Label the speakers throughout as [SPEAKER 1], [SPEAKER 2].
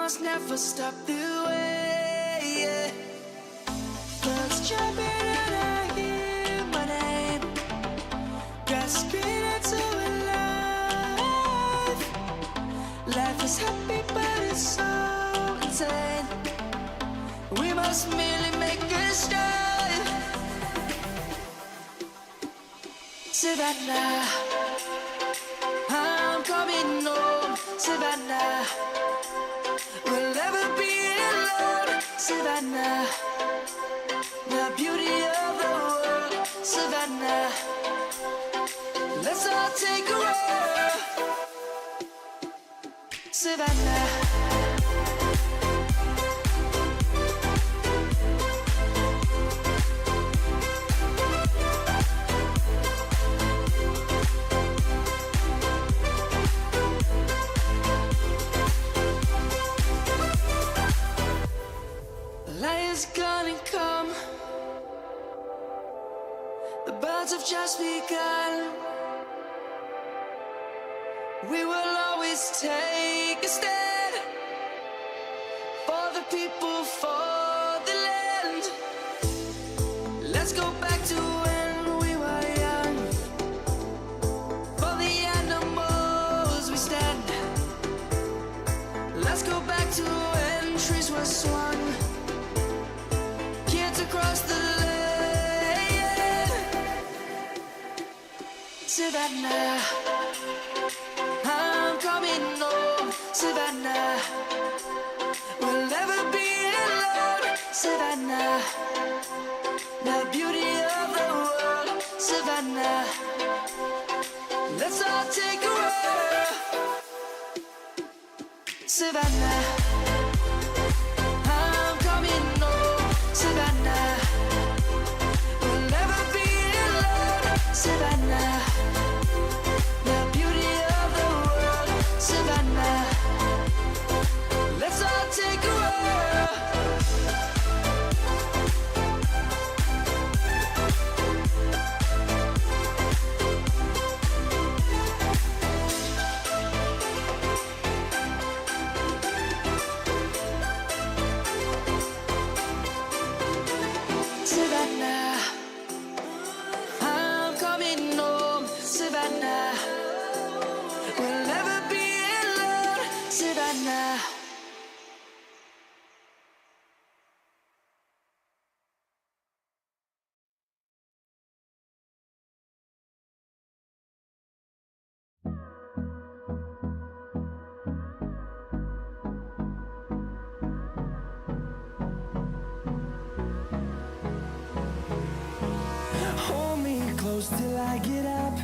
[SPEAKER 1] must never stop the way, yeah. Birds jumping and I hear my name, grasping into a life. Life is happy but it's so insane. We must merely make a start. Savannah, I'm coming home. Savannah, we'll never be alone. Savannah, the beauty of the world. Savannah, let's all take a walk. Savannah, light is gonna come. The birds have just begun. We will always take a stand for the people, for the land. Let's go back to when we were young. For the animals we stand. Let's go back to when trees were swung, kids across the land. Savannah, I'm coming home. Savannah, we'll never be alone. Savannah, the beauty of the world. Savannah, let's all take a walk. Savannah, I'm coming home. Savannah, we'll never be alone. Savannah, the beauty of the world. Savannah, let's all take a walk. Savannah, I'm coming home. Savannah, we'll never be alone. Savannah.
[SPEAKER 2] Hold me close till I get up.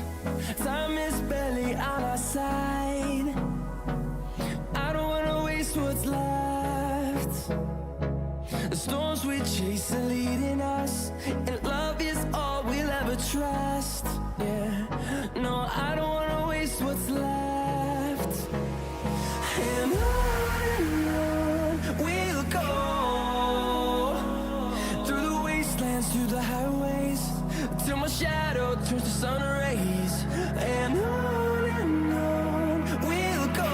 [SPEAKER 2] Time is barely on our side. I don't wanna waste what's left. The storms we chase are leading us, and love is all we'll ever trust. Yeah, no, I don't wanna waste what's left. And on we'll go, through the wastelands, through the highways, till my shadow turns to sun rays. And on we'll go,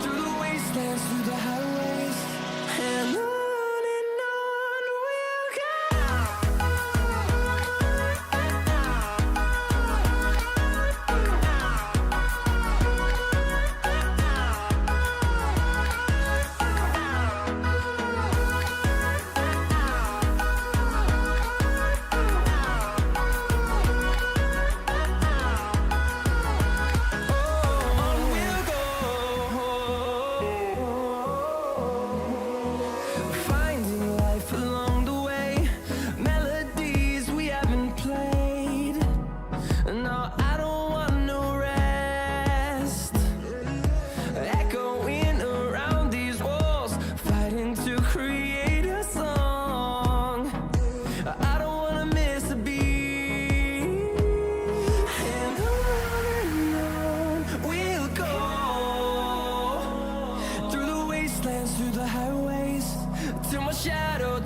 [SPEAKER 2] through the wastelands, through the highways. And on we'll go.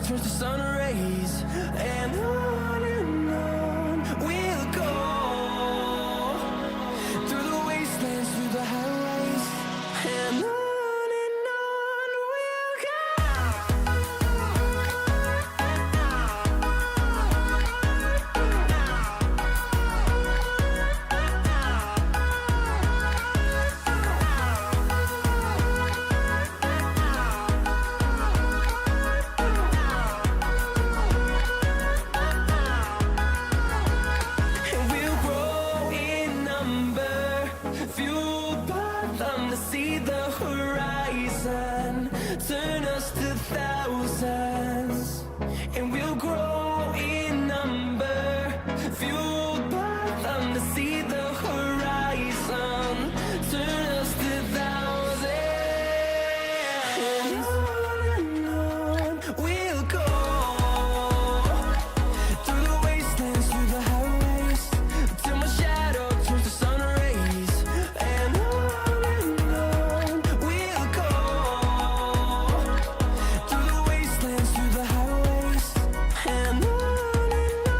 [SPEAKER 2] turns to sun rays, and on we'll go, through the wastelands, through the highways, and on. thousands, and we'll grow in number, fueled by them to see the horizon, turn us to thousands. And on we'll go, through the wastelands, through the highways, till my shadow turns to sun rays. And on we'll go, through the wastelands, through the highways. And on we'll go.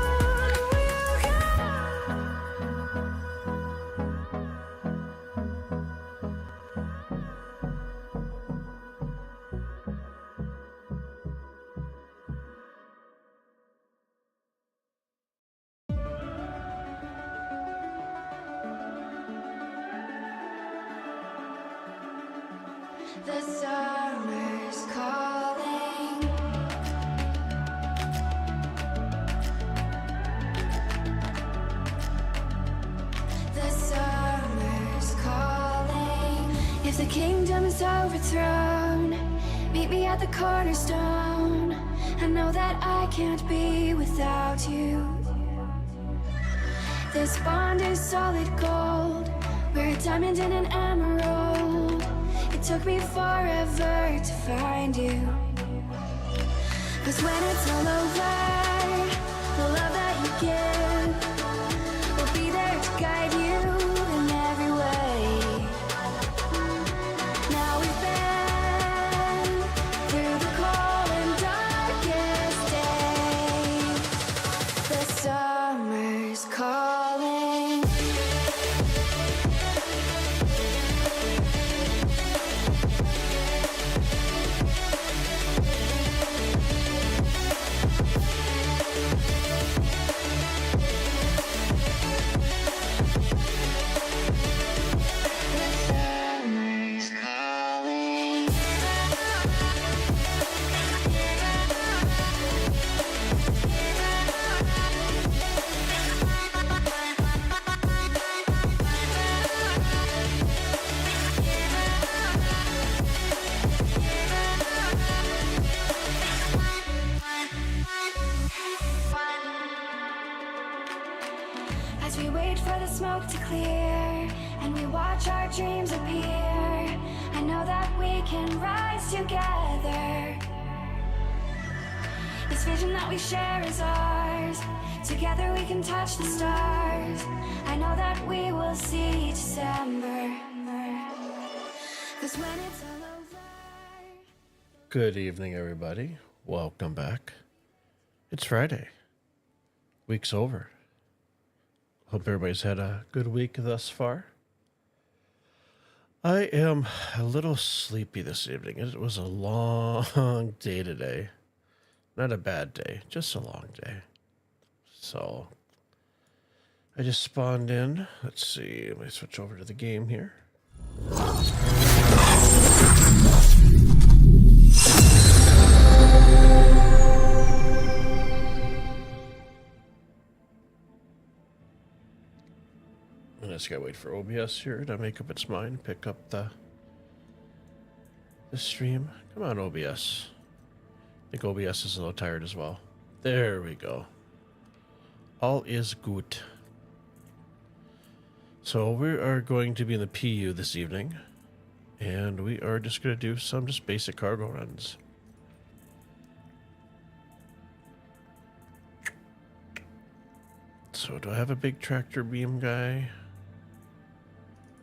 [SPEAKER 3] The summer's calling. The summer's calling. If the kingdom is overthrown, meet me at the cornerstone. I know that I can't be without you. This bond is solid gold. We're a diamond and an emerald. It took me forever to find you. 'Cause when it's all over, the love that you give will be there to guide you in every way. Now we've been through the cold and darkest days. The summer's calling. As we wait for the smoke to clear and we watch our dreams appear, I know that we can rise together. This vision that we share is ours. Together we can touch the stars. I know that we will see December. 'Cause when it's all over.
[SPEAKER 4] Good evening, everybody. Welcome back. It's Friday. Week's over. Hope everybody's had a good week thus far. I am a little sleepy this evening. It was a long day today. Not a bad day, just a long day. So, I just spawned in. Let's see. Let me switch over to the game here. I just gotta wait for OBS here to make up its mind, pick up the stream. Come on, OBS. I think OBS is a little tired as well. There we go. All is good. So we are going to be in the PU this evening, and we are just gonna do some just basic cargo runs. So do I have a big tractor beam guy?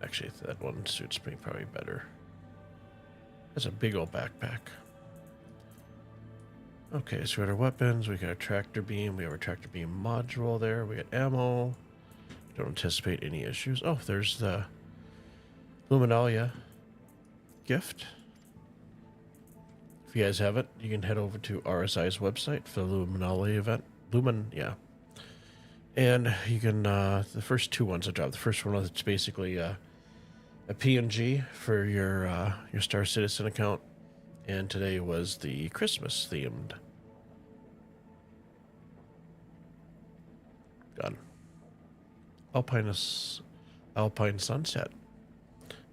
[SPEAKER 4] Actually, that one suits me probably better. That's a big old backpack. Okay, so we got our weapons, we got a tractor beam, we have our tractor beam module there, we got ammo. Don't anticipate any issues. Oh, there's the Luminalia gift. If you guys have it, you can head over to RSI's website for the Luminalia event. Yeah. And you can, the first two ones I dropped. The first one was basically a PNG for your Star Citizen account. And today was the Christmas themed gun. Alpine Sunset.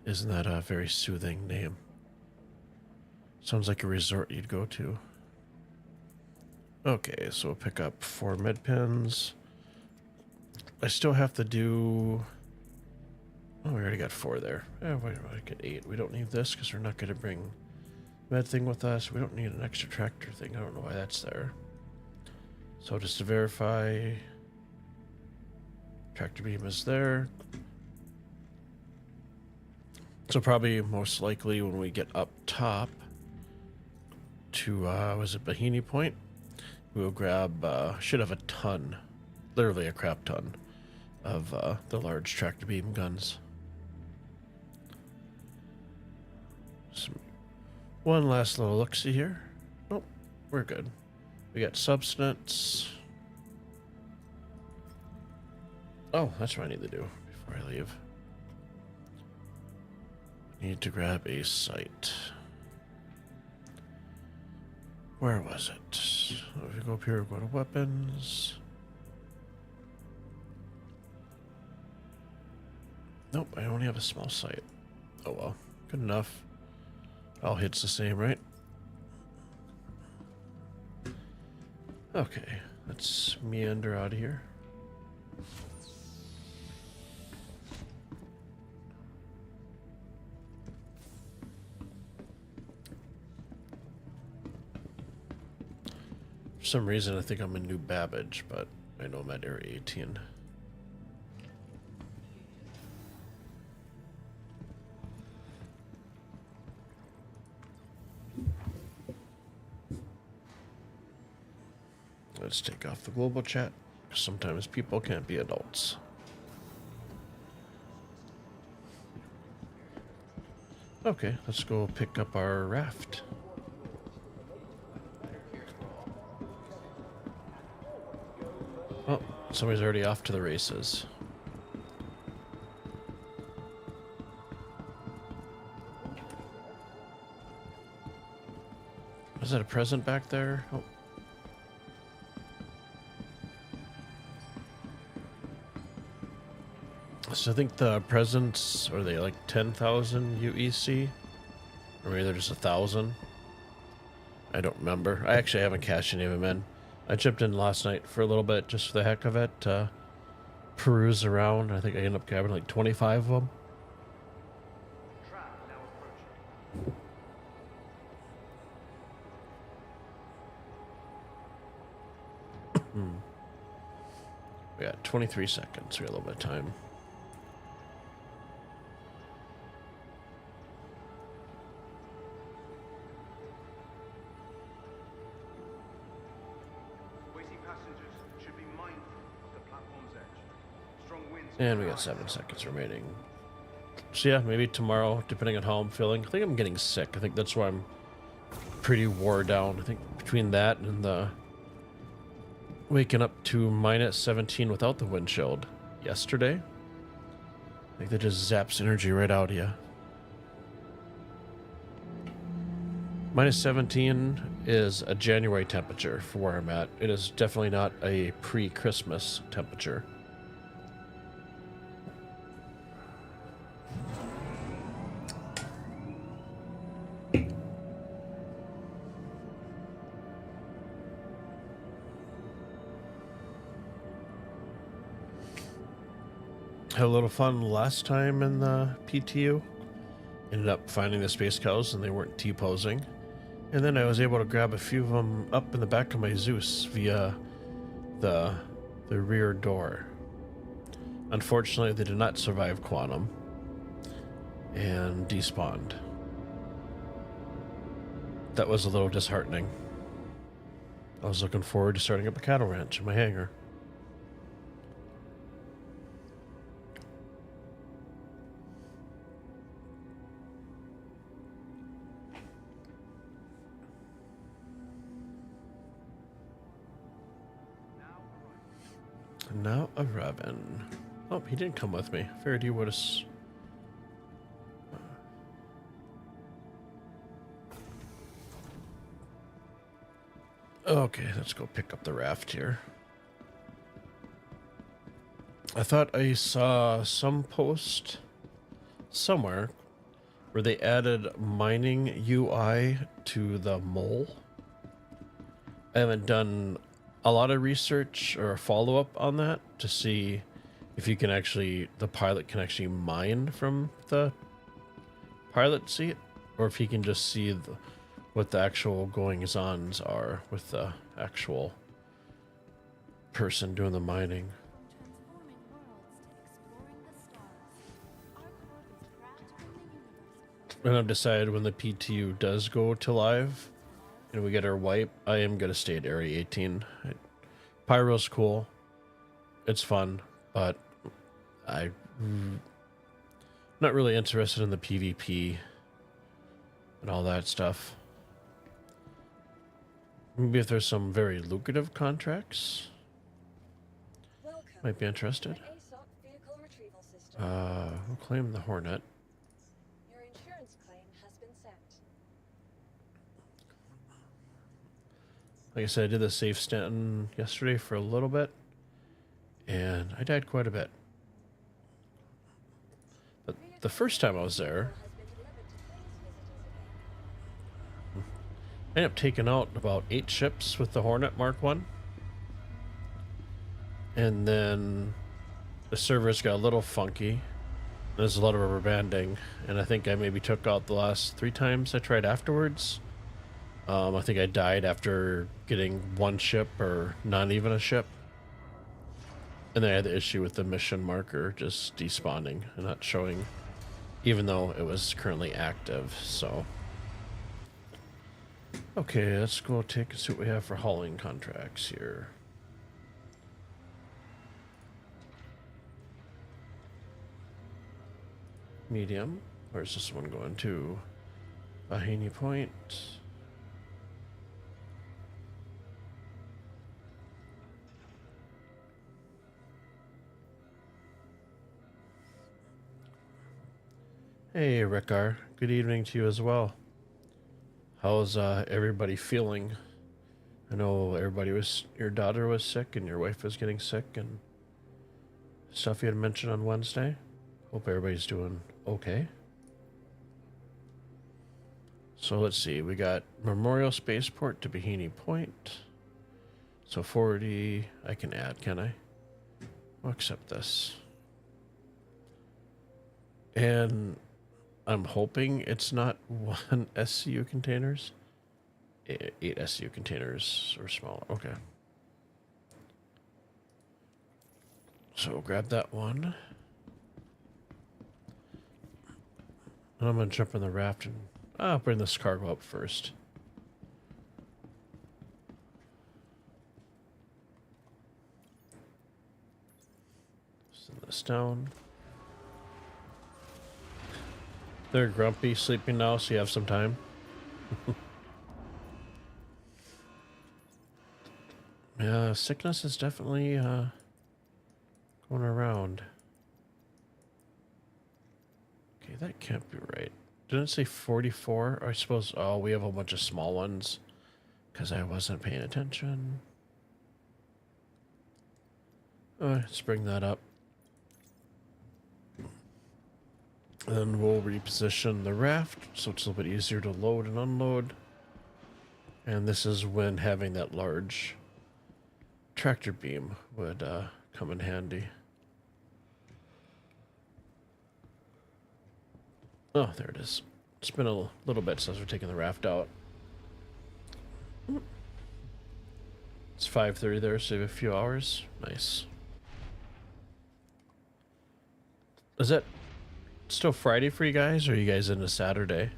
[SPEAKER 4] Isn't that a very soothing name? Sounds like a resort you'd go to. Okay, so we'll pick up 4 med pins. I still have to do... Oh, we already got 4 there. Wait, I get 8. We don't need this because we're not going to bring med thing with us. We don't need an extra tractor thing. I don't know why that's there. So just to verify, tractor beam is there. So probably most likely when we get up top to, was it Bikini Point? We'll grab, should have a ton, literally a crap ton of the large tractor beam guns. One last little look-see here. Nope, we're good. We got substance. Oh, that's what I need to do before I leave. Need to grab a site. Where was it? So if we go up here, go to weapons. Nope, I only have a small site. Oh well, good enough. All hits the same, right? Okay, let's meander out of here. For some reason, I think I'm in New Babbage, but I know I'm at Area 18. Let's take off the global chat. Sometimes people can't be adults. Okay, let's go pick up our raft. Oh, somebody's already off to the races. Is that a present back there? Oh. So I think the presents, are they like 10,000 UEC? Or maybe they're just 1,000? I don't remember. I actually haven't cashed any of them in. I chipped in last night for a little bit, just for the heck of it, to peruse around. I think I ended up grabbing like 25 of them. We got 23 seconds. We got a little bit of time. And we got 7 seconds remaining. So yeah, maybe tomorrow, depending on how I'm feeling. I think I'm getting sick. I think that's why I'm pretty wore down. I think between that and the waking up to minus 17 without the windshield yesterday, I think that just zaps energy right out of you. Minus 17 is a January temperature for where I'm at. It is definitely not a pre-Christmas temperature. Had a little fun last time in the PTU. Ended up finding the space cows and they weren't T-posing. And then I was able to grab a few of them up in the back of my Zeus via the rear door. Unfortunately, they did not survive quantum and despawned. That was a little disheartening. I was looking forward to starting up a cattle ranch in my hangar. Now a Robin. Oh, he didn't come with me. Figured he would have. Okay, let's go pick up the raft here. I thought I saw some post somewhere where they added mining UI to the mole. I haven't done a lot of research or follow up on that to see if you can actually, the pilot can actually mine from the pilot seat, or if he can just see what the actual goings-ons are with the actual person doing the mining.
[SPEAKER 5] Transforming worlds to exploring the stars. Our coordinates grasped from the universe.
[SPEAKER 4] And I've decided when the PTU does go to live and we get our wipe, I am going to stay at Area 18. Pyro's cool. It's fun, but I'm not really interested in the PvP and all that stuff. Maybe if there's some very lucrative contracts, might be interested. We'll claim the Hornet.
[SPEAKER 6] Your insurance claim has been sent.
[SPEAKER 4] Like I said, I did the safe Stanton yesterday for a little bit, and I died quite a bit. But the first time I was there, I ended up taking out about 8 ships with the Hornet Mark 1. And then the servers got a little funky. There's a lot of rubber banding, and I think I maybe took out the last 3 times I tried afterwards. I think I died after getting 1 ship or not even a ship. And then I had the issue with the mission marker just despawning and not showing, even though it was currently active, so. Okay, let's go take and see what we have for hauling contracts here. Medium. Where's this one going to? Bahini Point. Hey, Rickar. Good evening to you as well. How's everybody feeling? I know your daughter was sick and your wife was getting sick and stuff you had mentioned on Wednesday. Hope everybody's doing okay. So let's see, we got Memorial Spaceport to Bahini Point. So 40, I can add, can I? I'll accept this. And I'm hoping it's not 1 SCU containers. 8 SCU containers or smaller. Okay. So grab that one. And I'm going to jump in the raft and I'll bring this cargo up first. Send this down. They're grumpy, sleeping now, so you have some time. Yeah, sickness is definitely going around. Okay, that can't be right. Didn't it say 44? I suppose, oh, we have a bunch of small ones because I wasn't paying attention. Alright, let's bring that up. Then we'll reposition the raft so it's a little bit easier to load and unload. And this is when having that large tractor beam would come in handy. Oh, there it is. It's been a little bit since we're taking the raft out. It's 5:30 there, save a few hours. Nice. Is that still Friday for you guys, or are you guys into Saturday?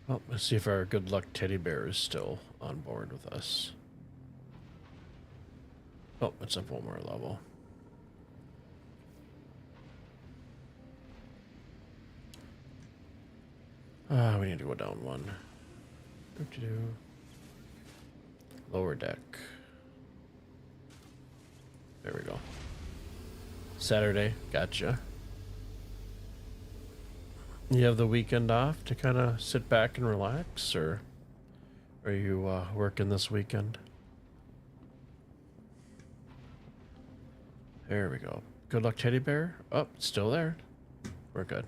[SPEAKER 4] Well, let's see if our good luck teddy bear is still on board with us. Oh, it's up one more level. We need to go down one. Lower deck. There we go. Saturday, gotcha. You have the weekend off to kind of sit back and relax, or are you working this weekend? There we go. Good luck, teddy bear. Oh, it's still there. We're good.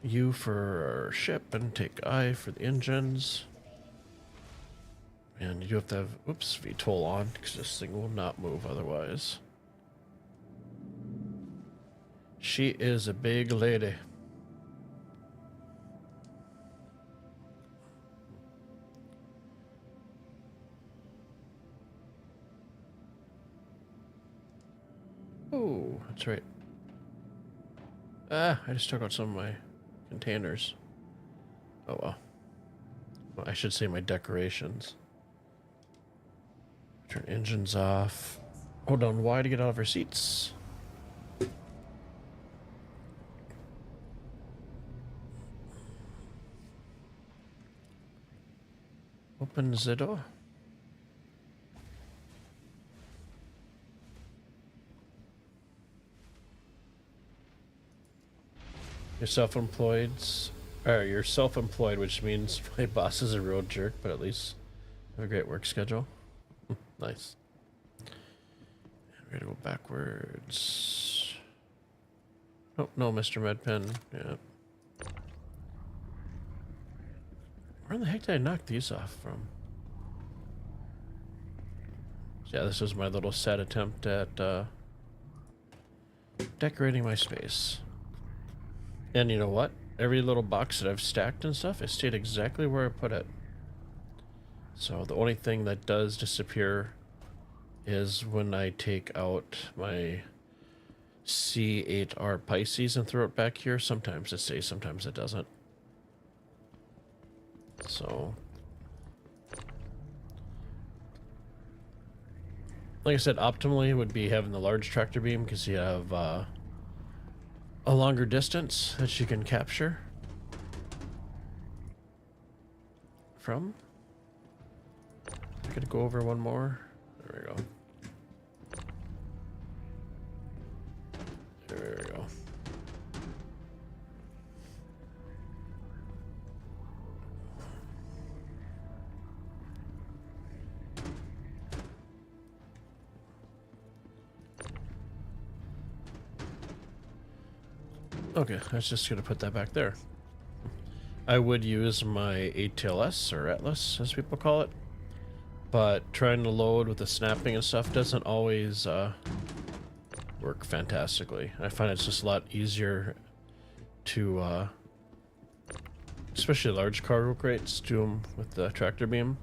[SPEAKER 4] U for ship and take I for the engines. And you do have to have, oops, VTOL on because this thing will not move otherwise. She is a big lady. Oh, that's right. Ah, I just took out some of my containers. Oh well. Well, I should say my decorations. Turn engines off. Hold down Y to get out of our seats. Open the door. You're self-employed, or you're self-employed, which means my boss is a real jerk, but at least I have a great work schedule. Nice. We're gonna go backwards. Oh, no, Mr. Medpen. Yeah. Where the heck did I knock these off from? So yeah, this was my little sad attempt at decorating my space. And you know what? Every little box that I've stacked and stuff, it stayed exactly where I put it. So the only thing that does disappear is when I take out my C8R Pisces and throw it back here. Sometimes it stays, sometimes it doesn't. So, like I said, optimally would be having the large tractor beam because you have a longer distance that you can capture from. I gotta go over one more. There we go. There we go. Okay, I was just gonna put that back there. I would use my ATLS, or Atlas as people call it, but trying to load with the snapping and stuff doesn't always work fantastically. I find it's just a lot easier to, especially large cargo crates, do them with the tractor beam.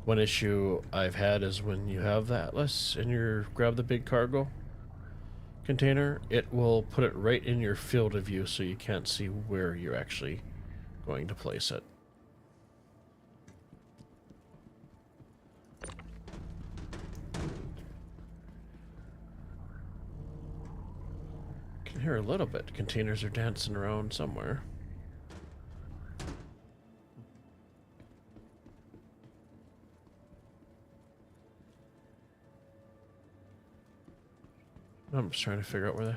[SPEAKER 4] One issue I've had is when you have the Atlas and you grab the big cargo container, it will put it right in your field of view so you can't see where you're actually going to place it. Can hear a little bit. Containers are dancing around somewhere. I'm just trying to figure out where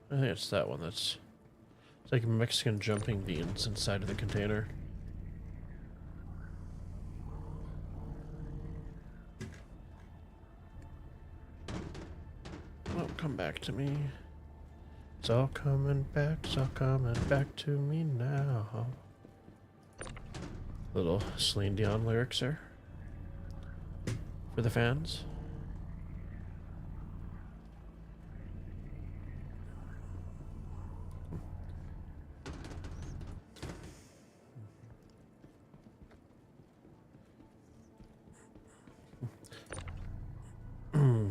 [SPEAKER 4] I think it's that one. It's like Mexican jumping beans inside of the container. Oh, come back to me. It's all coming back. It's all coming back to me now. Little Celine Dion lyrics there for the fans.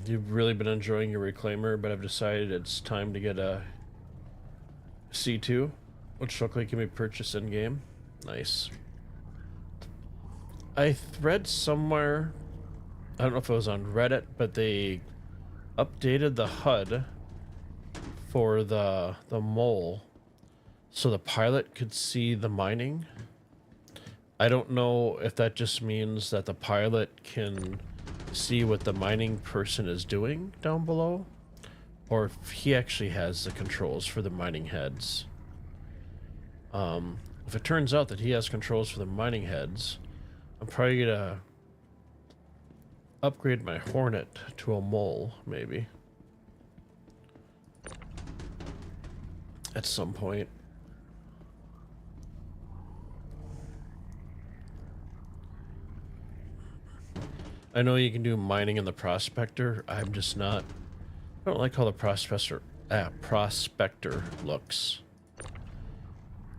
[SPEAKER 4] You've really been enjoying your reclaimer, but I've decided it's time to get a C2, which look like can be purchased in game. Nice. I read somewhere, I don't know if it was on Reddit, but they updated the HUD for the mole so the pilot could see the mining. I don't know if that just means that the pilot can see what the mining person is doing down below, or if he actually has the controls for the mining heads. If it turns out that he has controls for the mining heads, I'm probably gonna upgrade my Hornet to a mole, maybe. At some point. I know you can do mining in the prospector. I'm just not. I don't like how the prospector looks.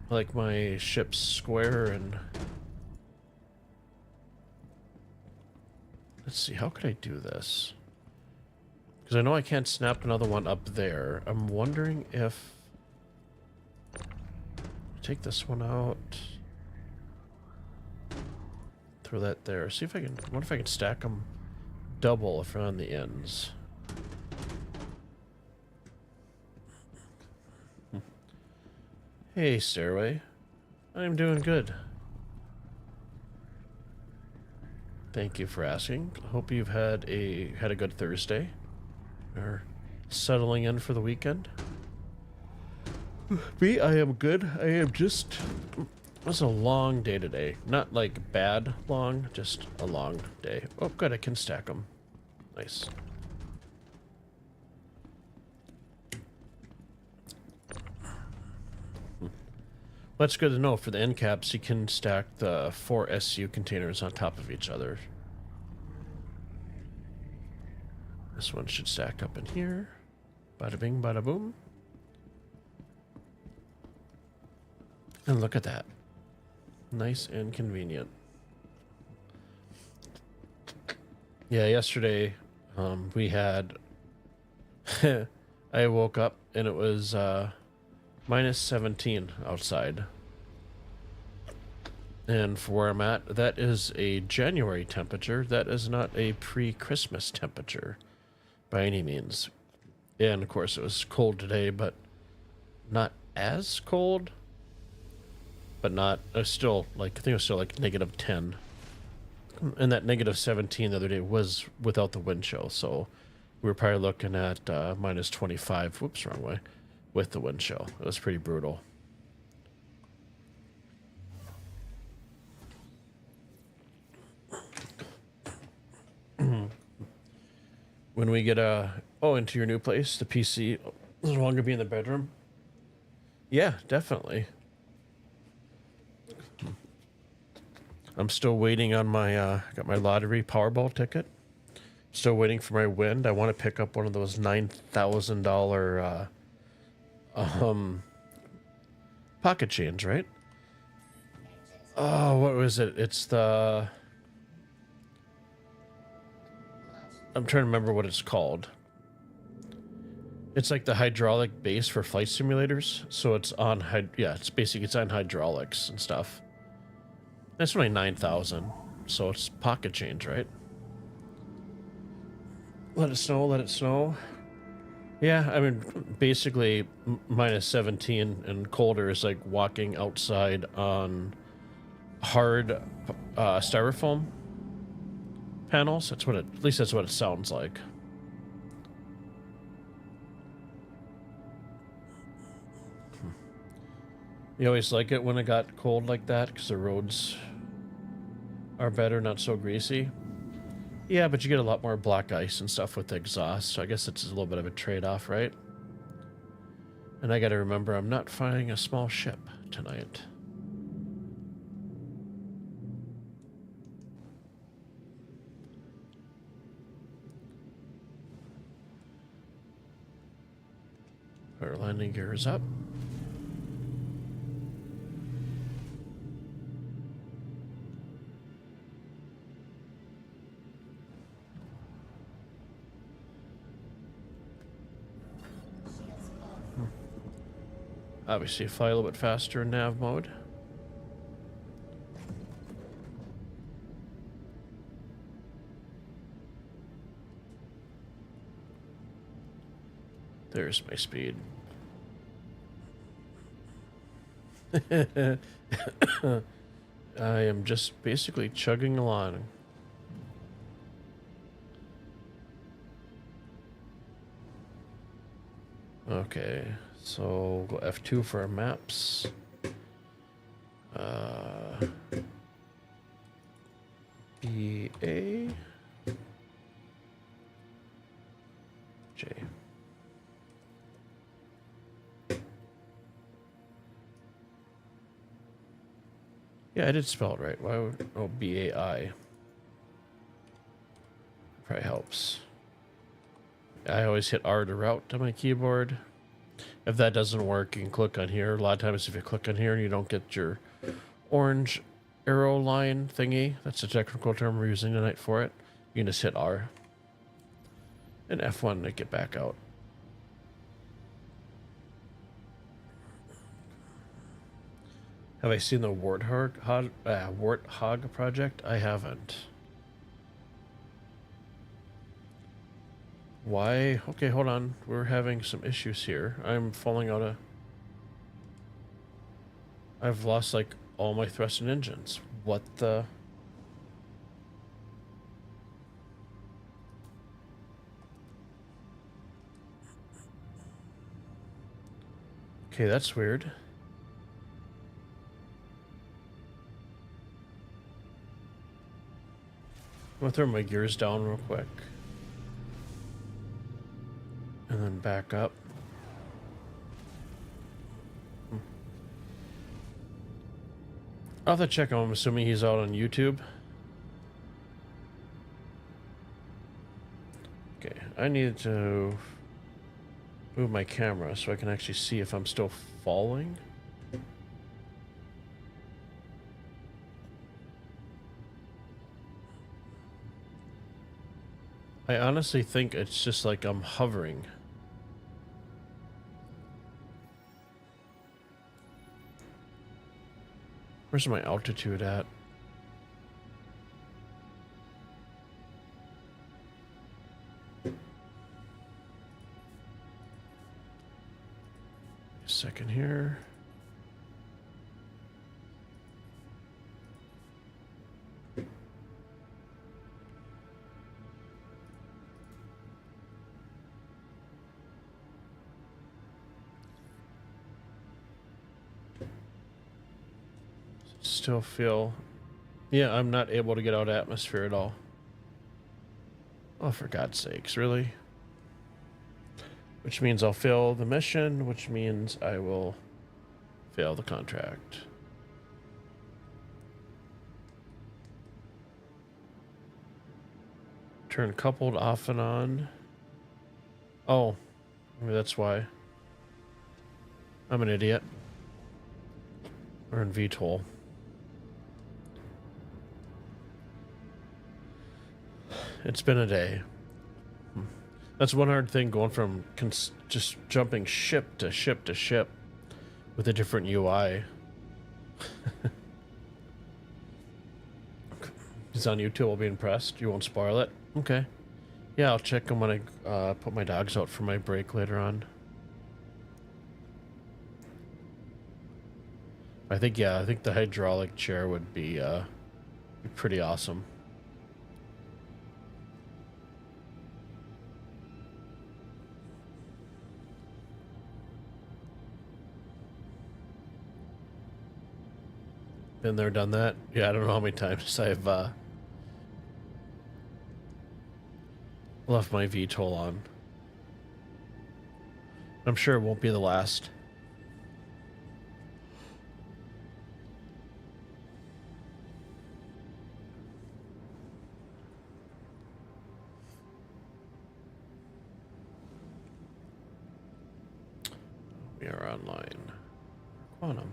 [SPEAKER 4] I like my ship's square and. Let's see, how could I do this? Because I know I can't snap another one up there. I'm wondering if. Take this one out. Throw that there. See if I can. What if I can stack them double if they're on the ends? Hey, Stairway. I'm doing good. Thank you for asking. Hope you've had a good Thursday. Or settling in for the weekend. Me, I am good. I am just. It was a long day today. Not like bad long, just a long day. Oh, good. I can stack them. Nice. That's good to know. For the end caps, you can stack the 4 SU containers on top of each other. This one should stack up in here. Bada bing, bada boom. And look at that. Nice and convenient. Yeah, yesterday we had... I woke up and it was minus 17 outside. And for where I'm at, that is a January temperature. That is not a pre-Christmas temperature by any means. And of course it was cold today, but not as cold. But not, still, like, I think it was still like negative 10. And that negative 17 the other day was without the wind chill. So we were probably looking at minus 25, whoops, wrong way, with the wind chill. It was pretty brutal. When we get into your new place, the PC will no longer be in the bedroom. Yeah, definitely. I'm still waiting on my, got my lottery Powerball ticket. Still waiting for my win. I want to pick up one of those $9,000 pocket chains, right? Oh, what was it? It's the... I'm trying to remember what it's called. It's like the hydraulic base for flight simulators. So it's on, it's basically, it's on hydraulics and stuff. That's only 9,000, so it's pocket change, right? Let it snow, let it snow. Yeah, I mean, basically, minus 17 and colder is like walking outside on hard styrofoam panels. That's what at least that's what it sounds like. You always like it when it got cold like that because the roads are better, not so greasy. Yeah, but you get a lot more black ice and stuff with the exhaust, so I guess it's a little bit of a trade-off, right? And I gotta remember, I'm not flying a small ship tonight. Put our landing gears up. Obviously, fly a little bit faster in nav mode. There's my speed. I am just basically chugging along. Okay, so go F2 for our maps. BA J. Yeah, I did spell it right. Why would, oh, BAI. Probably helps. I always hit R to route to my keyboard. If that doesn't work, you can click on here. A lot of times if you click on here and you don't get your orange arrow line thingy, that's the technical term we're using tonight for it, you can just hit R and F1 to get back out. Have I seen the Warthog project? I haven't. Why? Okay, hold on. We're having some issues here. I'm falling out of... I've lost, like, all my thrust and engines. What the... Okay, that's weird. I'm gonna throw my gears down real quick. And then back up. I'll have to check him. I'm assuming he's out on YouTube. Okay, I need to move my camera so I can actually see if I'm still falling. I honestly think it's just like I'm hovering. Where's my altitude at? A second here. Still feel... Yeah, I'm not able to get out of atmosphere at all. Oh, for God's sakes, really? Which means I'll fail the mission, which means I will fail the contract. Turn coupled off and on. Oh, maybe that's why. I'm an idiot. We're in VTOL. It's been a day. That's one hard thing, going from just jumping ship to ship to ship with a different UI. He's on YouTube. I'll be impressed. You won't spoil it. Okay. Yeah, I'll check him when I put my dogs out for my break later on. I think the hydraulic chair would be pretty awesome. Been there, done that. Yeah, I don't know how many times I've left my VTOL on. I'm sure it won't be the last. We are online. Quantum.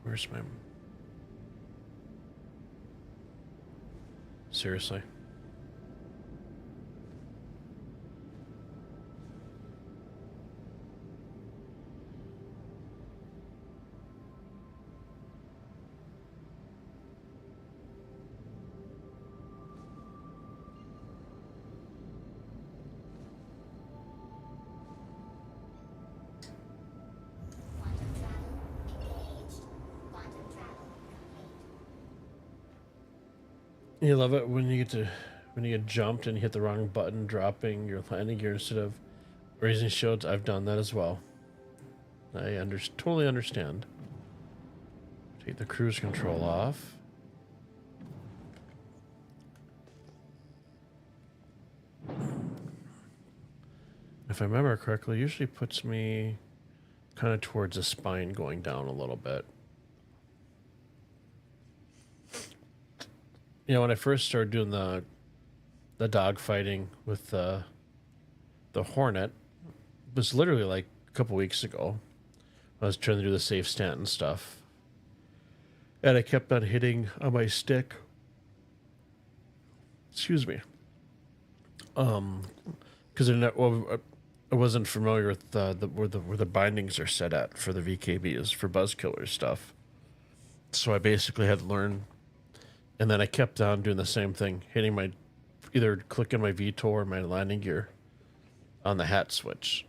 [SPEAKER 4] Where's my... Seriously? You love it when you get jumped and you hit the wrong button, dropping your landing gear instead of raising shields. I've done that as well. I totally understand. Take the cruise control off. If I remember correctly, it usually puts me kind of towards the spine going down a little bit. You know, when I first started doing the dog fighting with the Hornet, it was literally like a couple weeks ago. I was trying to do the safe Stanton stuff. And I kept on hitting on my stick. Excuse me. Because I wasn't familiar with where the bindings are set at for the VKBs for Buzzkiller stuff. So I basically had to learn, and then I kept on doing the same thing, hitting either clicking my VTOL or my landing gear on the hat switch.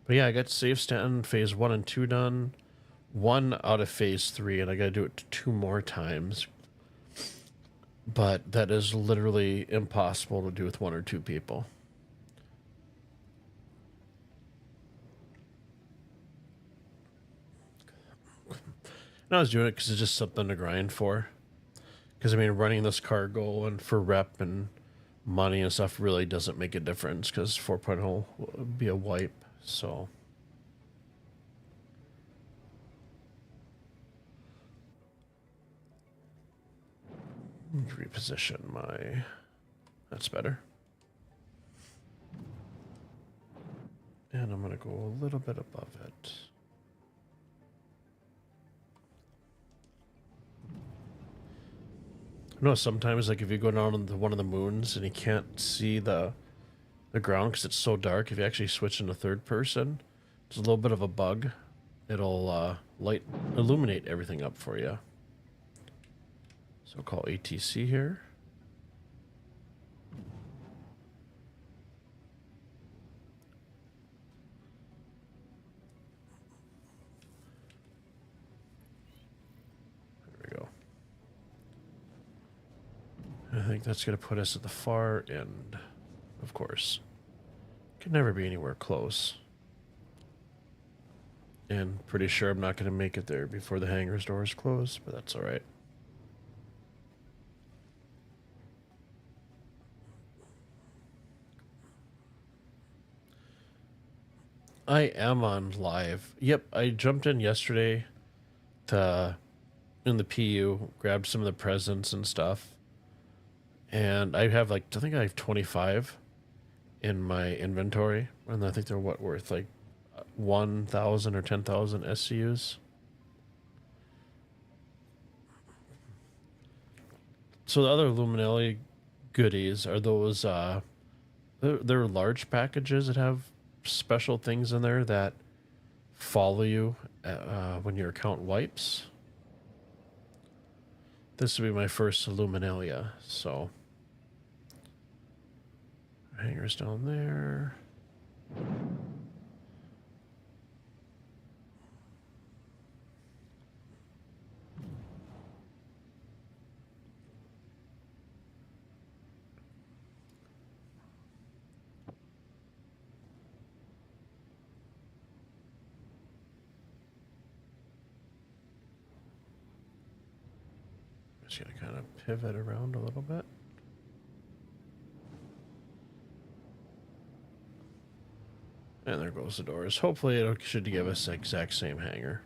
[SPEAKER 4] But yeah, I got Safe Stanton phase 1 and 2 done. 1 out of phase 3, and I got to do it 2 more times. But that is literally impossible to do with 1 or 2 people. And I was doing it because it's just something to grind for. Because, I mean, running this cargo and for rep and money and stuff really doesn't make a difference because 4.0 will be a wipe, so... reposition my... That's better. And I'm going to go a little bit above it. No, sometimes, like, if you go down on one of the moons and you can't see the ground because it's so dark, if you actually switch into third person, it's a little bit of a bug. It'll illuminate everything up for you. So I'll call ATC here. There we go. I think that's going to put us at the far end, of course. Can never be anywhere close. And pretty sure I'm not going to make it there before the hangar's doors close, but that's all right. I am on live. Yep, I jumped in yesterday in the PU, grabbed some of the presents and stuff. And I have I think I have 25 in my inventory. And I think they're worth? Like 1,000 or 10,000 SCUs. So the other Luminelli goodies are those, they're large packages that have special things in there that follow you when your account wipes. This will be my first Luminalia, so hangers down there. Just gonna kind of pivot around a little bit. And there goes the doors. Hopefully it should give us the exact same hanger.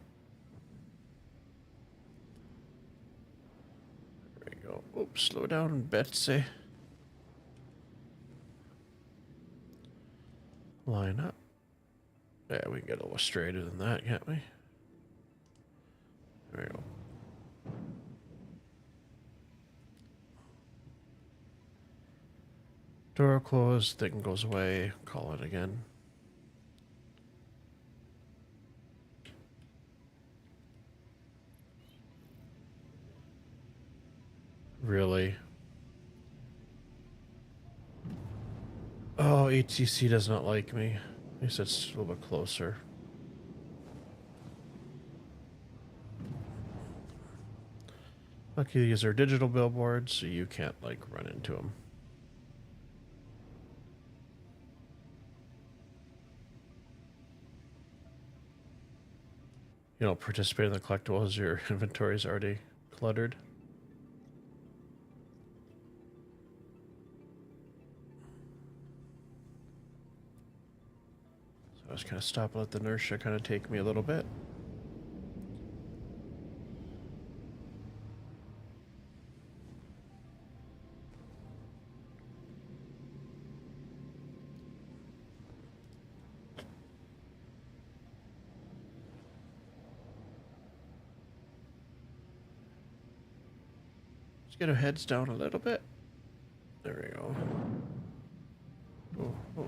[SPEAKER 4] There we go. Oops, slow down, Betsy. Line up. Yeah, we can get a little straighter than that, can't we? There we go. Door closed, thing goes away, call it again. Really? Oh, HCC does not like me. At least it's a little bit closer. Lucky these are digital billboards, so you can't like run into them. You don't participate in the collectibles, your inventory is already cluttered. So I was kind of stop and let the inertia kind of take me a little bit. Get our heads down a little bit. There we go. Oh, oh.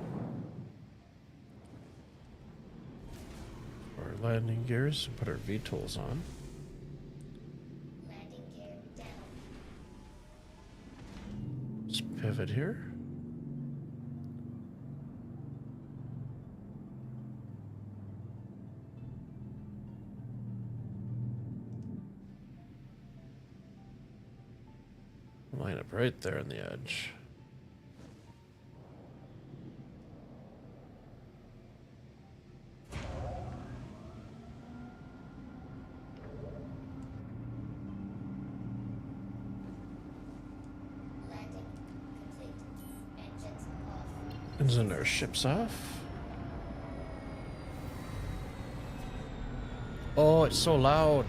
[SPEAKER 4] Our landing gears and put our VTOLs on.
[SPEAKER 7] Landing gear down.
[SPEAKER 4] Let's pivot here. Line up right there on the edge.
[SPEAKER 7] Landing complete. Engines off.
[SPEAKER 4] And then our ship's off. Oh, it's so loud.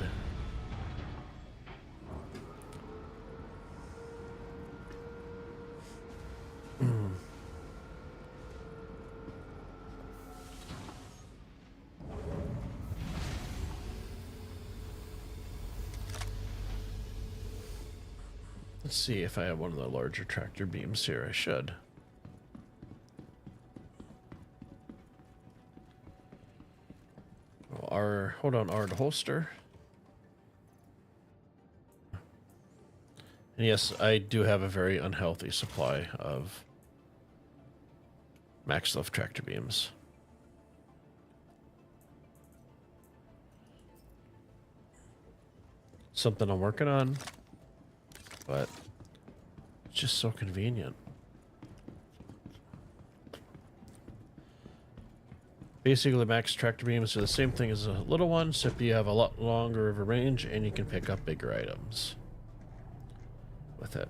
[SPEAKER 4] Let's see if I have one of the larger tractor beams here. I should. Oh, hold on, R to holster. And yes, I do have a very unhealthy supply of max lift tractor beams. Something I'm working on, but it's just so convenient. Basically, the max tractor beams are the same thing as a little one, except you have a lot longer of a range and you can pick up bigger items with it.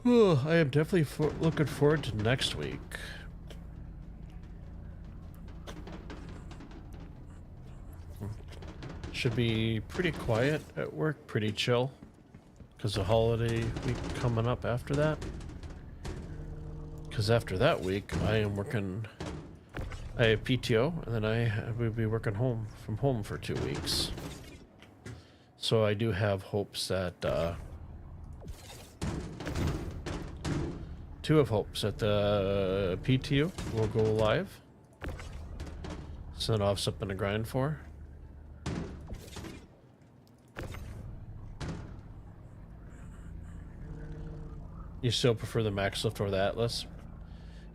[SPEAKER 4] Oh, I am definitely looking forward to next week. Should be pretty quiet at work, pretty chill, because the holiday week coming up after that. Because after that week, I am working. I have PTO, and then I will be working from home for 2 weeks. So I do have hopes that the PTO will go live. So then I'll have something to grind for. You still prefer the max lift or the Atlas?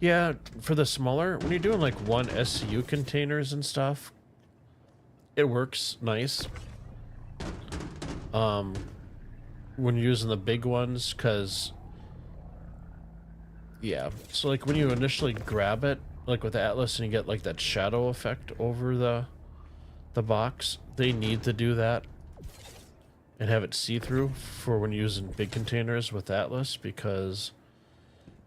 [SPEAKER 4] Yeah, for the smaller, when you're doing like one SCU containers and stuff, it works nice. When you're using the big ones, because yeah, so like when you initially grab it, like with the Atlas, and you get like that shadow effect over the box, they need to do that and have it see-through for when you're using big containers with Atlas, because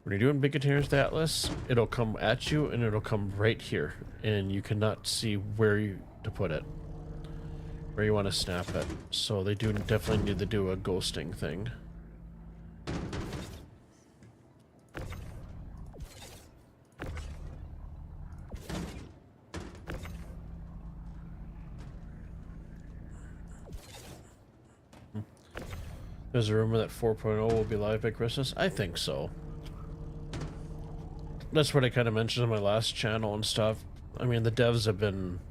[SPEAKER 4] when you're doing big containers with Atlas, it'll come at you and it'll come right here, and you cannot see where to put it, where you want to snap it. So they do definitely need to do a ghosting thing. There's a rumor that 4.0 will be live by Christmas. I think so. That's what I kind of mentioned on my last channel and stuff. I mean, the devs have been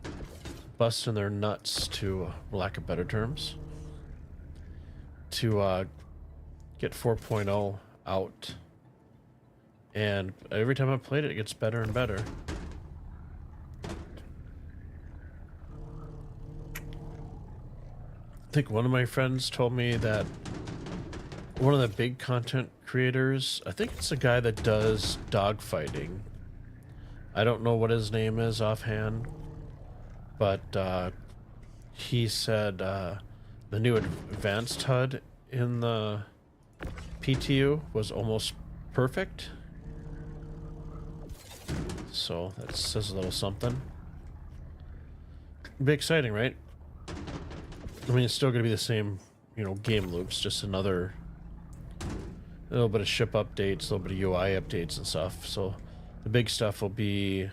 [SPEAKER 4] busting their nuts, to lack of better terms, to get 4.0 out. And every time I've played it, it gets better and better. I think one of my friends told me that one of the big content creators, I think it's a guy that does dog fighting. I don't know what his name is offhand, but he said the new advanced HUD in the PTU was almost perfect. So that says a little something. It'd be exciting, right? I mean, it's still going to be the same, you know, game loops, just another little bit of ship updates, a little bit of UI updates and stuff. So the big stuff will be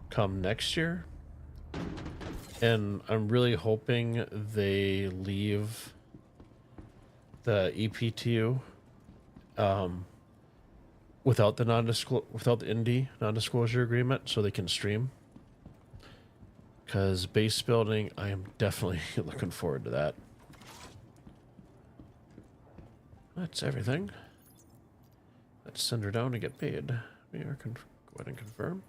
[SPEAKER 4] come next year. And I'm really hoping they leave the EPTU without the indie non-disclosure agreement, so they can stream. Because base building, I am definitely looking forward to that. That's everything. Let's send her down to get paid. We are go ahead and confirm.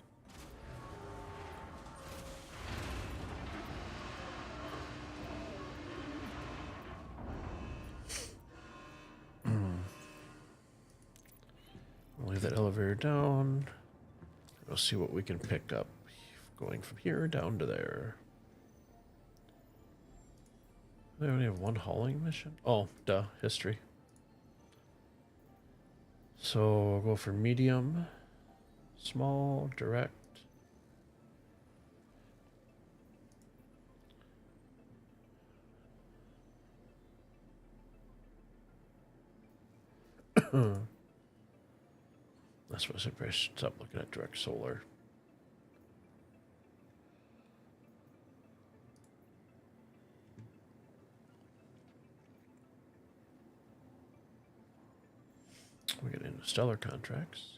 [SPEAKER 4] We'll leave that elevator down. We'll see what we can pick up going from here down to there. We only have one hauling mission? Oh, duh, history. So we'll go for medium, small, direct. That's what I said. I should stop looking at direct solar. We get into stellar contracts.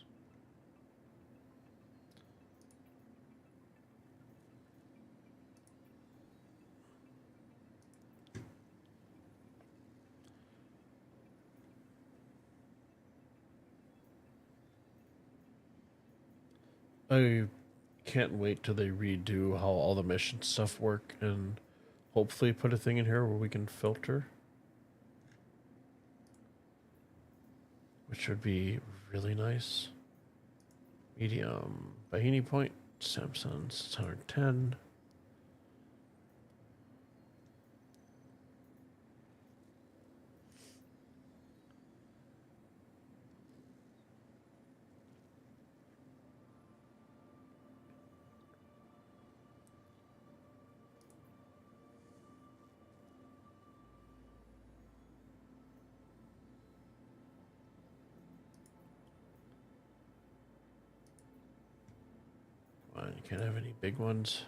[SPEAKER 4] I can't wait till they redo how all the mission stuff work and hopefully put a thing in here where we can filter. Which would be really nice. Medium, Bahini Point, Samsung's 110. You can't have any big ones.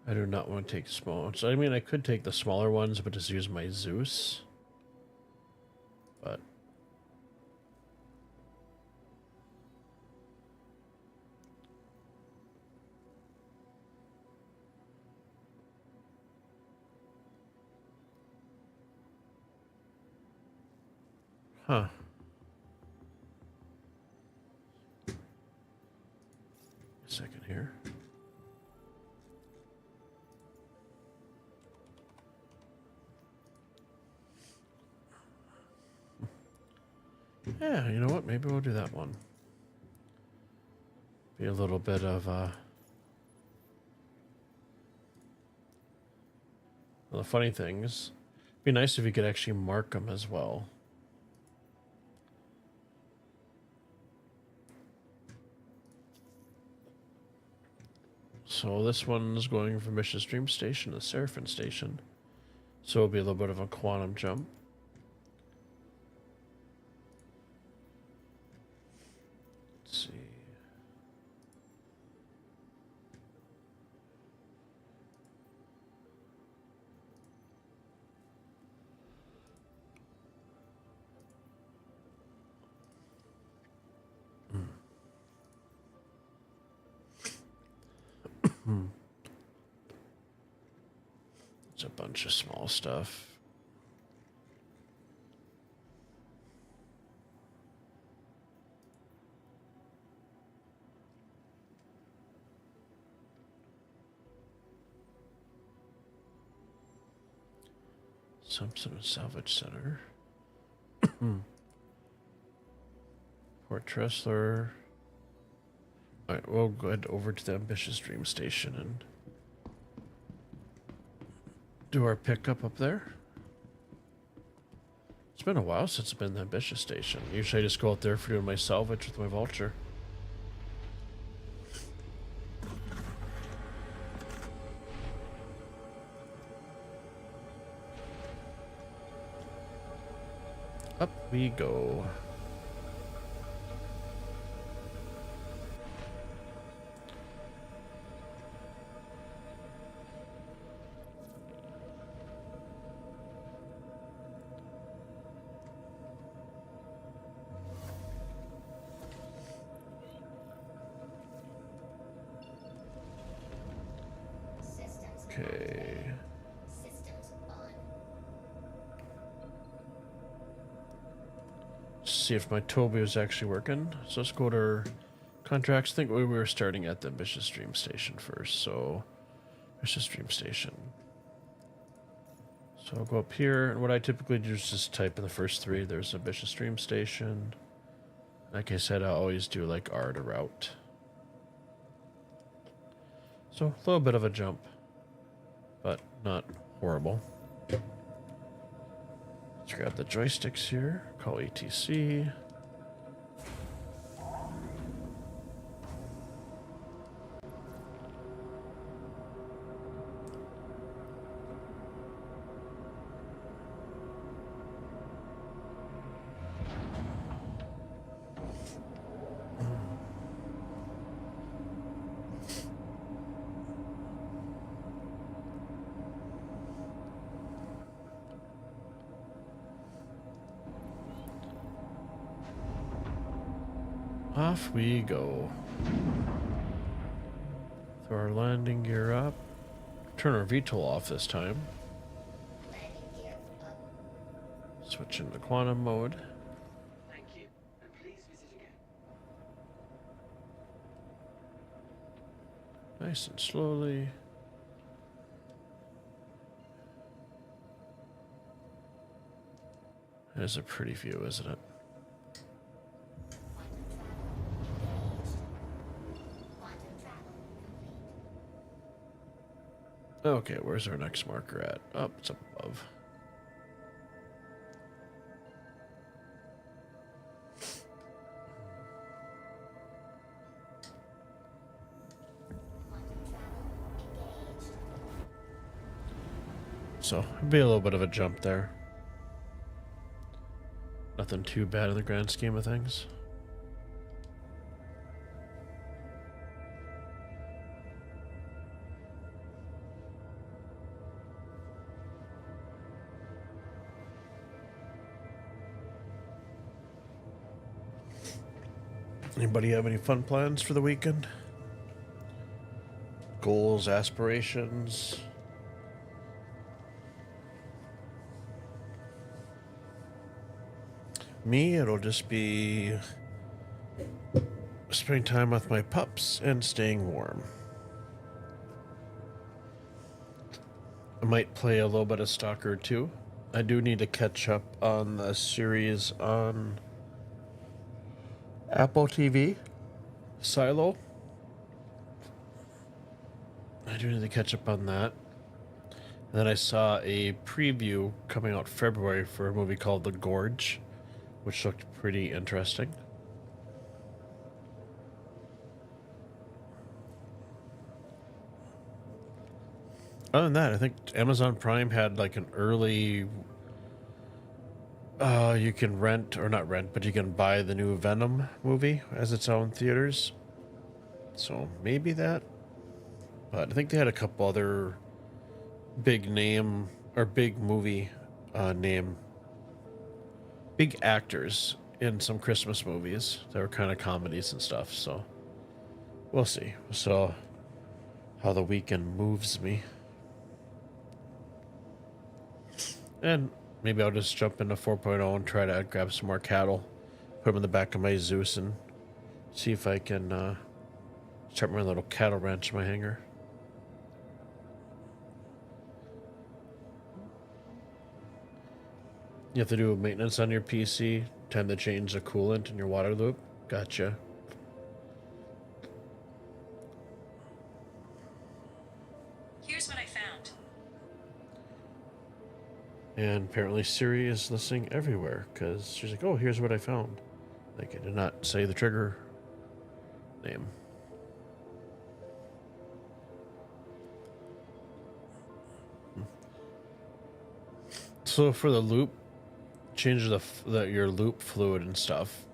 [SPEAKER 4] I do not want to take small ones. I mean, I could take the smaller ones, but just use my Zeus. But huh. A second here. Yeah, you know what? Maybe we'll do that one. Be a little bit of well, the funny things. Be nice if you could actually mark them as well. So this one's going from Mission Stream Station to Seraphim Station. So it'll be a little bit of a quantum jump. Let's see. It's a bunch of small stuff. Simpson Salvage Center. Port Tressler. Alright, we'll go ahead over to the Ambitious Dream Station and do our pickup up there. It's been a while since I've been in the Ambitious Station. Usually I just go out there for doing my salvage with my vulture. Up we go.
[SPEAKER 7] Systems
[SPEAKER 4] Okay.
[SPEAKER 7] systems on.
[SPEAKER 4] See if my Toby was actually working. So let's go to our contracts. I think we were starting at the Ambitious Dream Station first. So, Ambitious Dream Station. So I'll go up here, and what I typically do is just type in the first three. There's Ambitious Dream Station. Like I said, I always do like R to route. So a little bit of a jump, but not horrible. Let's grab the joysticks here, call ETC. Off we go. Throw our landing gear up. Turn our VTOL off this time.
[SPEAKER 7] Landing gear up.
[SPEAKER 4] Switch into quantum mode.
[SPEAKER 8] Thank you, and please visit again.
[SPEAKER 4] Nice and slowly. That is a pretty view, isn't it?
[SPEAKER 7] Quantum travel complete.
[SPEAKER 4] Okay, where's our next marker at? Oh, it's above.
[SPEAKER 7] Quantum travel engaged.
[SPEAKER 4] So, it'd be a little bit of a jump there. Nothing too bad in the grand scheme of things. Anybody have any fun plans for the weekend? Goals, aspirations? Me, it'll just be spending time with my pups and staying warm. I might play a little bit of Stalker 2. I do need to catch up on the series on Apple TV, Silo. I do need to catch up on that. And then I saw a preview coming out February for a movie called The Gorge, which looked pretty interesting. Other than that, I think Amazon Prime had like an early you can rent, or not rent, but you can buy the new Venom movie as its own theaters. So maybe that. But I think they had a couple other big name or big movie name, big actors in some Christmas movies that were kind of comedies and stuff. So we'll see. So how the weekend moves me. And maybe I'll just jump into 4.0 and try to grab some more cattle, put them in the back of my Zeus, and see if I can start my little cattle ranch in my hangar. You have to do maintenance on your PC, time to change the coolant in your water loop. Gotcha.
[SPEAKER 9] Here's what I found.
[SPEAKER 4] And apparently Siri is listening everywhere because she's like, oh, here's what I found. Like, I did not say the trigger name. So for the loop, change your loop fluid and stuff.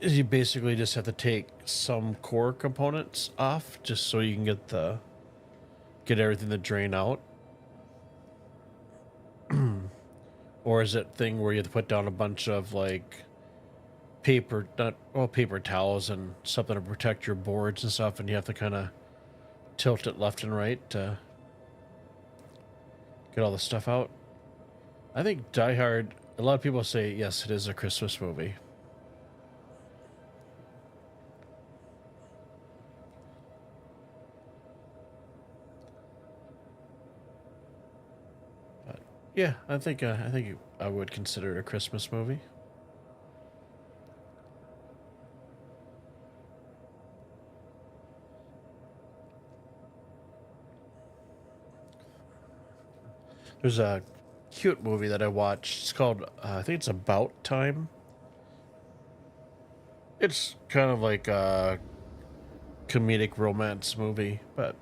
[SPEAKER 4] Is you basically just have to take some core components off just so you can get everything to drain out. Or is it thing where you have to put down a bunch of like paper towels and something to protect your boards and stuff, and you have to kind of tilt it left and right to get all the stuff out? I think Die Hard, a lot of people say, yes, it is a Christmas movie. But yeah, I think I would consider it a Christmas movie. There's a cute movie that I watched. It's called, I think it's About Time. It's kind of like a comedic romance movie, but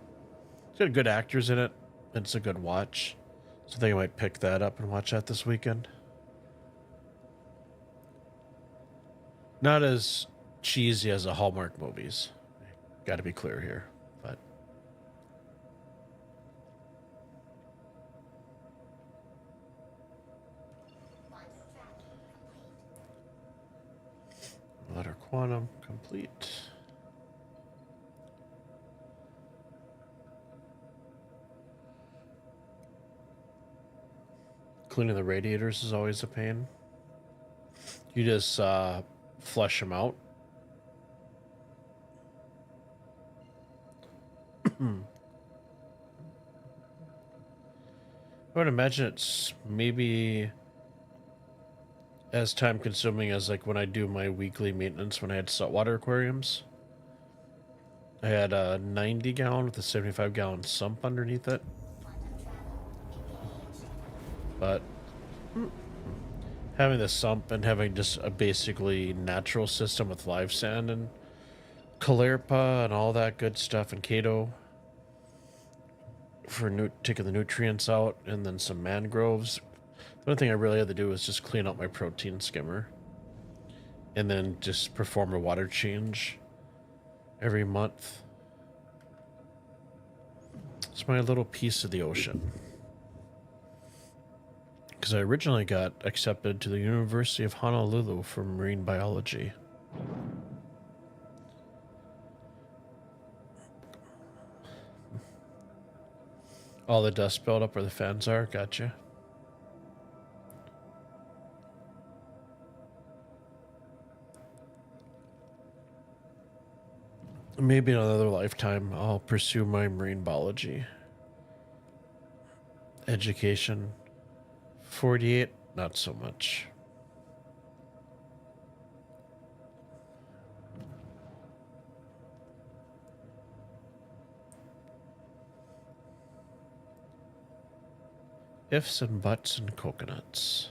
[SPEAKER 4] it's got good actors in it. It's a good watch. So I think I might pick that up and watch that this weekend. Not as cheesy as the Hallmark movies. Got to be clear here, but Letter Quantum complete. Cleaning the radiators is always a pain. You just flush them out. I would imagine it's maybe as time consuming as like when I do my weekly maintenance when I had saltwater aquariums. I had a 90 gallon with a 75 gallon sump underneath it. But having the sump and having just a basically natural system with live sand and Caulerpa and all that good stuff and Kato for taking the nutrients out, and then some mangroves. The only thing I really had to do was just clean out my protein skimmer and then just perform a water change every month. It's my little piece of the ocean. Because I originally got accepted to the University of Honolulu for marine biology. All the dust built up where the fans are, gotcha. Maybe in another lifetime I'll pursue my marine biology education. 48, not so much. Ifs and buts and coconuts.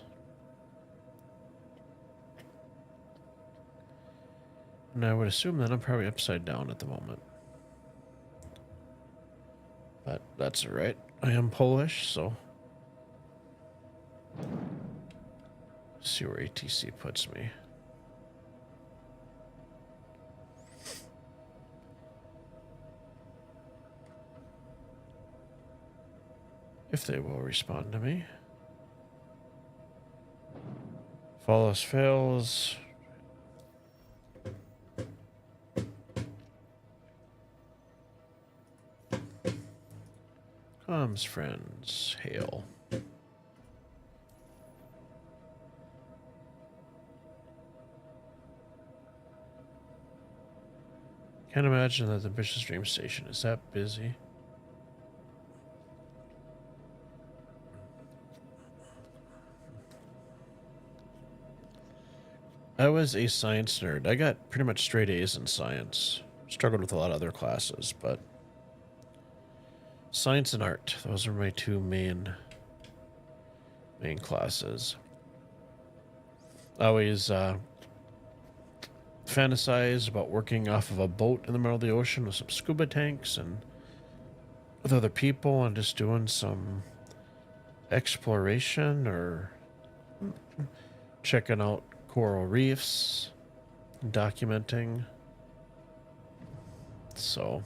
[SPEAKER 4] And I would assume that I'm probably upside down at the moment. But that's alright. I am Polish, so see where ATC puts me. If they will respond to me. Follows fails. Comes friends. Hail. Can't imagine that the Bishop's Dream Station is that busy. I was a science nerd. I got pretty much straight A's in science. Struggled with a lot of other classes, but science and art, those are my two main classes. I always fantasized about working off of a boat in the middle of the ocean with some scuba tanks and with other people and just doing some exploration or checking out coral reefs, documenting. So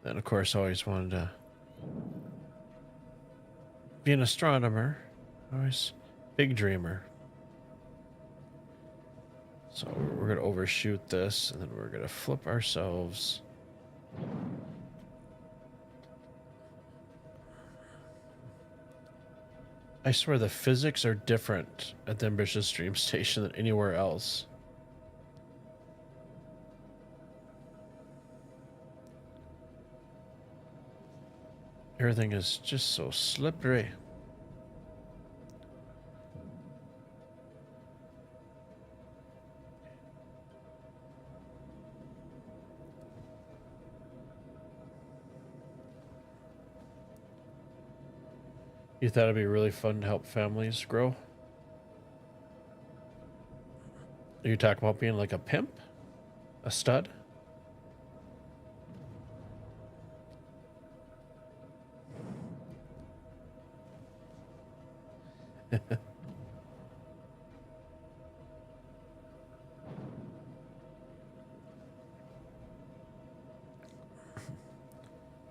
[SPEAKER 4] then of course I always wanted to be an astronomer. Always big dreamer. So we're gonna overshoot this and then we're gonna flip ourselves. I swear the physics are different at the Ambitious Stream Station than anywhere else. Everything is just so slippery. You thought it'd be really fun to help families grow? Are you talking about being like a pimp? A stud?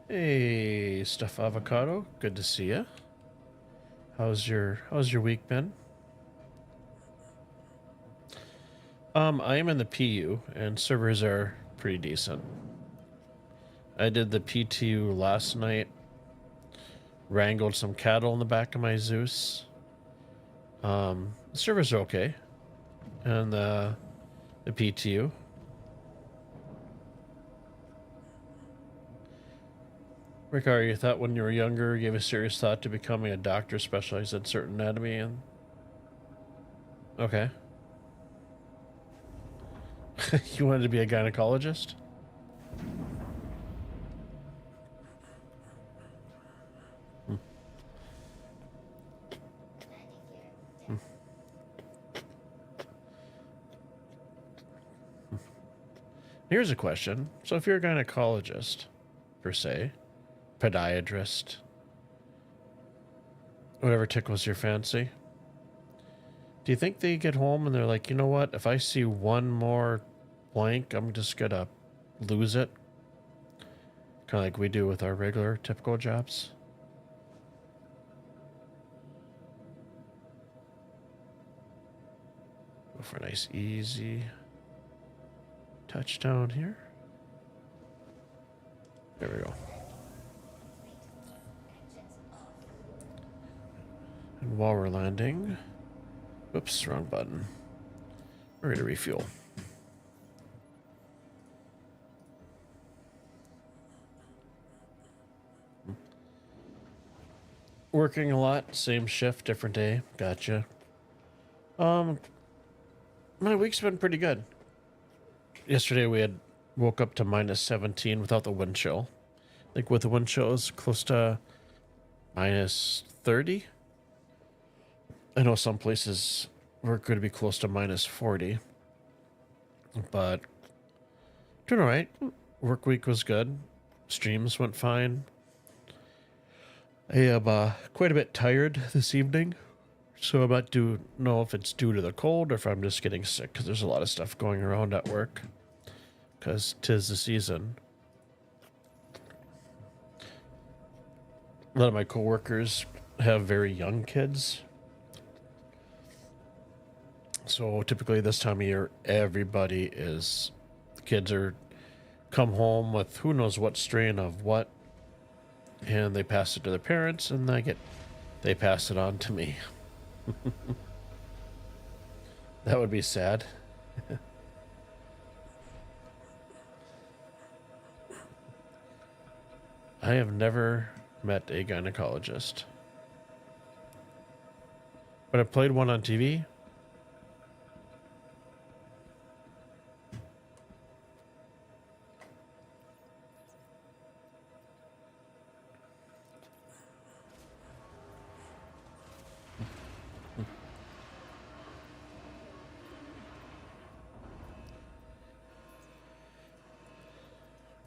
[SPEAKER 4] Hey, Stuff Avocado. Good to see you. How's your week been? I am in the PU and servers are pretty decent. I did the PTU last night. Wrangled some cattle in the back of my Zeus. The servers are okay. And the PTU. Rickard, you thought when you were younger, you gave a serious thought to becoming a doctor specialized in certain anatomy and... Okay. You wanted to be a gynecologist? Here's a question. So if you're a gynecologist, per se, podiatrist, whatever tickles your fancy, do you think they get home and they're like, you know what, if I see one more blank, I'm just gonna lose it? Kind of like we do with our regular, typical jobs. Go for a nice, easy touchdown here. There we go. And while we're landing, whoops, wrong button. We're gonna refuel. Working a lot, same shift, different day. Gotcha. My week's been pretty good. Yesterday we had woke up to minus 17 without the wind chill. I think with the wind chill it's close to minus 30. I know some places we're going to be close to minus 40. But doing all right. Work week was good. Streams went fine. I am quite a bit tired this evening. So I'm not know if it's due to the cold or if I'm just getting sick because there's a lot of stuff going around at work. Because 'tis the season. A lot of my coworkers have very young kids. So typically this time of year, the kids are come home with who knows what strain of what. And they pass it to their parents and they pass it on to me. That would be sad. I have never met a gynecologist. But I played one on TV.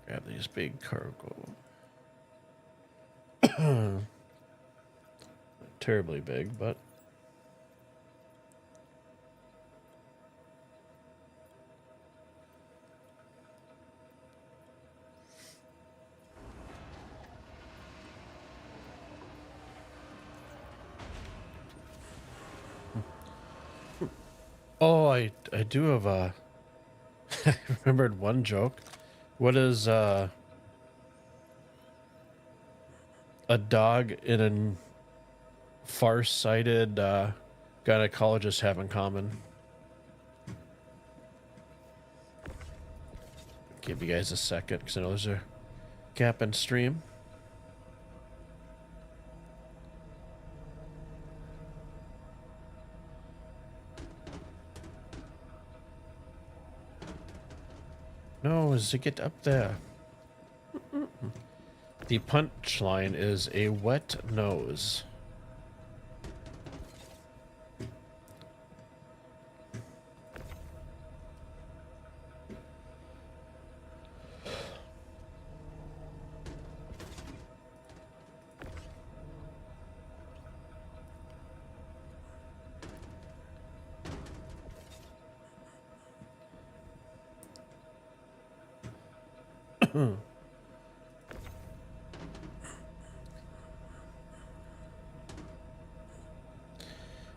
[SPEAKER 4] Grab these big cargo. Not terribly big, but oh, I do have a I remembered one joke. What is a dog in a far-sighted gynecologist have in common? Give you guys a second because I know there's a gap in stream. No, as it get up there. The punchline is a wet nose.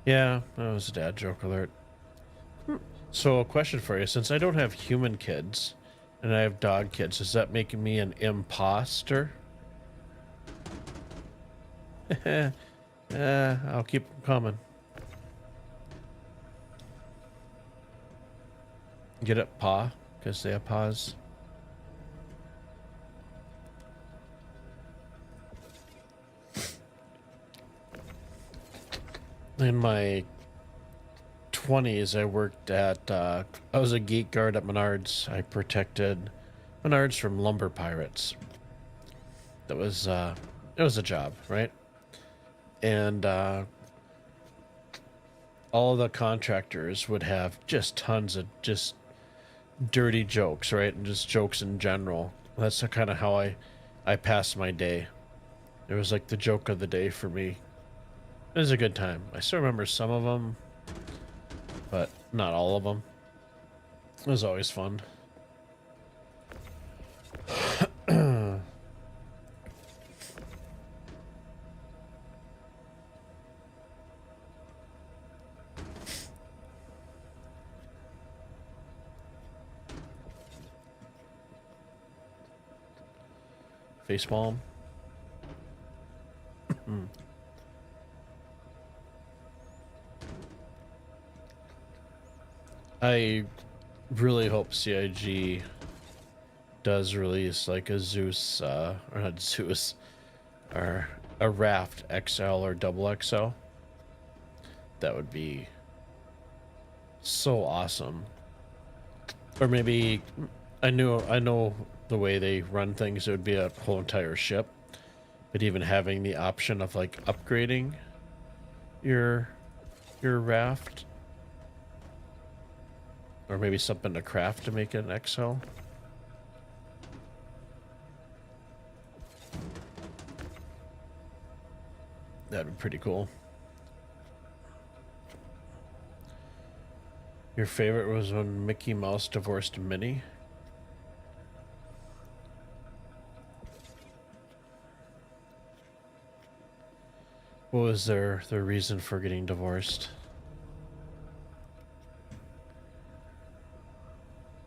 [SPEAKER 4] Yeah, that was a dad joke alert. So a question for you, since I don't have human kids and I have dog kids, does that make me an imposter? I'll keep them coming. Get it, paw? Because they have paws. In my 20s, I worked at, I was a geek guard at Menards. I protected Menards from lumber pirates. That was, it was a job, right? And, all the contractors would have just tons of just dirty jokes, right? And just jokes in general. That's kind of how I passed my day. It was like the joke of the day for me. It was a good time. I still remember some of them, but not all of them. It was always fun. Facepalm. I really hope CIG does release like a Zeus, or not Zeus, or a Raft XL or double XL. That would be so awesome. Or maybe I know the way they run things, it would be a whole entire ship. But even having the option of like upgrading your raft, or maybe something to craft to make it an XL. That'd be pretty cool. Your favorite was when Mickey Mouse divorced Minnie? What was their reason for getting divorced?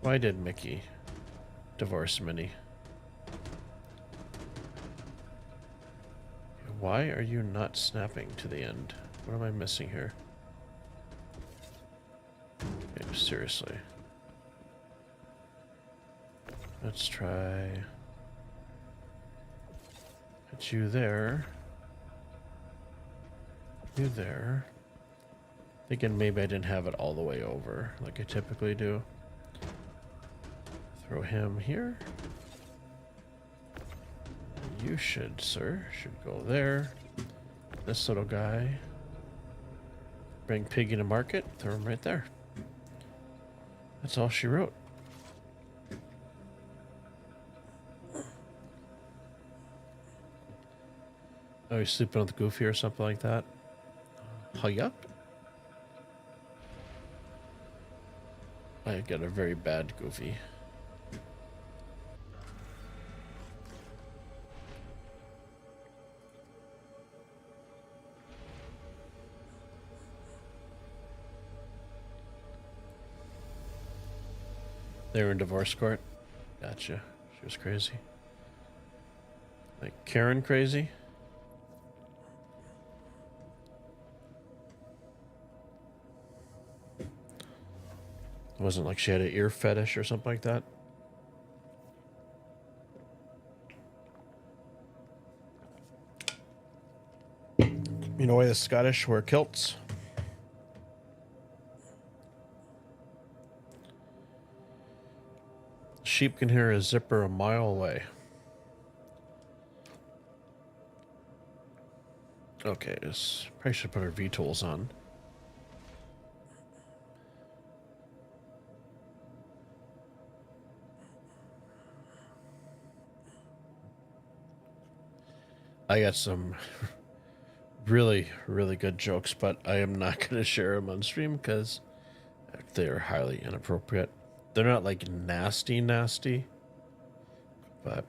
[SPEAKER 4] Why did Mickey divorce Minnie? Why are you not snapping to the end? What am I missing here? Okay, seriously. Let's try Put you there. You there. Thinking maybe I didn't have it all the way over like I typically do. Throw him here. You should, sir, should go there. This little guy. Bring Piggy to market. Throw him right there. That's all she wrote. Oh, you're sleeping with Goofy or something like that? Yup. I got a very bad Goofy. They were in divorce court? Gotcha. She was crazy. Like Karen crazy? It wasn't like she had an ear fetish or something like that? You know why the Scottish wear kilts? Sheep can hear a zipper a mile away. Okay, probably should put our V-tools on. I got some really, really good jokes, but I am not going to share them on stream because they are highly inappropriate. They're not like nasty, but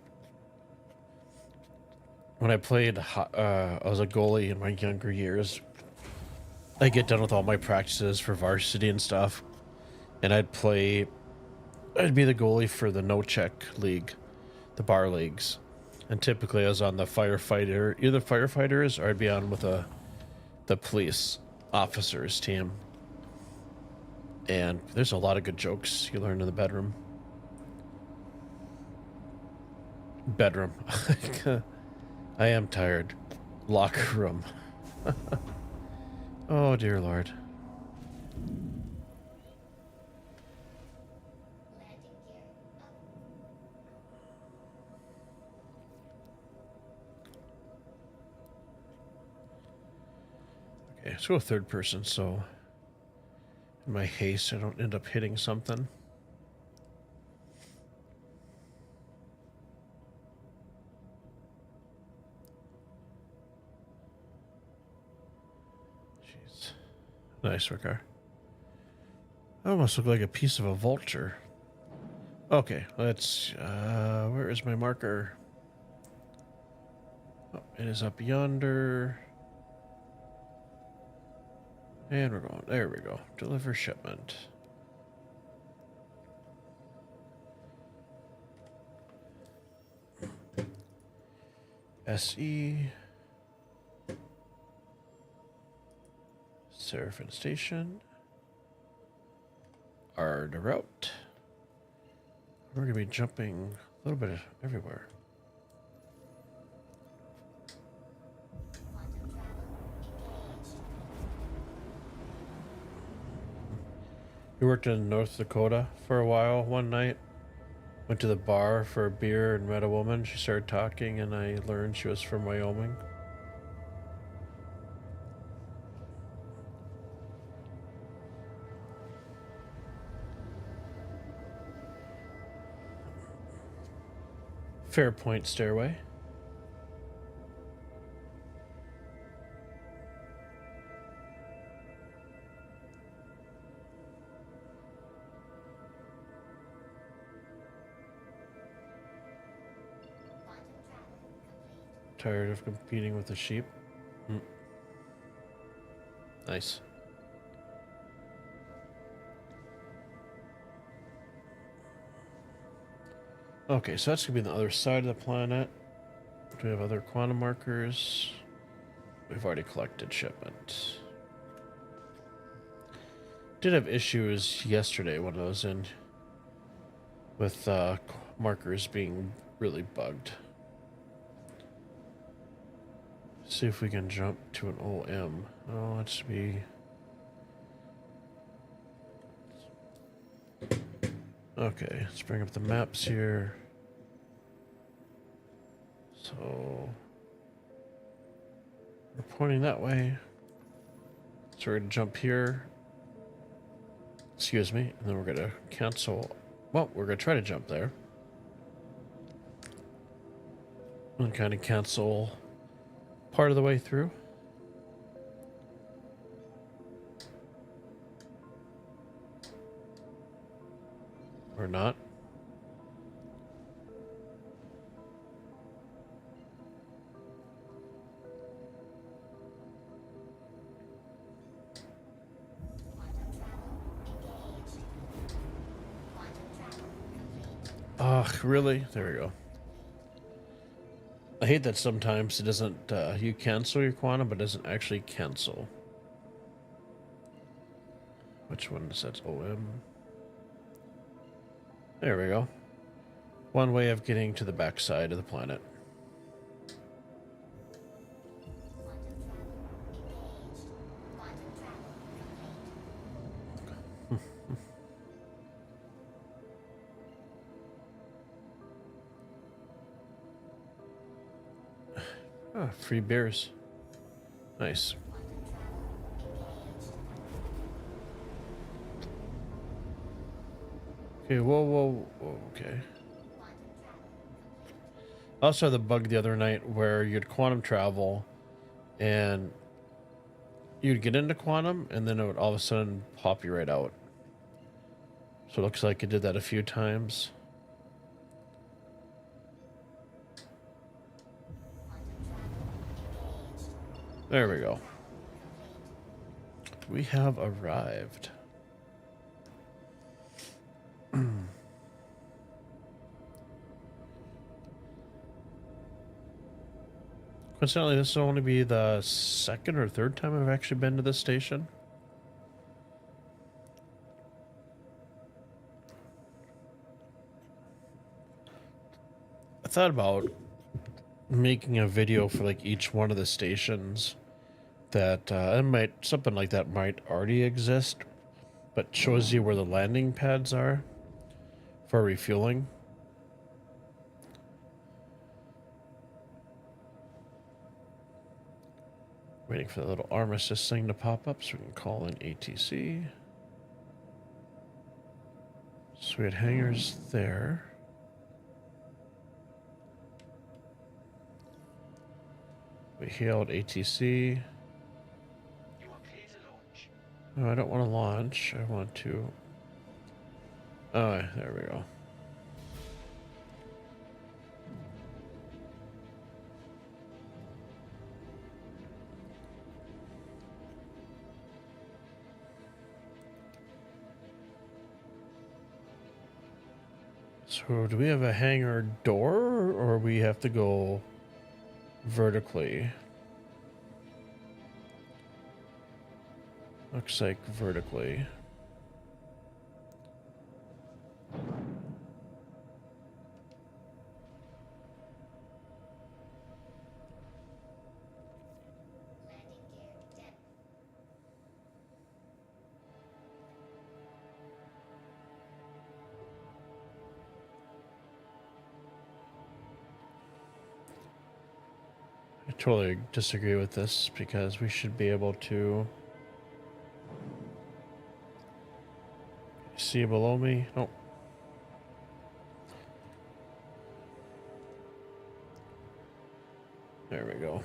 [SPEAKER 4] when I played, I was a goalie in my younger years. I get done with all my practices for varsity and stuff, and I'd be the goalie for the no-check league, the bar leagues. And typically I was on the firefighter, either firefighters or I'd be on with the police officers team. And there's a lot of good jokes you learn in the bedroom. Bedroom. I am tired. Locker room. Oh, dear Lord.
[SPEAKER 7] Landing gear up.
[SPEAKER 4] Okay, let's go third person so in my haste I don't end up hitting something. Jeez. Nice, Ricard. That almost looked like a piece of a vulture. Okay, let's where is my marker? Oh, it is up yonder. And we're going, there we go. Deliver shipment. SE. Seraphim Station. R the route. We're going to be jumping a little bit everywhere.
[SPEAKER 7] Quantum travel engaged.
[SPEAKER 4] We worked in North Dakota for a while one night. Went to the bar for a beer and met a woman. She started talking and I learned she was from Wyoming. Fairpoint Stairway.
[SPEAKER 7] Quantum travel complete.
[SPEAKER 4] Tired of competing with the sheep? Nice. Okay, so that's going to be on the other side of the planet. Do we have other quantum markers? We've already collected shipment. Did have issues yesterday when I was in with markers being really bugged. See if we can jump to an OM. Oh, let's be. Okay, let's bring up the maps here. So we're pointing that way. So we're gonna jump here. Excuse me, and then we're gonna cancel. Well, we're gonna try to jump there. And kind of cancel part of the way through. Or not. Ugh, really? There we go. I hate that sometimes it doesn't, you cancel your quantum, but doesn't actually cancel. Which one says OM? There we go. One way of getting to the backside of the planet. Ah, free beers. Nice. Okay, whoa, okay. I also had the bug the other night where you'd quantum travel and you'd get into quantum and then it would all of a sudden pop you right out. So it looks like it did that a few times. There we go. We have arrived. Coincidentally, this will only be the second or third time I've actually been to this station. I thought about making a video for like each one of the stations that it might, something like that might already exist, but shows you where the landing pads are for refueling. Waiting for the little arm assist thing to pop up so we can call in ATC. So we had hangars there. We hailed ATC.
[SPEAKER 8] You are clear to launch.
[SPEAKER 4] No, I don't want to launch. I want to... Oh, there we go. So do we have a hangar door or we have to go vertically? Looks like vertically.
[SPEAKER 7] Landing gear depth.
[SPEAKER 4] I totally disagree with this because we should be able to see below me. Nope. There we go.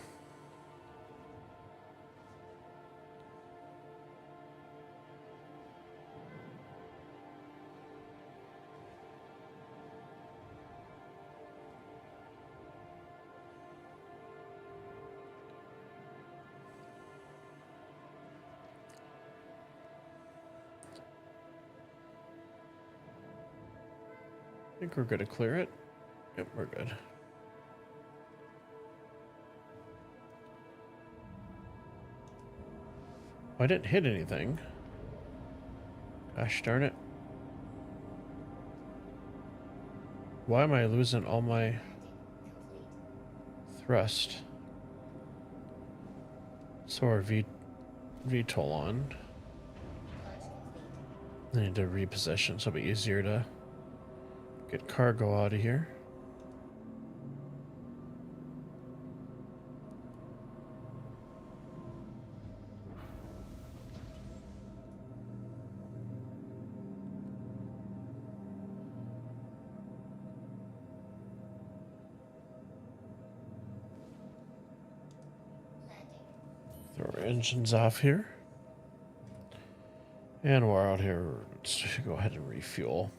[SPEAKER 4] I think we're gonna clear it. Yep, we're good. I didn't hit anything. Gosh darn it. Why am I losing all my thrust? So our VTOL on. I need to reposition so it'll be easier to get cargo out of here. Throw our engines off here. And we're out here. Let's go ahead and refuel.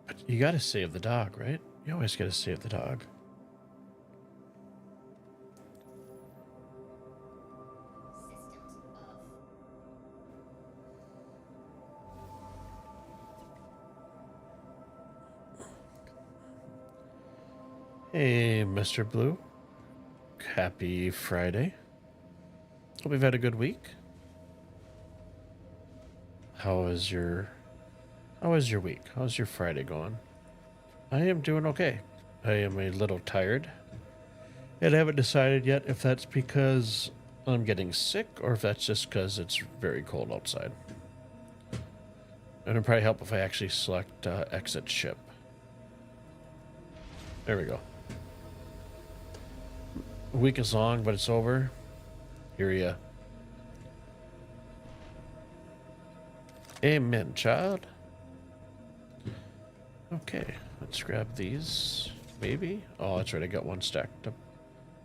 [SPEAKER 4] But you gotta save the dog, right? You always gotta save the dog.
[SPEAKER 7] Systems off.
[SPEAKER 4] Hey, Mr. Blue. Happy Friday. Hope you've had a good week. How was your week? How's your Friday going? I am doing okay. I am a little tired. And I haven't decided yet if that's because I'm getting sick or if that's just because it's very cold outside. And it'd probably help if I actually select exit ship. There we go. A week is long, but it's over. Hear ya. Amen, child. Okay, let's grab these. Maybe? Oh, that's right, I got one stacked up.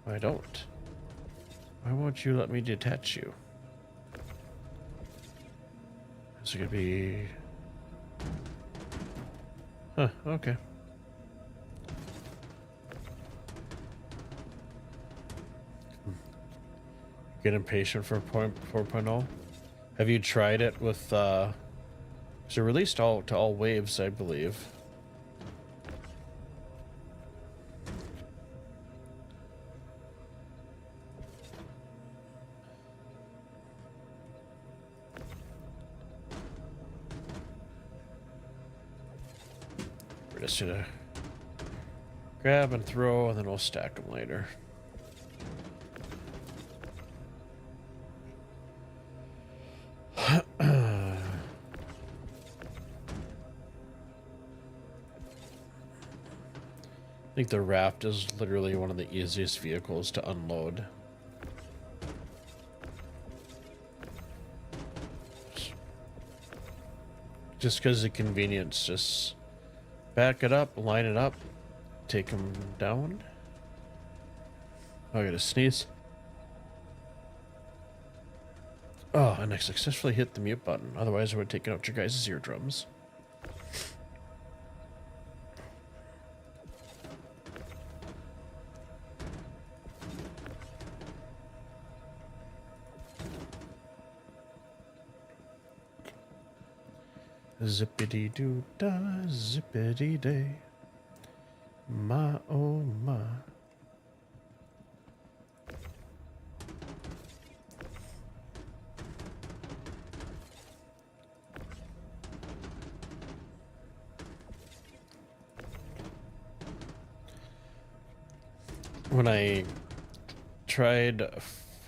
[SPEAKER 4] I don't. Why won't you let me detach you? Is it gonna be... Huh, okay. Get impatient for 4.0. Have you tried it with so released to all waves, I believe. We're just gonna grab and throw, and then we'll stack them later. I think the raft is literally one of the easiest vehicles to unload. Just because of convenience, just back it up, line it up, take them down. Oh, I gotta sneeze. Oh, and I successfully hit the mute button. Otherwise, I would have taken out your guys' eardrums. Zippity doo da, zippity day. My oh my. When I tried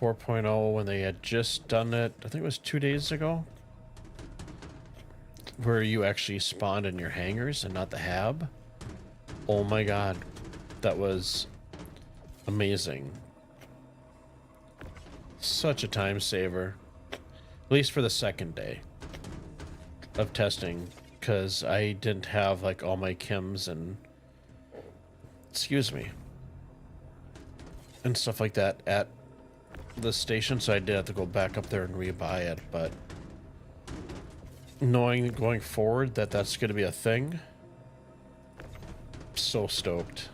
[SPEAKER 4] 4.0 when they had just done it, I think it was 2 days ago, where you actually spawned in your hangars and not the hab. Oh my god, that was amazing. Such a time saver, at least for the second day of testing, because I didn't have like all my chems and and stuff like that at the station, so I did have to go back up there and rebuy it. But knowing going forward that that's going to be a thing, so stoked.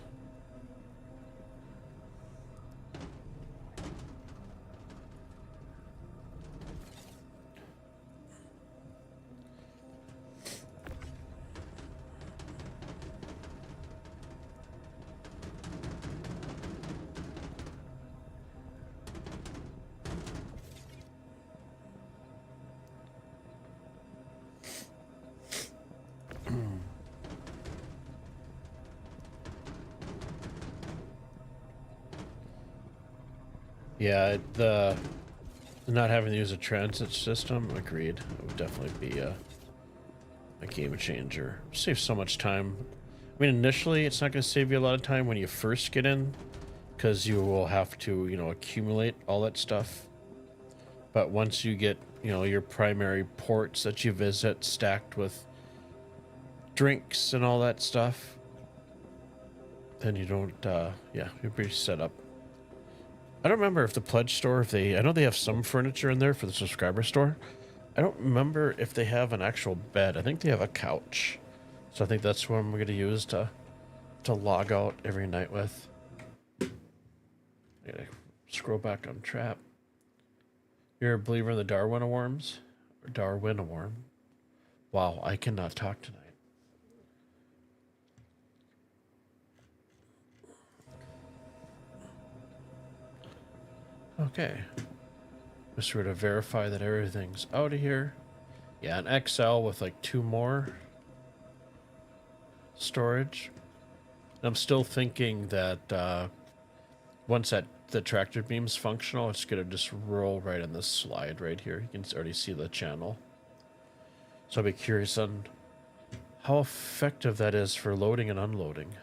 [SPEAKER 4] Yeah, the not having to use a transit system, agreed. It would definitely be a game changer. Saves so much time. I mean, initially, it's not going to save you a lot of time when you first get in, because you will have to, you know, accumulate all that stuff. But once you get, you know, your primary ports that you visit stacked with drinks and all that stuff, then you don't, yeah, you're pretty set up. I don't remember if the pledge store, if they, I know they have some furniture in there for the subscriber store. I don't remember if they have an actual bed. I think they have a couch. So I think that's what I'm going to use to log out every night with. I gotta scroll back on Trap. You're a believer in the Darwin worms? Or Darwin worm? Wow, I cannot talk tonight. Okay. Just sort of verify that everything's out of here. Yeah, an XL with like 2 more storage. I'm still thinking that once the tractor beam's functional, it's gonna just roll right in this slide right here. You can already see the channel. So I'll be curious on how effective that is for loading and unloading.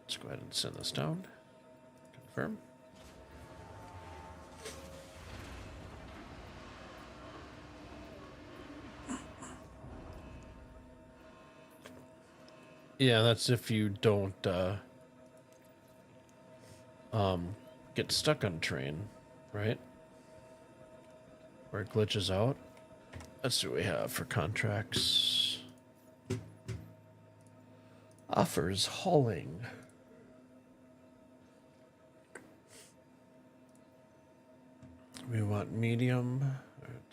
[SPEAKER 4] Let's go ahead and send this down. Confirm. Yeah, that's if you don't get stuck on train, right? Where it glitches out. That's what we have for contracts. Offers hauling. We want medium.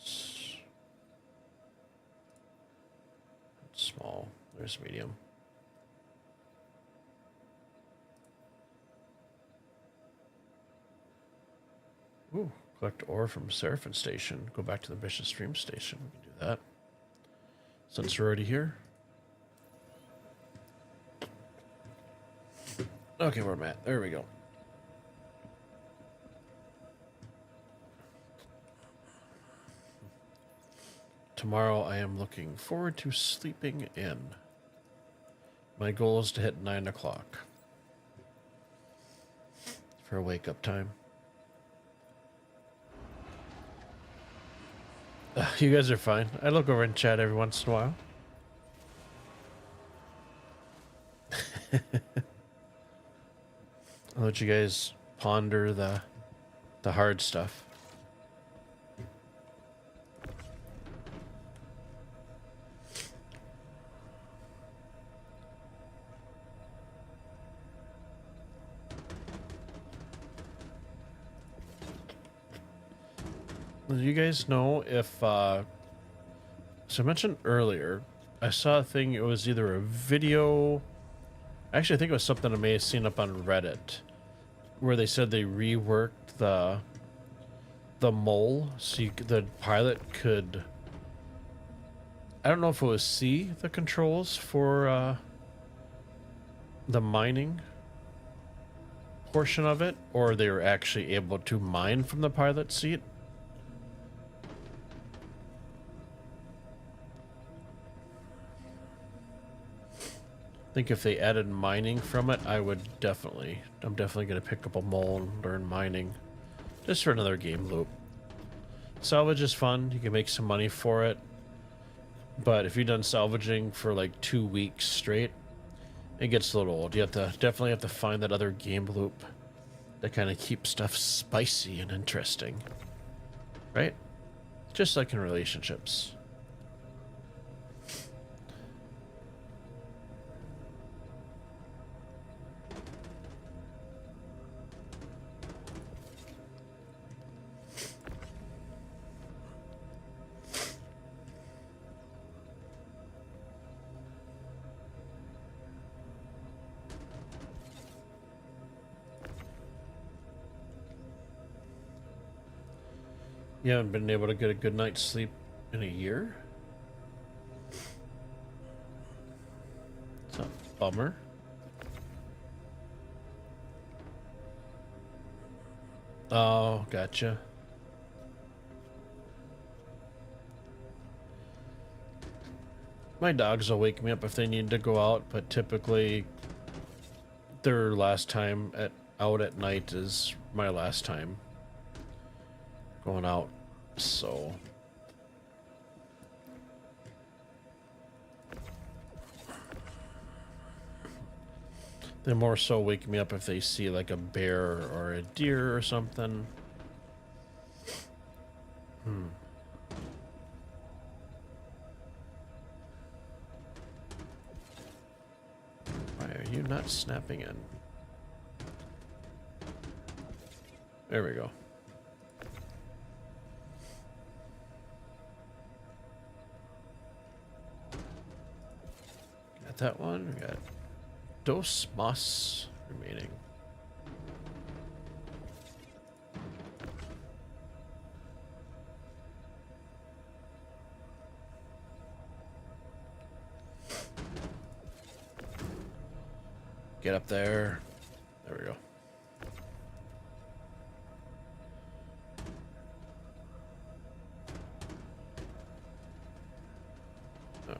[SPEAKER 4] It's small. There's medium. Ooh, collect ore from Seraphim Station. Go back to the Vicious Stream Station. We can do that. Since we're already here. Okay, where am I at? There we go. Tomorrow I am looking forward to sleeping in. My goal is to hit 9 o'clock for wake up time. You guys are fine. I look over and chat every once in a while. I'll let you guys ponder the hard stuff. Do you guys know if, so I mentioned earlier, I saw a thing, it was either a video, actually I think it was something I may have seen up on Reddit, where they said they reworked the mole, so the pilot could, I don't know if it was see the controls for the mining portion of it, or they were actually able to mine from the pilot seat. I think if they added mining from it, I'm definitely going to pick up a mole and learn mining. Just for another game loop. Salvage is fun, you can make some money for it. But if you've done salvaging for like 2 weeks straight, it gets a little old. You definitely have to find that other game loop that kind of keeps stuff spicy and interesting. Right? Just like in relationships. You haven't been able to get a good night's sleep in a year? It's a bummer. Oh, gotcha. My dogs will wake me up if they need to go out, but typically their last time out at night is my last time going out. So they more so wake me up if they see like a bear or a deer or something. Why are you not snapping in? There we go. Got that one. We got dos mas remaining. Get up there. There we go. Oh.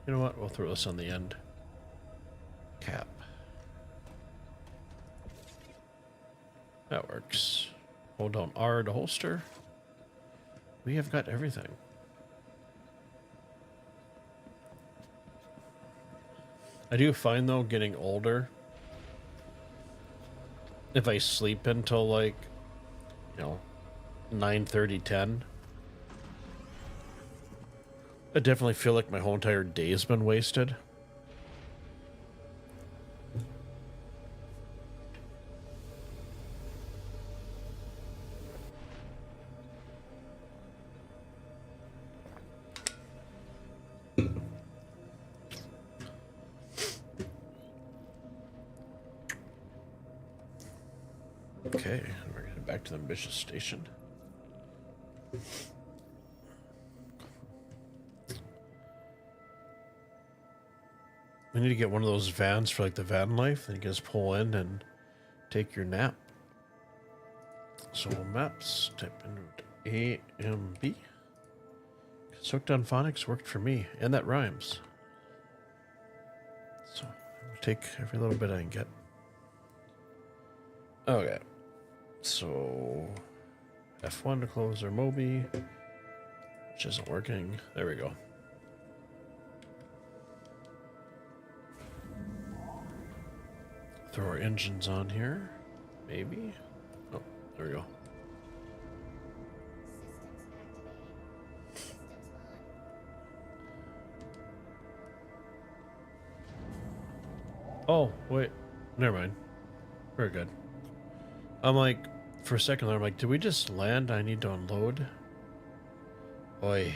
[SPEAKER 4] You know what? We'll throw this on the end. Cap. That works. Hold down R to holster. We have got everything. I do find though, getting older, if I sleep until like, 9:30, 10, I definitely feel like my whole entire day's been wasted. Okay, we're getting back to the ambitious station. We need to get one of those vans for like the van life, and you just pull in and take your nap. So maps, type in AMB. Soaked on phonics worked for me, and that rhymes. So I'll take every little bit I can get. Okay. So F1 to close our Moby, which isn't working. There we go. Throw our engines on here. Maybe. Oh, there we go. Oh, wait. Never mind. We're good. I'm like, for a second there, I'm like, did we just land? I need to unload. Boy.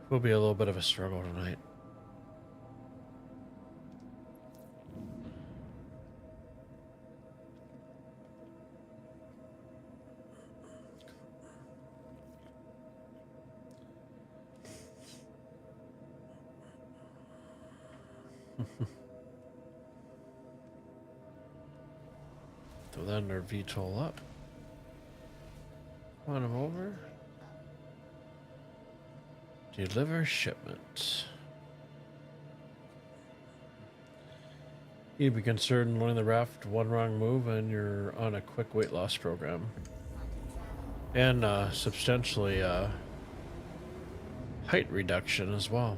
[SPEAKER 4] Will be a little bit of a struggle tonight. Throw that in our VTOL up. Run him over. Deliver shipment. You'd be concerned learning the raft one wrong move and you're on a quick weight loss program. And substantially height reduction as well.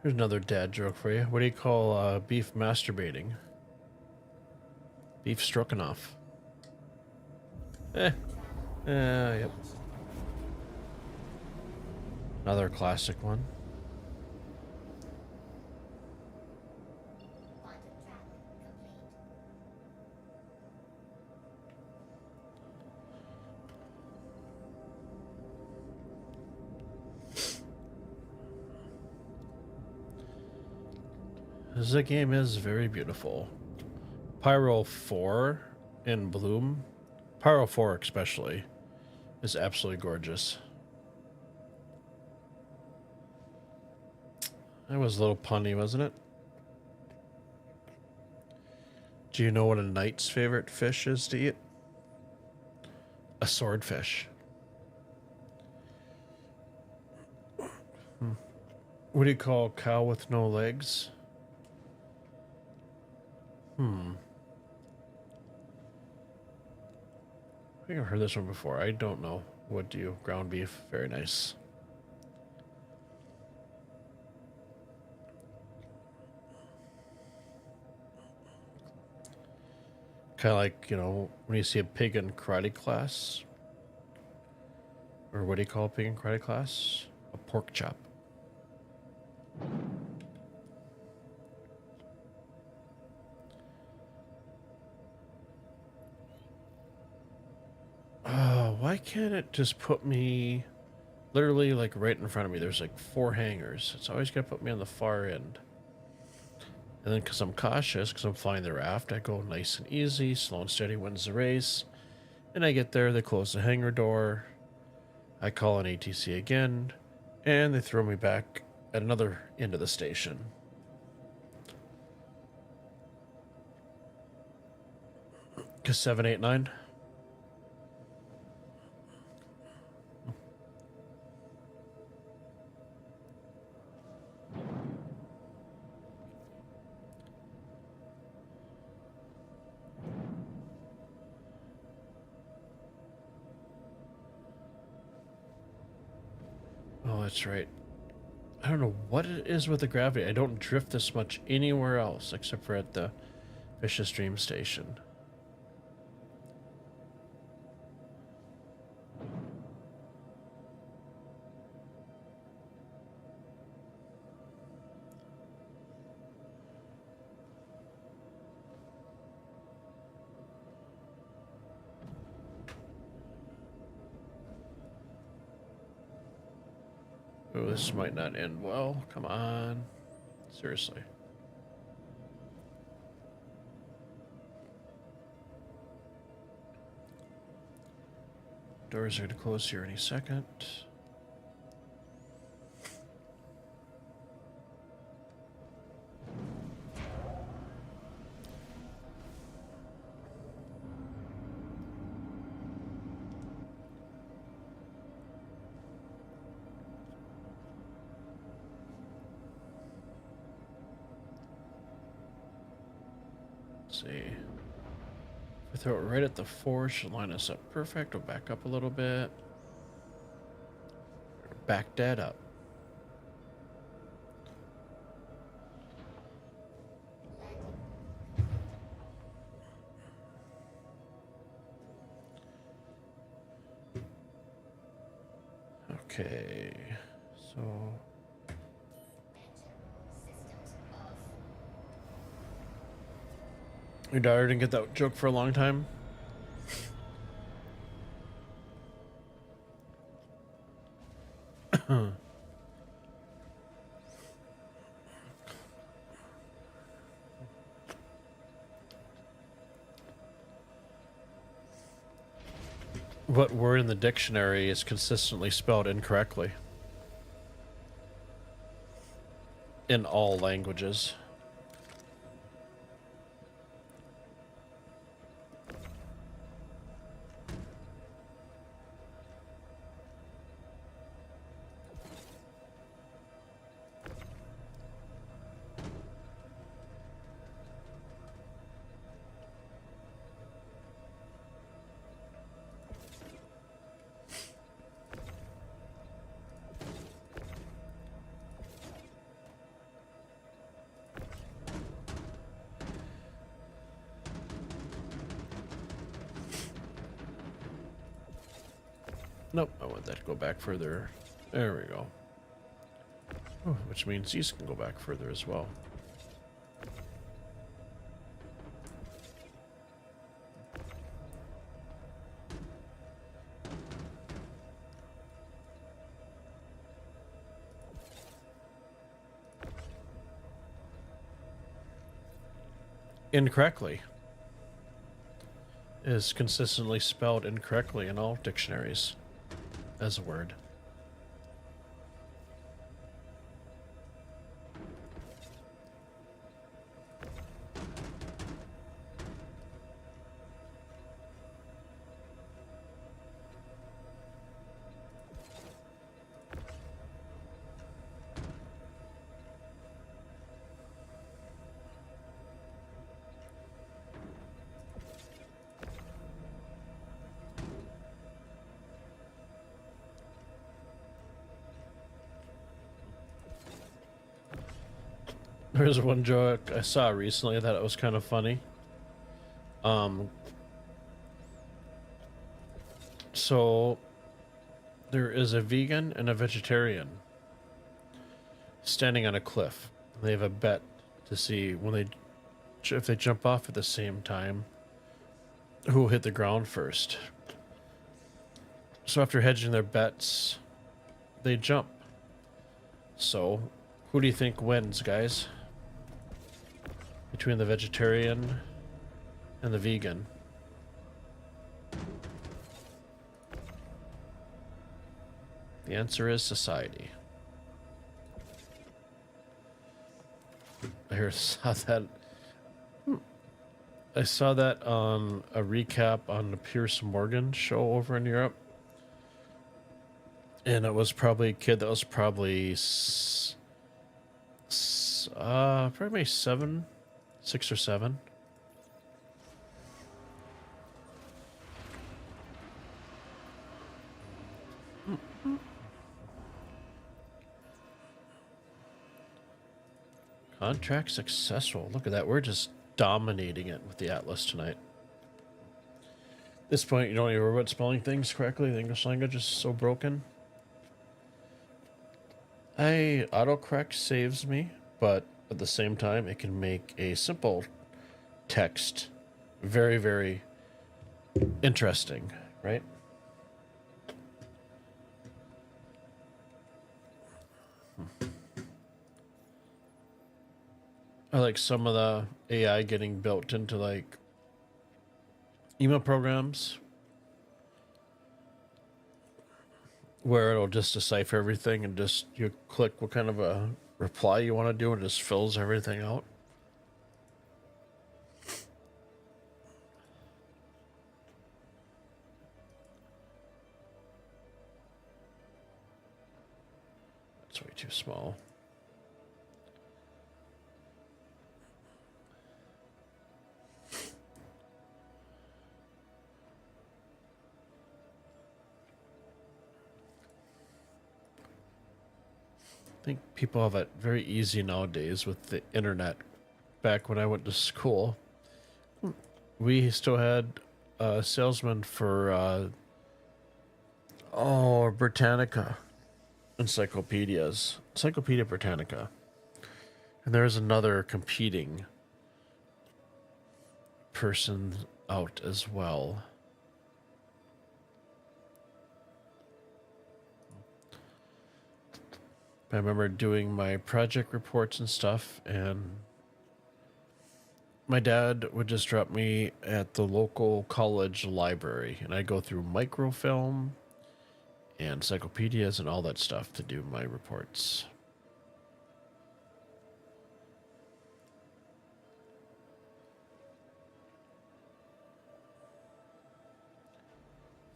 [SPEAKER 4] Here's another dad joke for you. What do you call beef masturbating? Beef stroganoff. Yep. Another classic one.
[SPEAKER 7] Quantum travel complete.
[SPEAKER 4] The game is very beautiful. Pyro 4 in Bloom, Pyro 4 especially, is absolutely gorgeous. That was a little punny, wasn't it? Do you know what a knight's favorite fish is to eat? A swordfish. What do you call a cow with no legs? I think I've heard this one before. I don't know. What do you? Ground beef. Very nice. Kind of like, you know, when you see a pig in karate class. Or what do you call a pig in karate class? A pork chop. Why can't it just put me literally like right in front of me? There's like 4 hangars. It's always gonna put me on the far end. And then because I'm cautious, because I'm flying the raft, I go nice and easy, slow and steady wins the race. And I get there, they close the hangar door. I call an ATC again, and they throw me back at another end of the station. Cause 789. Oh, that's right. I don't know what it is with the gravity. I don't drift this much anywhere else except for at the Vicious Dream Station. Oh, this might not end well. Come on. Seriously. Doors are going to close here any second. Let's see. If we throw it right at the 4, should line us up perfect. We'll back up a little bit. Back that up. Okay, so your daughter didn't get that joke for a long time. What word in the dictionary is consistently spelled incorrectly? In all languages. Nope, I want that to go back further. There we go. Oh, which means these can go back further as well. Incorrectly is consistently spelled incorrectly in all dictionaries as a word. There's one joke I saw recently that it was kind of funny. So there is a vegan and a vegetarian standing on a cliff. They have a bet to see if they jump off at the same time, who will hit the ground first. So after hedging their bets, they jump. So who do you think wins, guys? Between the vegetarian and the vegan. The answer is society. I saw that on a recap on the Pierce Morgan show over in Europe. And it was probably a kid that was probably probably 6 or 7. Contract successful. Look at that. We're just dominating it with the Atlas tonight. At this point, you don't even worry about spelling things correctly. The English language is so broken. Autocorrect saves me, but at the same time, it can make a simple text very, very interesting, right? I like some of the AI getting built into like email programs where it'll just decipher everything and just you click what kind of a reply you want to do and it just fills everything out. That's way too small. I think people have it very easy nowadays with the internet. Back when I went to school, we still had a salesman for Britannica encyclopedias, Encyclopedia Britannica, and there's another competing person out as well. I remember doing my project reports and stuff, and my dad would just drop me at the local college library, and I'd go through microfilm and encyclopedias and all that stuff to do my reports.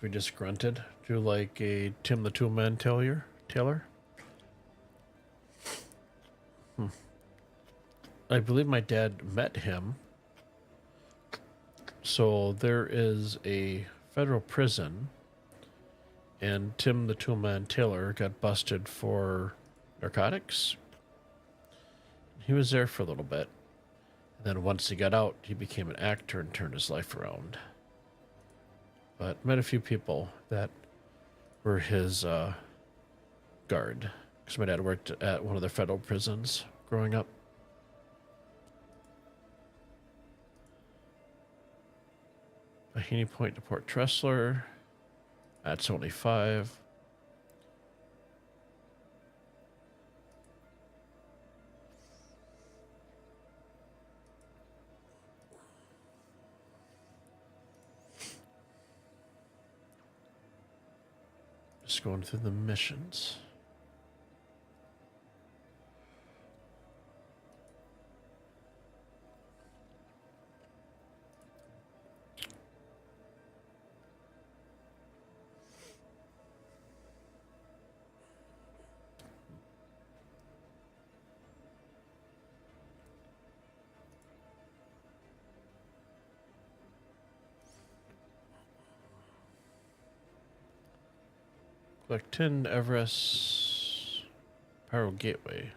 [SPEAKER 4] We just grunted, do like a Tim the Toolman Taylor. I believe my dad met him. So there is a federal prison, and Tim the Toolman Taylor got busted for narcotics. He was there for a little bit. And then once he got out, he became an actor and turned his life around. But met a few people that were his guard. Because my dad worked at one of the federal prisons growing up. Bahini Point to Port Tressler. That's only 5. Just going through the missions. Collect 10 Everest Pyro Gateway.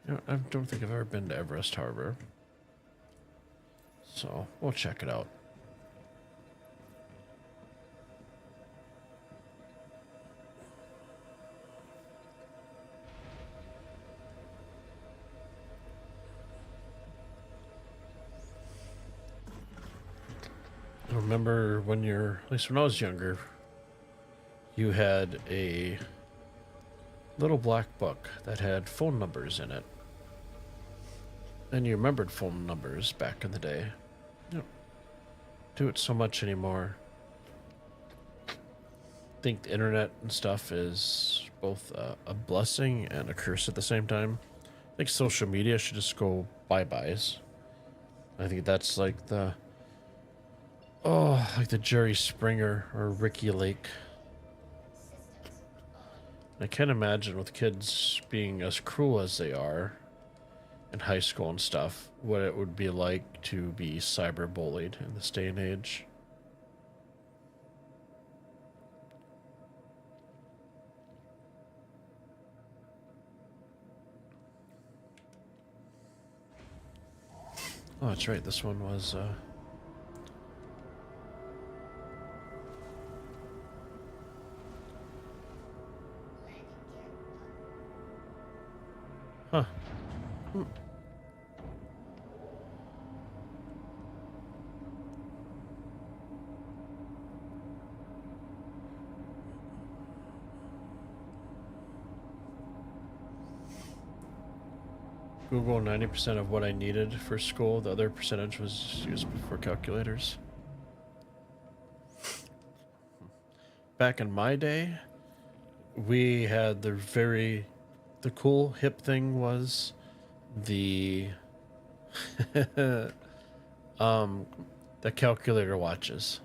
[SPEAKER 4] You know, I don't think I've ever been to Everest Harbor. So we'll check it out. I remember when at least when I was younger, you had a little black book that had phone numbers in it. And you remembered phone numbers back in the day. You don't do it so much anymore. I think the internet and stuff is both a blessing and a curse at the same time. I think social media should just go bye-byes. I think that's like like the Jerry Springer or Ricky Lake. I can't imagine with kids being as cruel as they are in high school and stuff, what it would be like to be cyberbullied in this day and age. Oh, that's right. This one was, huh. Google 90% of what I needed for school. The other percentage was used for calculators. Back in my day, we had the cool hip thing was the the calculator watches.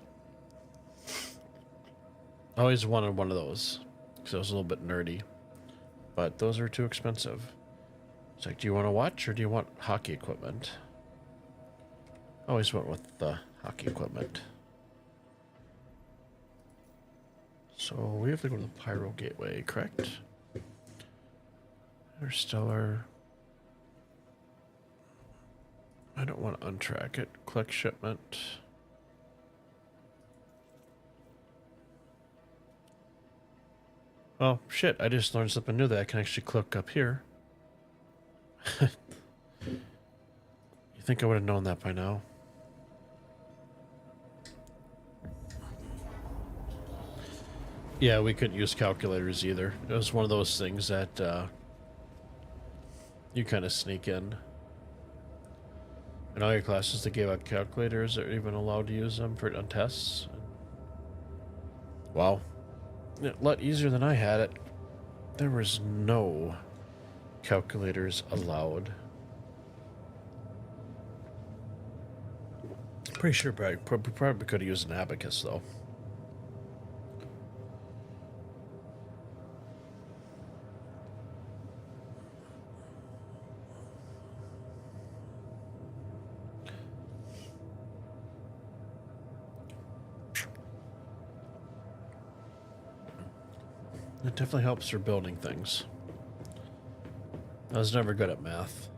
[SPEAKER 4] I always wanted one of those because I was a little bit nerdy, but those are too expensive. It's like, do you want to watch or do you want hockey equipment? I always went with the hockey equipment. So we have to go to the Pyro Gateway, correct? Interstellar. I don't want to untrack it. Collect shipment. Oh, shit. I just learned something new that I can actually click up here. You think I would have known that by now? Yeah, we couldn't use calculators either. It was one of those things that you kind of sneak in. In all your classes, they gave out calculators that are even allowed to use them on tests. Wow. A lot easier than I had it. There was no calculators allowed. Pretty sure probably could have used an abacus though. It definitely helps for building things. I was never good at math.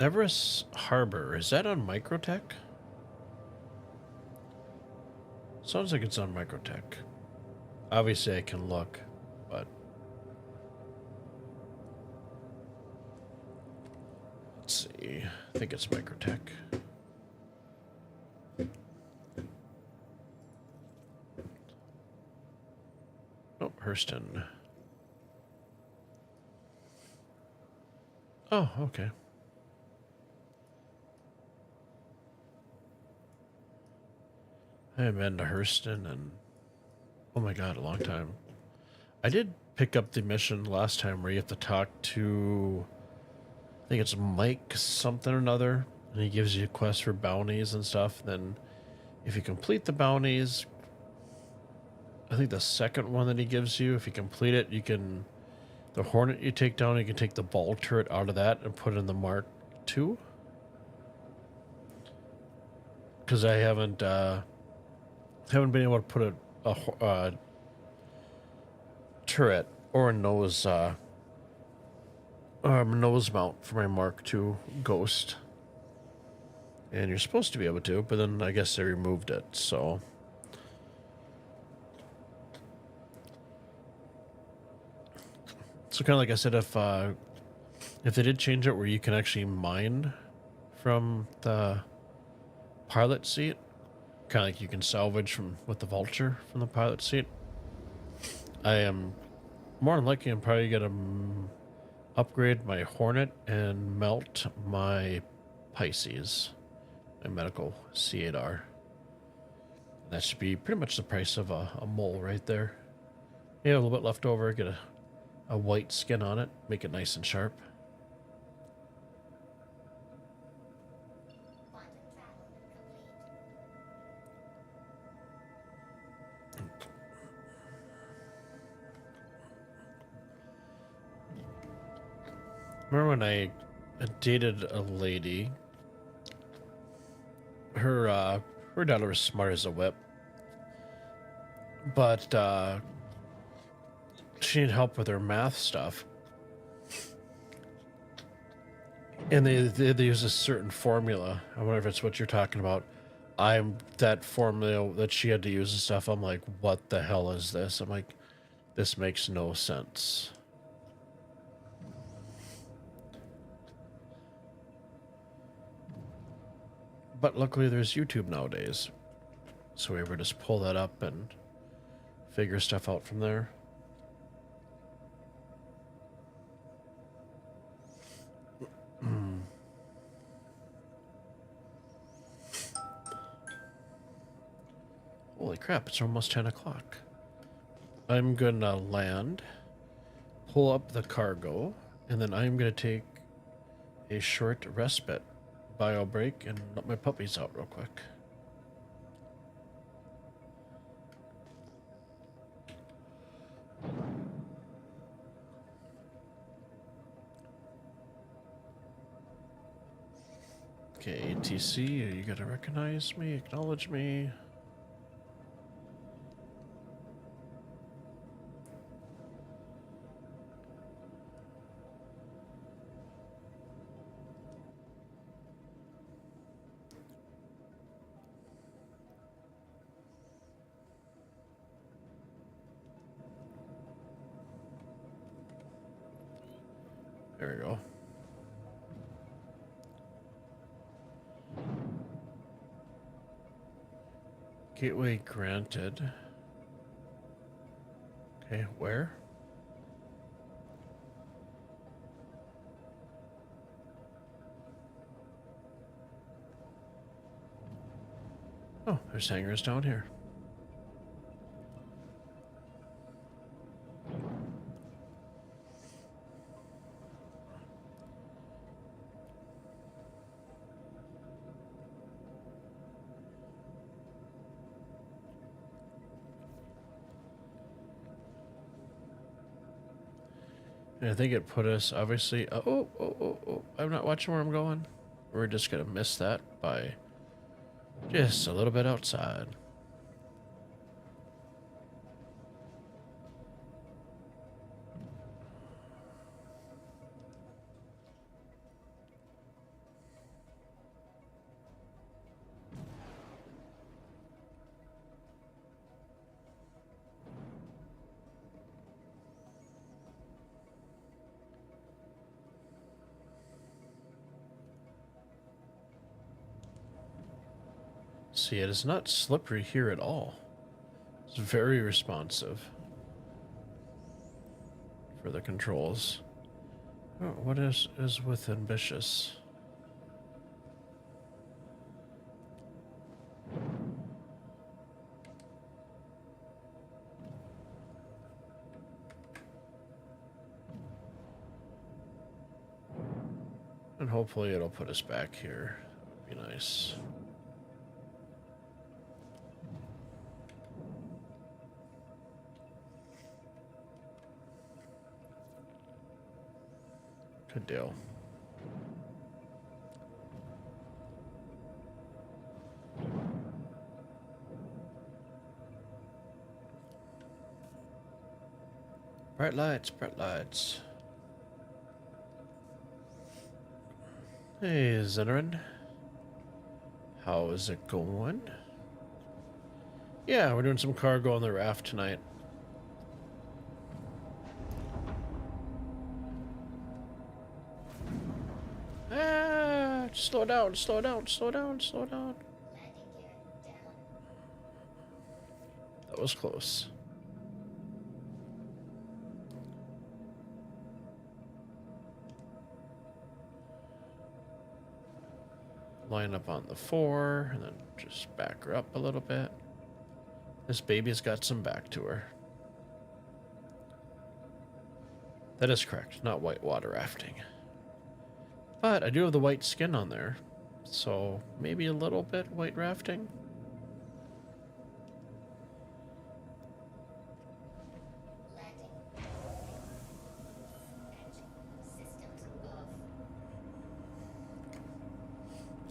[SPEAKER 4] Everest Harbor, is that on Microtech? Sounds like it's on Microtech. Obviously, I can look, but let's see. I think it's Microtech. Oh, Hurston. Oh, okay. I haven't been to Hurston and oh my god, a long time. I did pick up the mission last time where you have to talk to, I think it's Mike something or another, and he gives you quests for bounties and stuff. Then if you complete the bounties, I think the second one that he gives you, if you complete it, you can, the Hornet you take down, you can take the ball turret out of that and put it in the Mark II. Because I haven't been able to put a turret or a nose mount for my Mark II Ghost, and you're supposed to be able to, but then I guess they removed it. So kind of like I said, if they did change it where you can actually mine from the pilot seat, kind of like you can salvage from with the Vulture from the pilot seat, I am more than likely I'm probably gonna upgrade my Hornet and melt my Pisces, my medical C8R. That should be pretty much the price of a mole right there. Yeah, a little bit left over, get a white skin on it, make it nice and sharp.
[SPEAKER 7] Quantum travel complete.
[SPEAKER 4] Remember when I dated a lady? Her daughter was smart as a whip, but she needed help with her math stuff, and they use a certain formula. I wonder if it's what you're talking about. I'm that formula that she had to use and stuff. I'm like, what the hell is this? I'm like, this makes no sense. But luckily there's YouTube nowadays, so we were just pull that up and figure stuff out from there. Holy crap, it's almost 10 o'clock. I'm gonna land, pull up the cargo, and then I'm gonna take a short respite bio break and let my puppies out real quick. Okay, ATC, you gotta recognize me, acknowledge me. There we go. Gateway granted. Okay, where? Oh, there's hangars down here. And I think it put us, obviously... Oh. I'm not watching where I'm going. We're just going to miss that by just a little bit outside. See, it is not slippery here at all. It's very responsive for the controls. Oh, what is with ambitious? And hopefully it'll put us back here. That would be nice. Good deal. Bright lights, bright lights. Hey, Zenerin. How is it going? Yeah, we're doing some cargo on the raft tonight. Ah, slow down, slow down, slow down, slow down.
[SPEAKER 7] Landing gear down.
[SPEAKER 4] That was close. Line up on the 4, and then just back her up a little bit. This baby's got some back to her. That is correct, not whitewater rafting. But I do have the white skin on there, so maybe a little bit white rafting.
[SPEAKER 7] Landing. Engine systems off.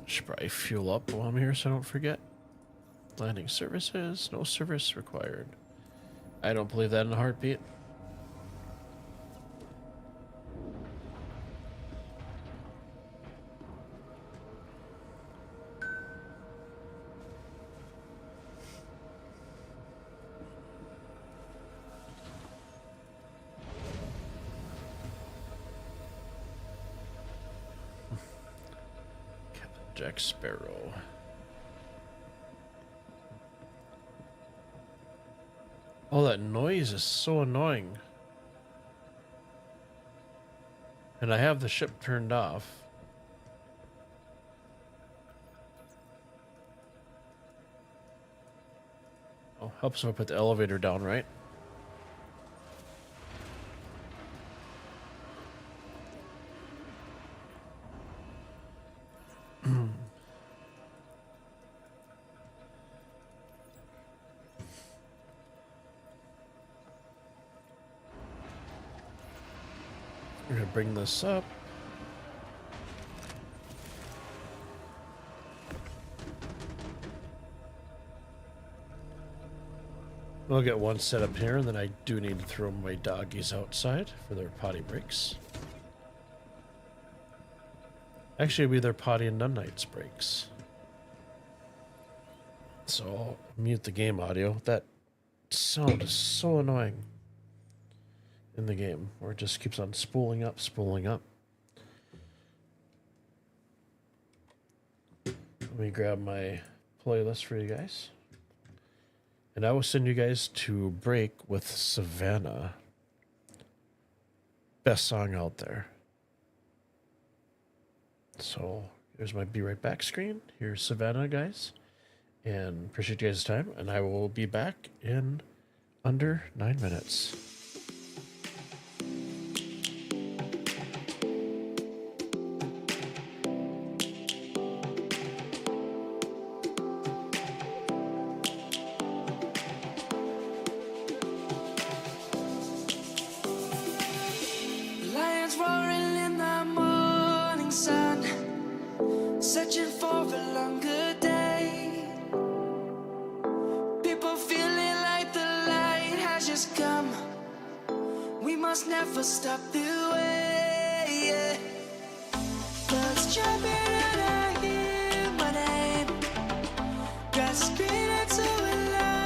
[SPEAKER 4] Should probably fuel up while I'm here so I don't forget. Landing services, no service required. I don't believe that in a heartbeat. Captain Jack Sparrow. Oh, that noise is so annoying. And I have the ship turned off. Oh, helps if I put the elevator down, right? We're gonna bring this up. We'll get one set up here, and then I do need to throw my doggies outside for their potty breaks. Actually, it'll be their potty and none nights breaks. So I'll mute the game audio. That sound is so annoying in the game, where it just keeps on spooling up, spooling up. Let me grab my playlist for you guys. And I will send you guys to Break with Savannah. Best song out there. So here's my Be Right Back screen. Here's Savannah, guys. And appreciate you guys' time. And I will be back in under 9 minutes.
[SPEAKER 1] Lions roaring in the morning sun, searching for a longer day. People feeling like the light has just come. We must never stop the way. Yeah. Birds jumping and I hear my name, grasping into life.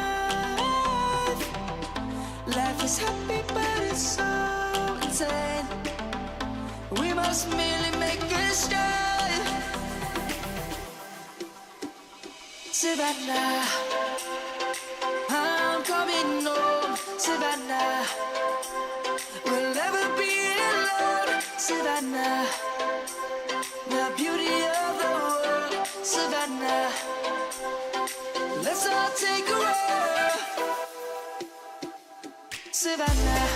[SPEAKER 1] Life is happy, but it's so insane. We must merely make a start. Savannah, I'm coming home. Savannah, we'll never be alone. Savannah, the beauty of the world. Savannah, let's all take a roll. Savannah.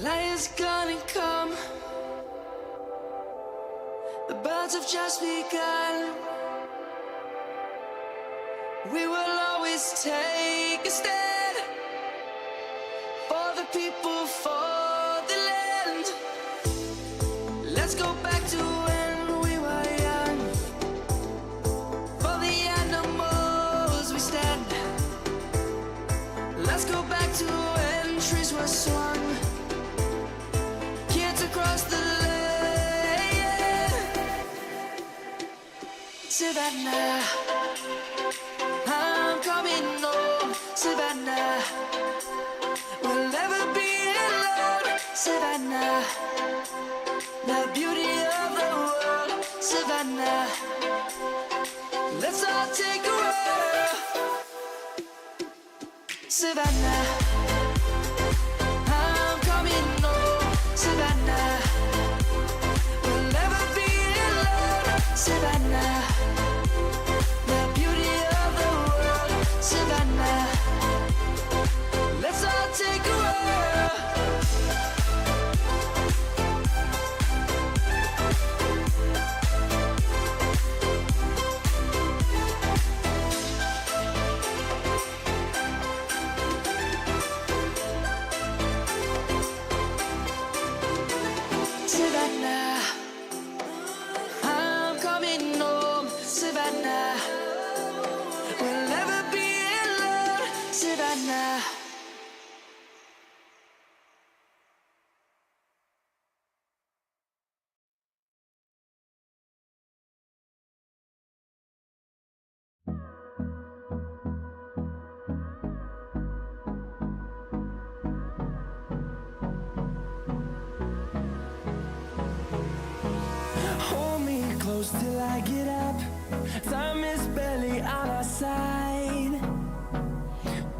[SPEAKER 1] Light is gonna come. The birds have just begun. We will always take a stand for the people, for the land. Let's go back to when we were young. For the animals we stand. Let's go back to when trees were swung. Kids across the land. Savannah, I'm coming home. Savannah, we'll never be alone. Savannah, the beauty of the world. Savannah, let's all take a roll. Savannah, I'm coming home. Savannah, we'll never be alone. Savannah, the beauty of the world. Savannah, let's all take a roll. Savannah, I'm coming home. Savannah, we'll never be alone. Savannah.
[SPEAKER 2] Hold me close till I get up. Time is barely on our side.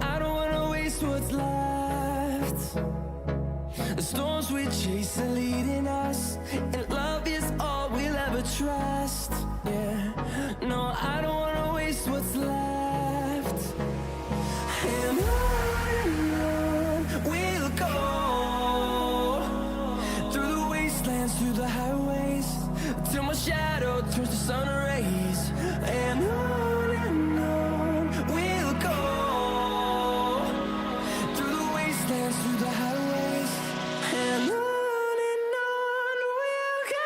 [SPEAKER 2] I don't wanna waste what's left. The storms we chase are leading us, and love is all we'll ever trust. Yeah, no, I don't wanna waste what's left. And on we'll go, through the wastelands, through the highways, till my shadow turns to sun rays. And on we'll go, through the wastelands, through the highways, and on we'll go.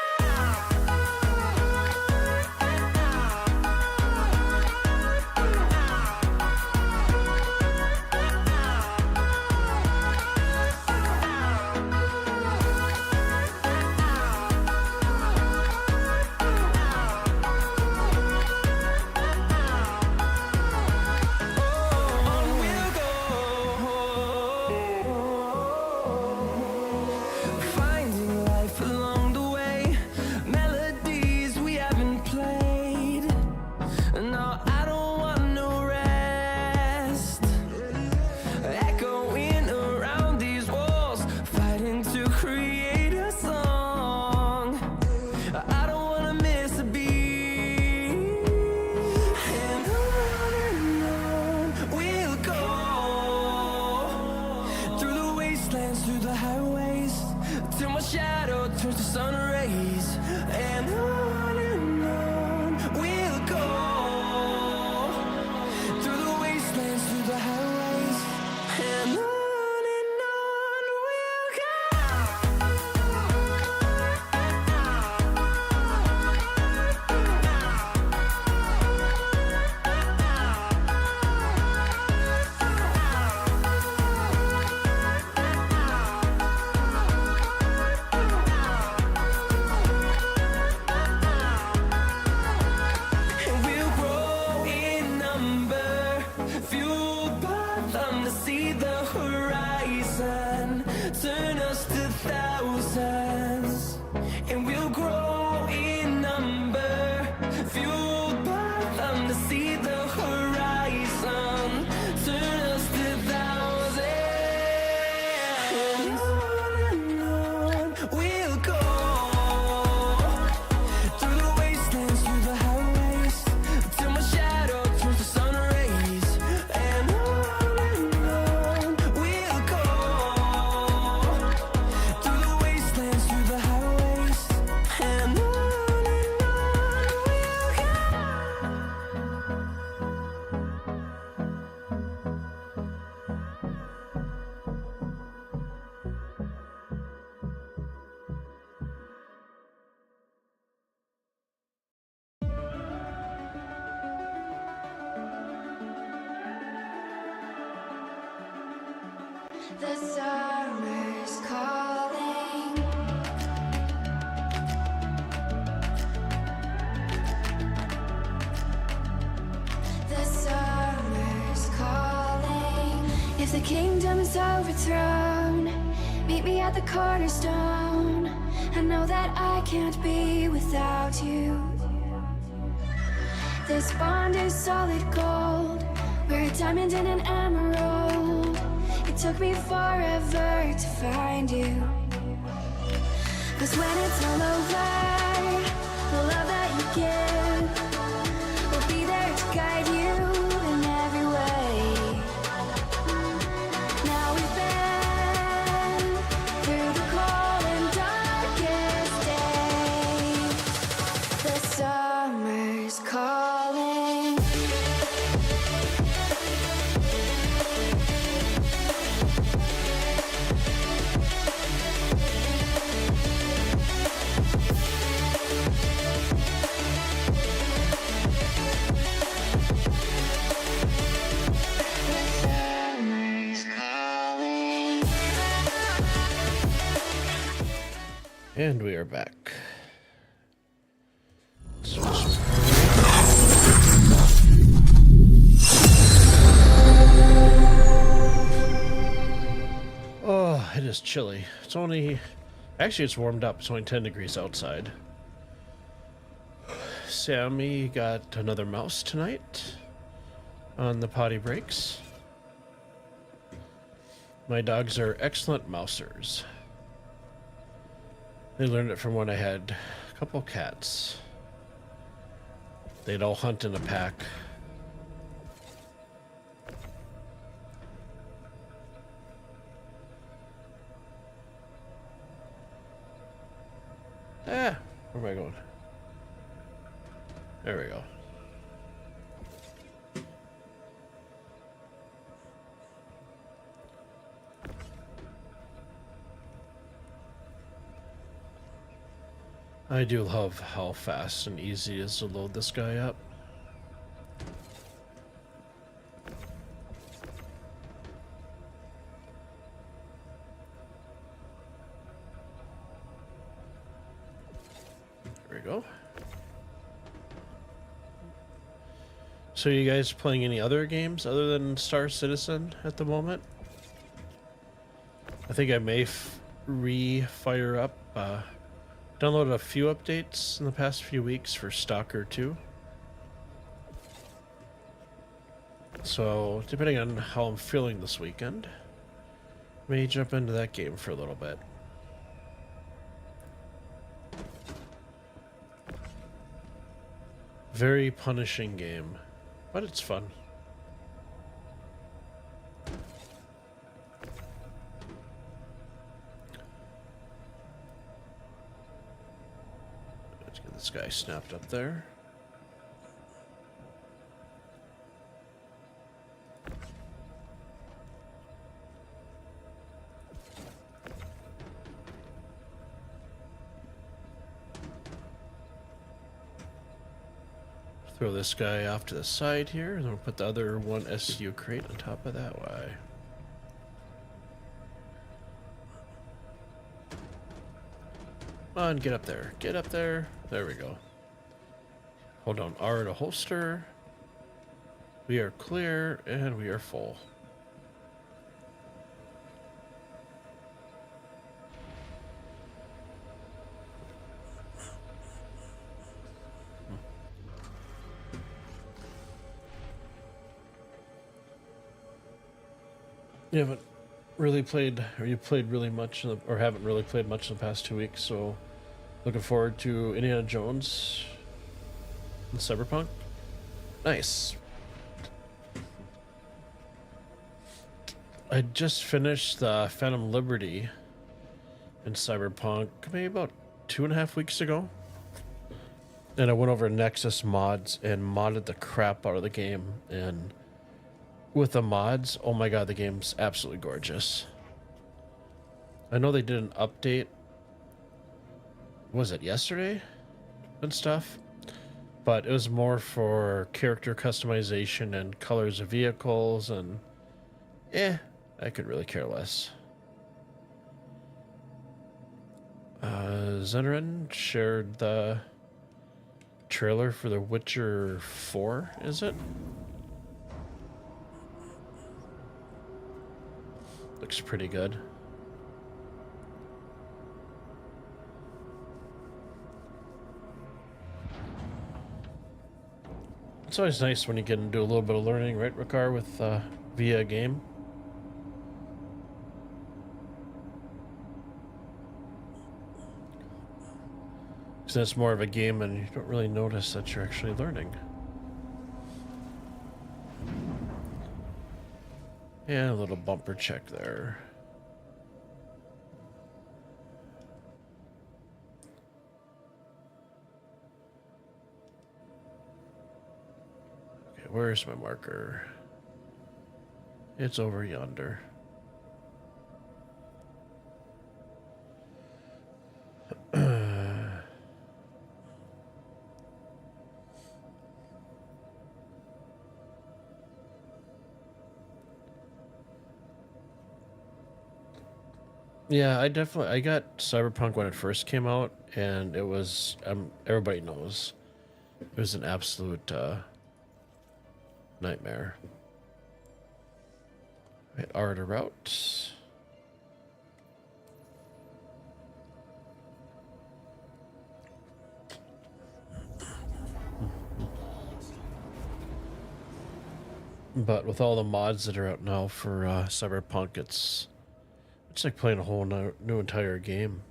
[SPEAKER 3] The summer's calling. The summer's calling. If the kingdom is overthrown, meet me at the cornerstone. I know that I can't be without you. This bond is solid gold. We're a diamond and an emerald. It took me forever to find you. 'Cause when it's all over, the love that you give will be there to guide you in every way. Now we've been through the cold and darkest days. The summer's calling.
[SPEAKER 4] And we are back. Oh, it is chilly. It's only... Actually, it's warmed up. It's only 10 degrees outside. Sammy got another mouse tonight on the potty breaks. My dogs are excellent mousers. They learned it from when I had a couple cats. They'd all hunt in a pack. Ah, where am I going? There we go. I do love how fast and easy it is to load this guy up. There we go. So you guys playing any other games other than Star Citizen at the moment? I think I may fire up downloaded a few updates in the past few weeks for Stalker 2. So, depending on how I'm feeling this weekend, may jump into that game for a little bit. Very punishing game, but it's fun. This guy snapped up there. Throw this guy off to the side here, and then we'll put the other one SU crate on top of that way. Come on, get up there. Get up there. There we go. Hold down R to holster. We are clear, and we are full. You haven't really played, or you played really much, or haven't really played much in the past 2 weeks, so looking forward to Indiana Jones and Cyberpunk. Nice. I just finished the Phantom Liberty in Cyberpunk maybe about 2.5 weeks ago. And I went over to Nexus Mods and modded the crap out of the game. And with the mods, oh my god, the game's absolutely gorgeous. I know they did an update, was it yesterday and stuff? But it was more for character customization and colors of vehicles and I could really care less. Zenrin shared the trailer for The Witcher 4, is it? Looks pretty good. It's always nice when you can do a little bit of learning, right, Ricard, with via a game. Because it's more of a game and you don't really notice that you're actually learning. Yeah, a little bumper check there. Okay, where's my marker? It's over yonder. Yeah, I got Cyberpunk when it first came out, and it was everybody knows it was an absolute nightmare. Right, art or route. But with all the mods that are out now for Cyberpunk, it's like playing a whole new entire game.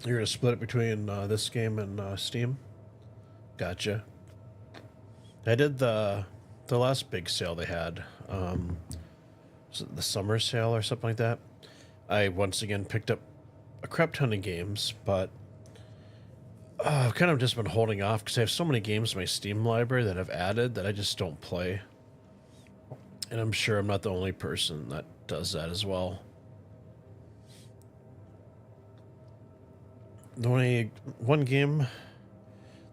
[SPEAKER 4] You're gonna split it between this game and Steam? Gotcha. I did the last big sale they had. Was it the summer sale or something like that? I once again picked up a crap ton of games, but I've kind of just been holding off because I have so many games in my Steam library that I've added that I just don't play. And I'm sure I'm not the only person that does that as well. The only one game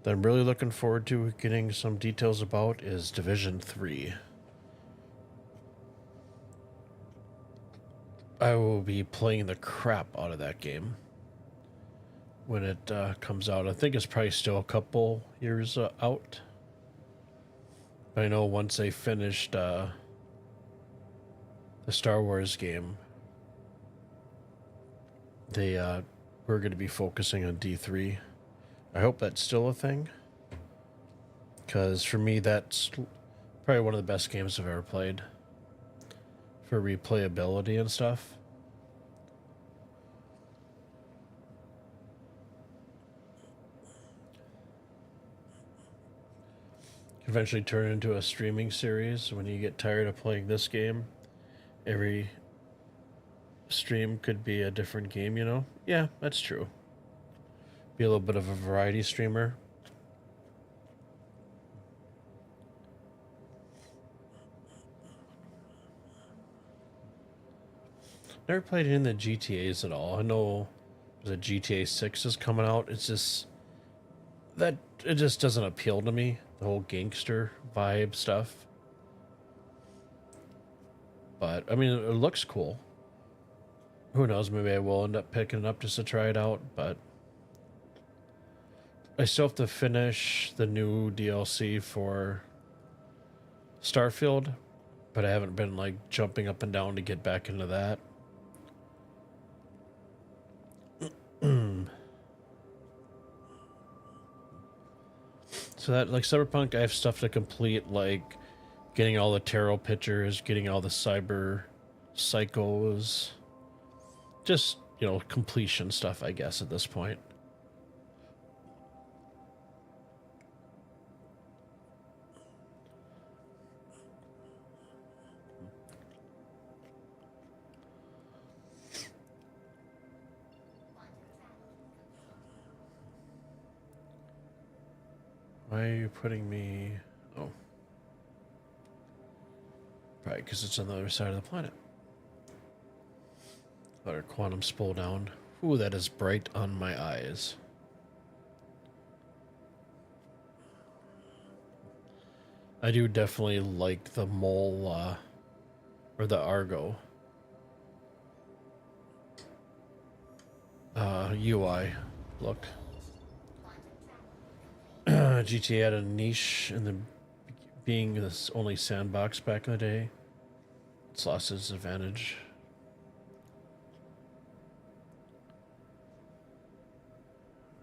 [SPEAKER 4] that I'm really looking forward to getting some details about is Division 3. I will be playing the crap out of that game when it comes out. I think it's probably still a couple years out. But I know once they finished the Star Wars game, they were going to be focusing on D3. I hope that's still a thing, because for me that's probably one of the best games I've ever played for replayability and stuff. Eventually turn into a streaming series when you get tired of playing this game. Every stream could be a different game, you know? Yeah, that's true. Be a little bit of a variety streamer. Never played any of the GTAs at all. I know the GTA 6 is coming out. It's just that it just doesn't appeal to me. The whole gangster vibe stuff. But I mean, it looks cool. Who knows? Maybe I will end up picking it up just to try it out. But I still have to finish the new DLC for Starfield. But I haven't been like jumping up and down to get back into that. So that, like Cyberpunk, I have stuff to complete, like getting all the tarot pictures, getting all the cyber psychos, just, you know, completion stuff, I guess, at this point. Why are you putting me... Oh. Right, because it's on the other side of the planet. Let our quantum spool down. Ooh, that is bright on my eyes. I do definitely like the mole, or the Argo UI look. GTA had a niche in the being this only sandbox back in the day. It's lost its advantage.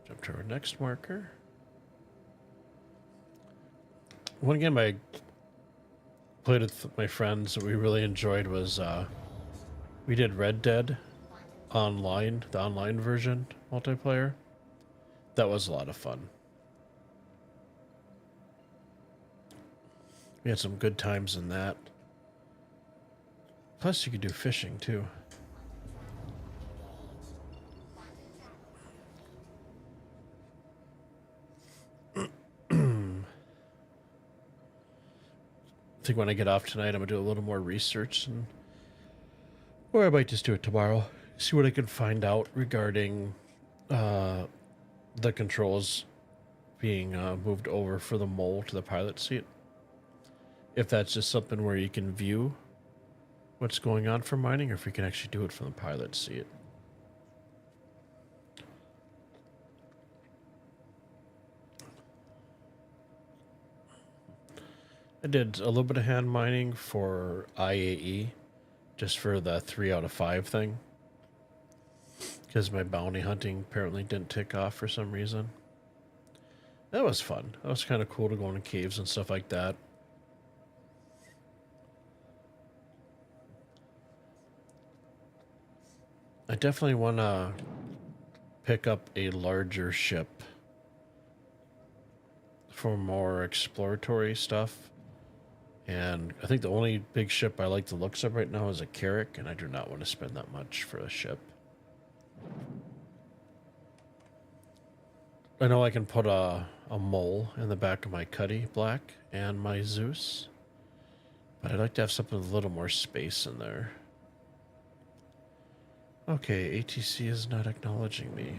[SPEAKER 4] Jump to our next marker. One game I played with my friends that we really enjoyed was we did Red Dead online, the online version multiplayer. That was a lot of fun. We had some good times in that. Plus, you could do fishing too. I think when I get off tonight, I'm gonna do a little more research, or I might just do it tomorrow. See what I can find out regarding the controls being moved over for the mole to the pilot seat. If that's just something where you can view what's going on for mining, or if we can actually do it from the pilot seat. I did a little bit of hand mining for IAE, just for the 3 out of 5 thing, because my bounty hunting apparently didn't tick off for some reason. That was fun. That was kind of cool to go into caves and stuff like that. I definitely want to pick up a larger ship for more exploratory stuff. And I think the only big ship I like the looks of right now is a Carrack, and I do not want to spend that much for a ship. I know I can put a mole in the back of my Cuddy Black and my Zeus, but I'd like to have something with a little more space in there. Okay, ATC is not acknowledging me.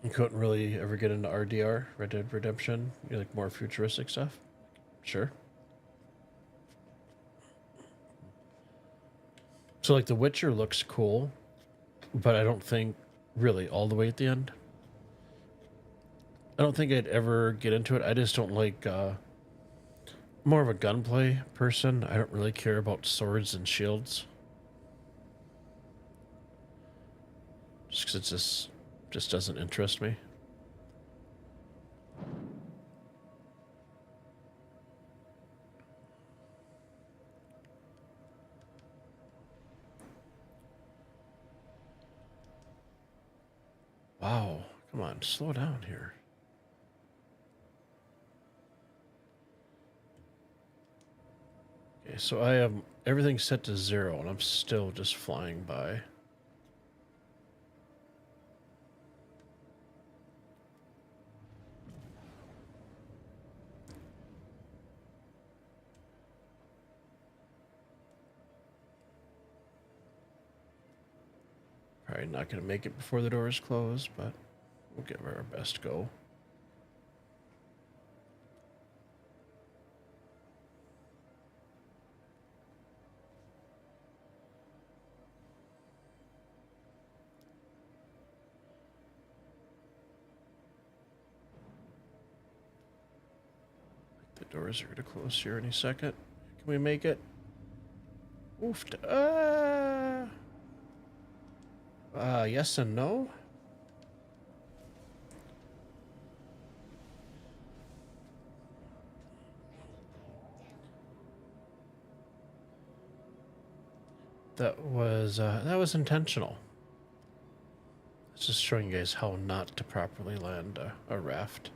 [SPEAKER 4] You couldn't really ever get into RDR, Red Dead Redemption? You like more futuristic stuff? Sure. So like The Witcher looks cool, but I don't think really all the way at the end. I don't think I'd ever get into it. I just don't like more of a gunplay person. I don't really care about swords and shields. Just because it just doesn't interest me. Wow, come on, slow down here. Okay, so I have everything set to 0 and I'm still just flying by. Probably not going to make it before the doors close, but we'll give her our best go. The doors are going to close here any second. Can we make it? Oofed. Yes and no. That was intentional. It's just showing you guys how not to properly land a raft.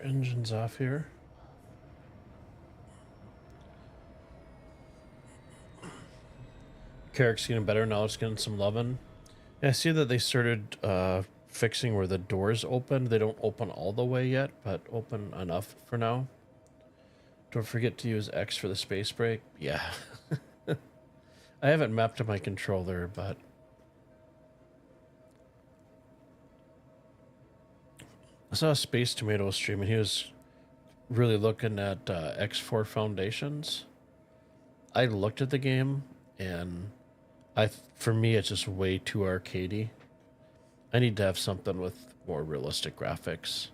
[SPEAKER 4] engines off here. Carrick's getting better now. It's getting some loving. Yeah, I see that they started fixing where the doors open. They don't open all the way yet, but open enough for now. Don't forget to use X for the space brake. Yeah. I haven't mapped to my controller, but I saw a Space Tomato stream and he was really looking at X4 Foundations. I looked at the game and for me it's just way too arcadey. I need to have something with more realistic graphics.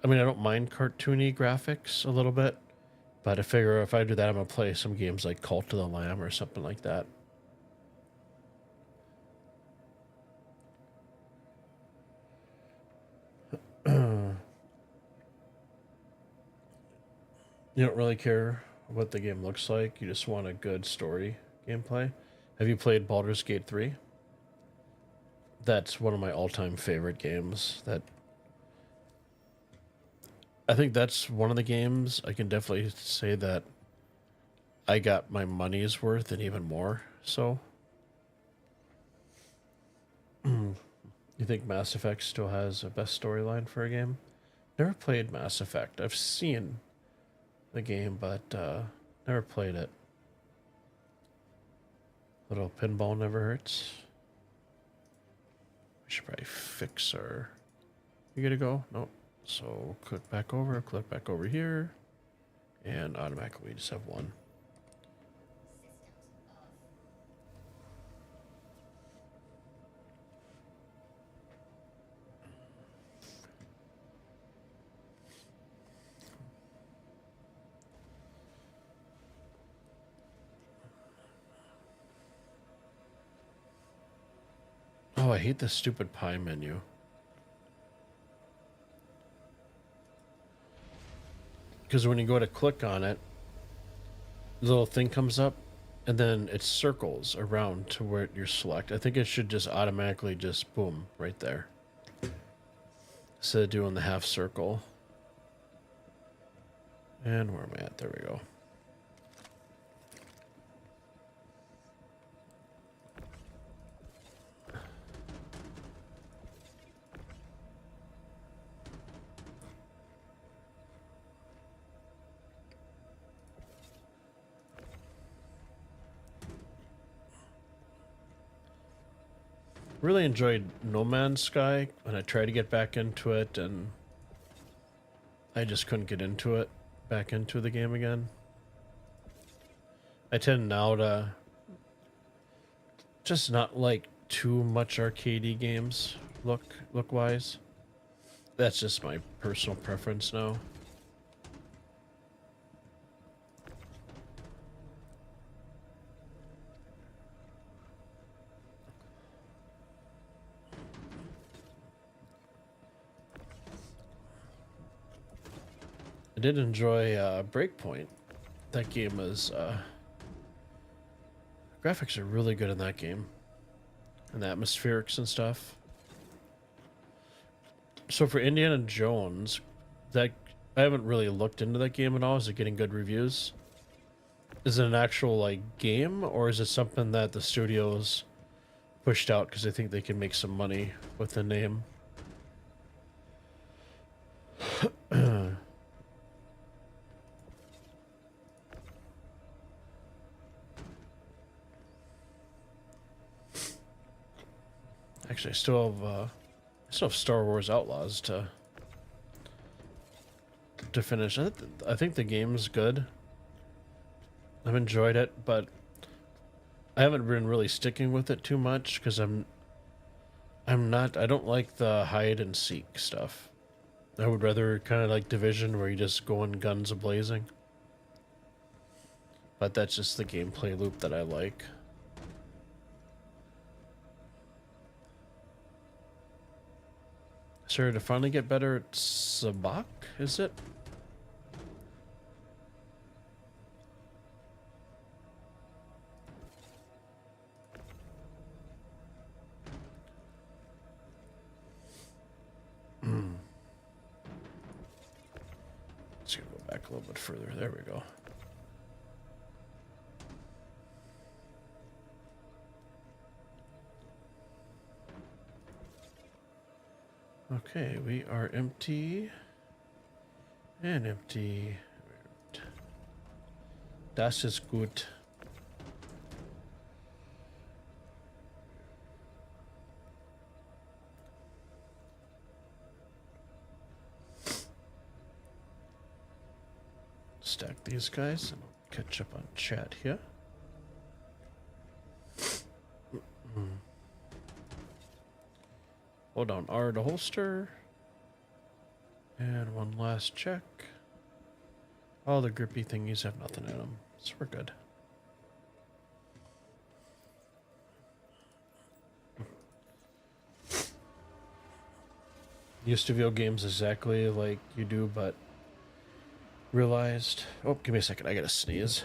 [SPEAKER 4] I mean, I don't mind cartoony graphics a little bit, but I figure if I do that, I'm gonna play some games like Cult of the Lamb or something like that. You don't really care what the game looks like. You just want a good story gameplay. Have you played Baldur's Gate 3? That's one of my all-time favorite games. That I think that's one of the games I can definitely say that I got my money's worth and even more. So, you think Mass Effect still has a best storyline for a game? Never played Mass Effect. I've seen the game, but never played it. Little pinball never hurts. We should probably fix our... You gotta go? Nope. So click back over here, and automatically we just have one. Oh, I hate this stupid pie menu. Because when you go to click on it, the little thing comes up, and then it circles around to where you select. I think it should just automatically just boom right there, instead of doing the half circle. And where am I at? There we go. Really enjoyed No Man's Sky, and I tried to get back into it, and I just couldn't get into it, back into the game again. I tend now to just not like too much arcadey games look wise. That's just my personal preference now. I did enjoy Breakpoint. That game is graphics are really good in that game, and the atmospherics and stuff. So for Indiana Jones, that I haven't really looked into that game at all. Is it getting good reviews? Is it an actual like game, or is it something that the studios pushed out because they think they can make some money with the name? Actually, I still have Star Wars Outlaws to finish. I think the game's good. I've enjoyed it, but I haven't been really sticking with it too much because I don't like the hide and seek stuff. I would rather kind of like Division where you just go in guns a-blazing. But that's just the gameplay loop that I like. Started to finally get better at Sabak, is it? back a little bit further. There we go. Okay, we are empty and empty. Das ist gut. Stack these guys and I'll catch up on chat here. Hold down R to holster. And one last check. All the grippy thingies have nothing in them, so we're good. Used to view games exactly like you do, but realized... Oh, give me a second, I gotta sneeze.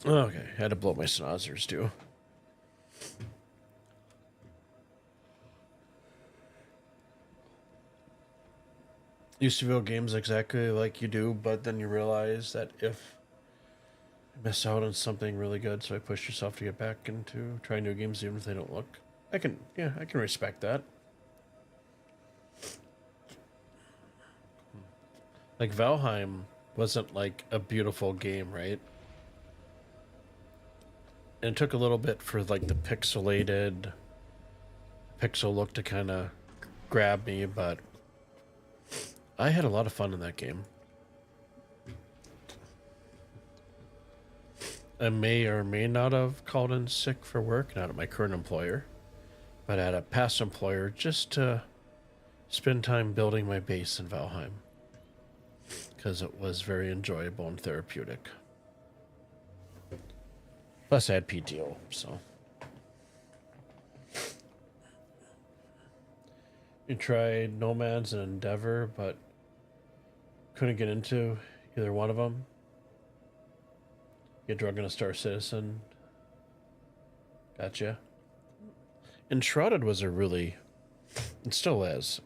[SPEAKER 4] Okay, had to blow my snozzers too. Used to view games exactly like you do, but then you realize that if you miss out on something really good, so I push yourself to get back into trying new games even if they don't look. I can respect that. Like Valheim wasn't like a beautiful game, right? And it took a little bit for like the pixelated pixel look to kind of grab me, but I had a lot of fun in that game. I may or may not have called in sick for work, not at my current employer, but at a past employer, just to spend time building my base in Valheim, because it was very enjoyable and therapeutic. Plus, I had PTO, so. We tried Nomads and Endeavor, but couldn't get into either one of them. Get drunk in a Star Citizen. Gotcha. Enshrouded was a really... It still is.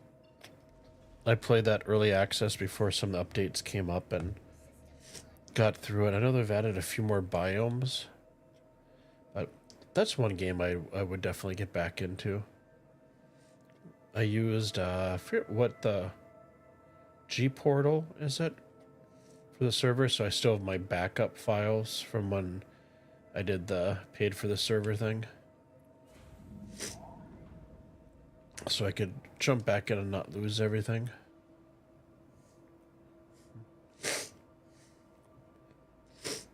[SPEAKER 4] I played that early access before some of the updates came up and got through it. I know they've added a few more biomes. But that's one game I would definitely get back into. I used, I forget what the G portal is it for the server, so I still have my backup files from when I did the paid for the server thing. So I could jump back in and not lose everything.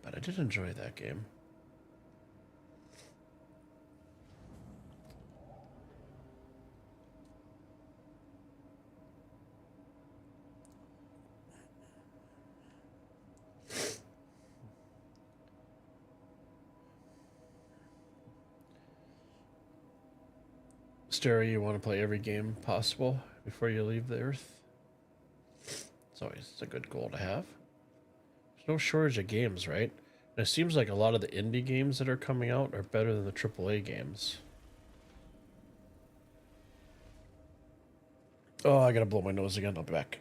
[SPEAKER 4] But I did enjoy that game. Stereo, you want to play every game possible before you leave the Earth? It's always a good goal to have. There's no shortage of games, right? And it seems like a lot of the indie games that are coming out are better than the AAA games. Oh, I gotta blow my nose again. I'll be back.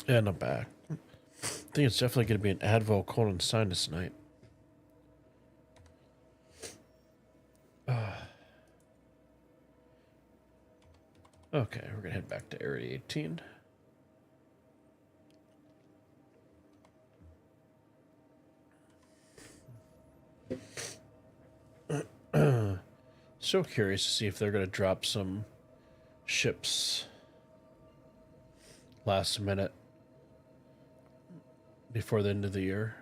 [SPEAKER 4] And I'm back. I think it's definitely going to be an Advil colon sinus night. Okay, Okay, we're gonna head back to Area 18. So curious to see if they're gonna drop some ships last minute before the end of the year.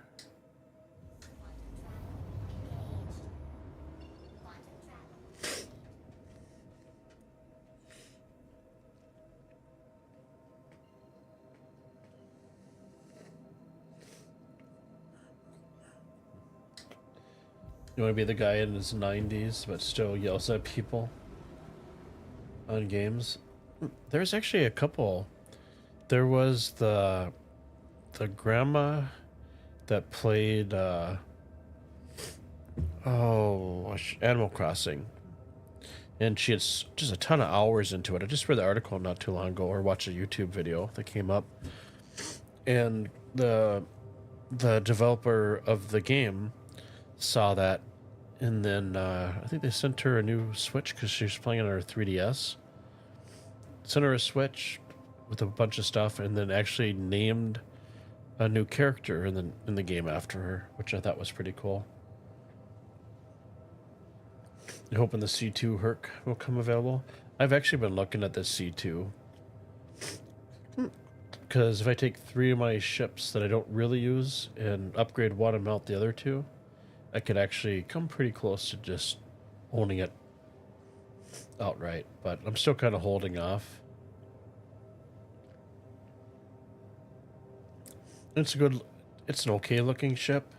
[SPEAKER 4] You want to be the guy in his 90s but still yells at people on games? There's actually a couple. There was the grandma that played Animal Crossing, and she had just a ton of hours into it. I just read the article not too long ago, or watched a YouTube video that came up, and the developer of the game saw that, and then I think they sent her a new Switch because she was playing on her 3DS. Sent her a Switch with a bunch of stuff, and then actually named a new character in the game after her, which I thought was pretty cool. I'm hoping the C2 Herc will come available. I've actually been looking at the C2 because if I take 3 of my ships that I don't really use and upgrade one and mount the other 2, I could actually come pretty close to just owning it outright. But I'm still kind of holding off. It's an okay looking ship.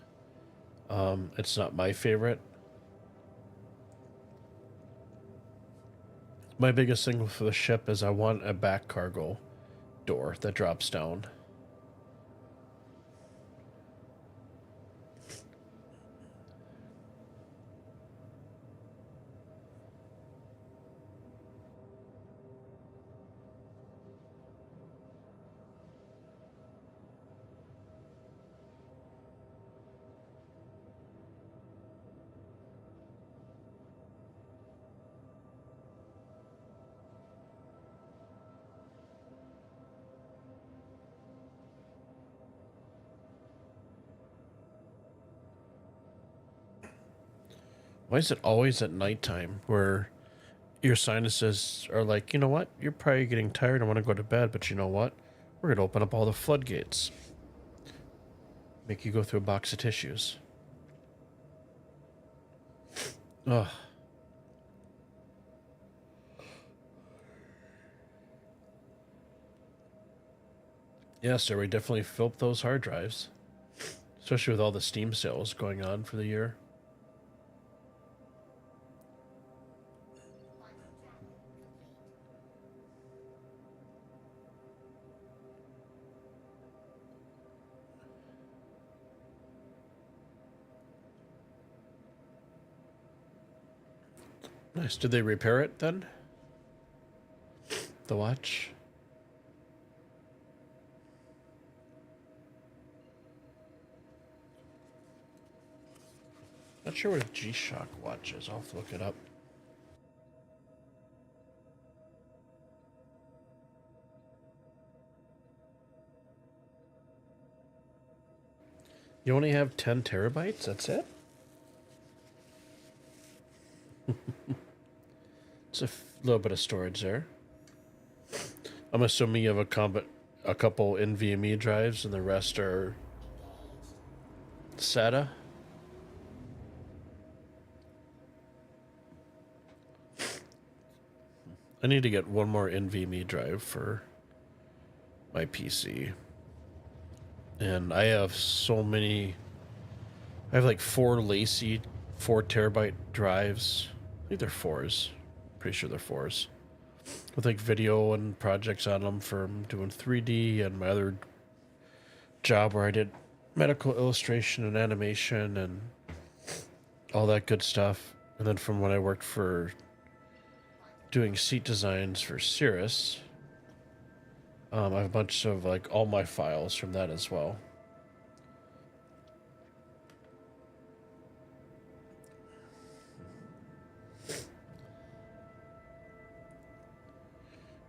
[SPEAKER 4] It's not my favorite. My biggest thing for the ship is I want a back cargo door that drops down. Why is it always at nighttime where your sinuses are like, you know what? You're probably getting tired and want to go to bed, but you know what? We're going to open up all the floodgates. Make you go through a box of tissues. Ugh. Yeah, sir, we definitely fill up those hard drives. Especially with all the Steam sales going on for the year. Nice. Did they repair it then? The watch? Not sure what a G-Shock watch is. I'll have to look it up. You only have 10 terabytes? That's it? It's a little bit of storage there. I'm assuming you have a couple NVMe drives and the rest are SATA. I need to get one more NVMe drive for my PC. And I have so many. I have like 4 lacy 4 terabyte drives. I think they're 4s. Pretty sure they're 4s. With like video and projects on them from doing 3D and my other job where I did medical illustration and animation and all that good stuff. And then from when I worked for doing seat designs for Cirrus, I have a bunch of like all my files from that as well.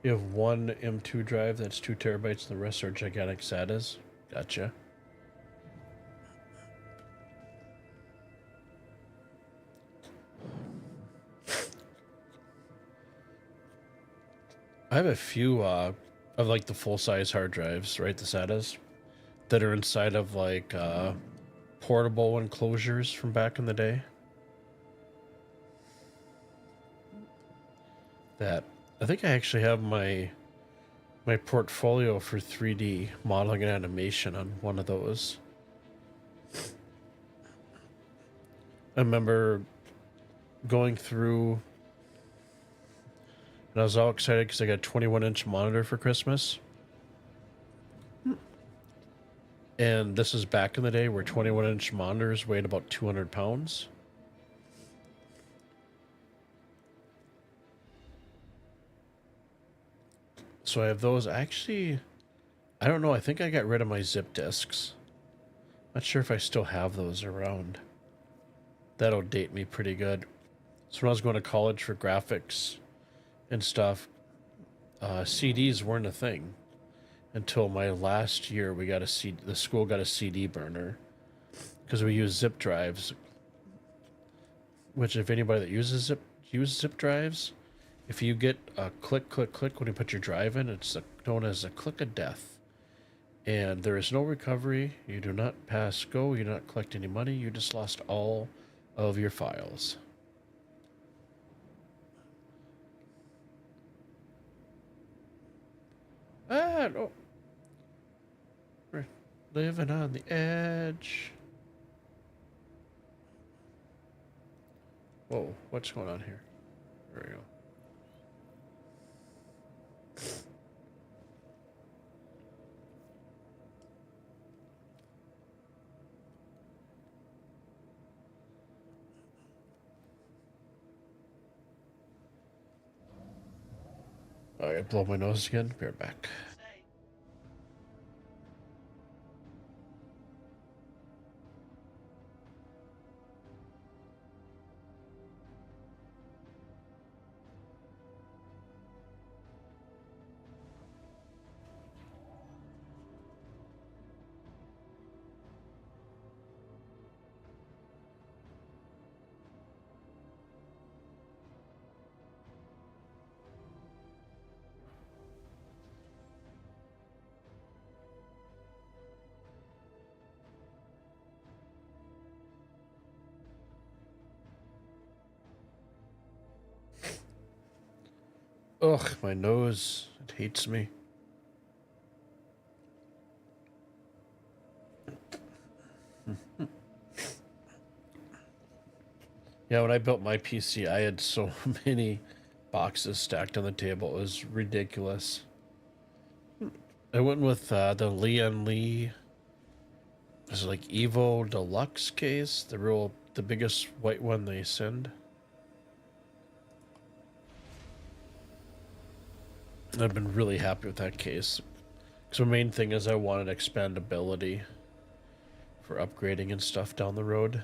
[SPEAKER 4] You have one M2 drive that's 2 terabytes, and the rest are gigantic SATAs. Gotcha. I have a few of like the full size hard drives, right? The SATAs that are inside of like portable enclosures from back in the day. That I think I actually have my portfolio for 3D modeling and animation on one of those. I remember going through and I was all excited because I got a 21-inch monitor for Christmas. And this is back in the day where 21-inch monitors weighed about 200 pounds. So I have those. Actually, I don't know. I think I got rid of my zip disks. Not sure if I still have those around. That'll date me pretty good. So when I was going to college for graphics and stuff, CDs weren't a thing until my last year. We got a CD. The school got a CD burner because we use zip drives. Which, if anybody that uses zip drives, if you get a click, click, click when you put your drive in, it's known as a click of death. And there is no recovery. You do not pass go. You do not collect any money. You just lost all of your files. Ah, no. We're living on the edge. Whoa, what's going on here? There we go. I blow my nose again. Be right back.
[SPEAKER 8] Stay.
[SPEAKER 4] Ugh, my nose. It hates me. Yeah, when I built my PC, I had so many boxes stacked on the table. It was ridiculous. I went with the Leon Lee. It was like Evo Deluxe case, the biggest white one they send. And I've been really happy with that case. Because the main thing is I wanted expandability for upgrading and stuff down the road.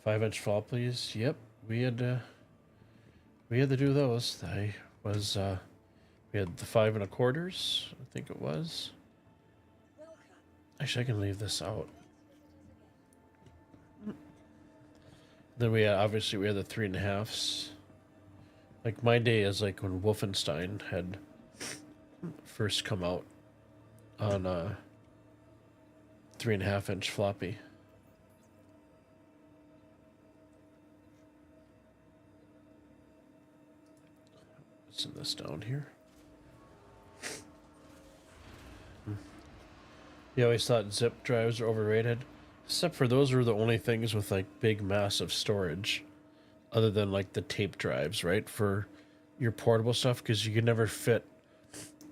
[SPEAKER 4] Five-inch fall, please. Yep, we had to do those. We had the 5 1/4s, I think it was.
[SPEAKER 6] Welcome.
[SPEAKER 4] Actually, I can leave this out. Then obviously we had the 3.5s. Like my day is like when Wolfenstein had first come out on a 3.5-inch floppy. Send this down here. You always thought zip drives are overrated, except for those were the only things with like big massive storage, other than like the tape drives, right? For your portable stuff, because you could never fit.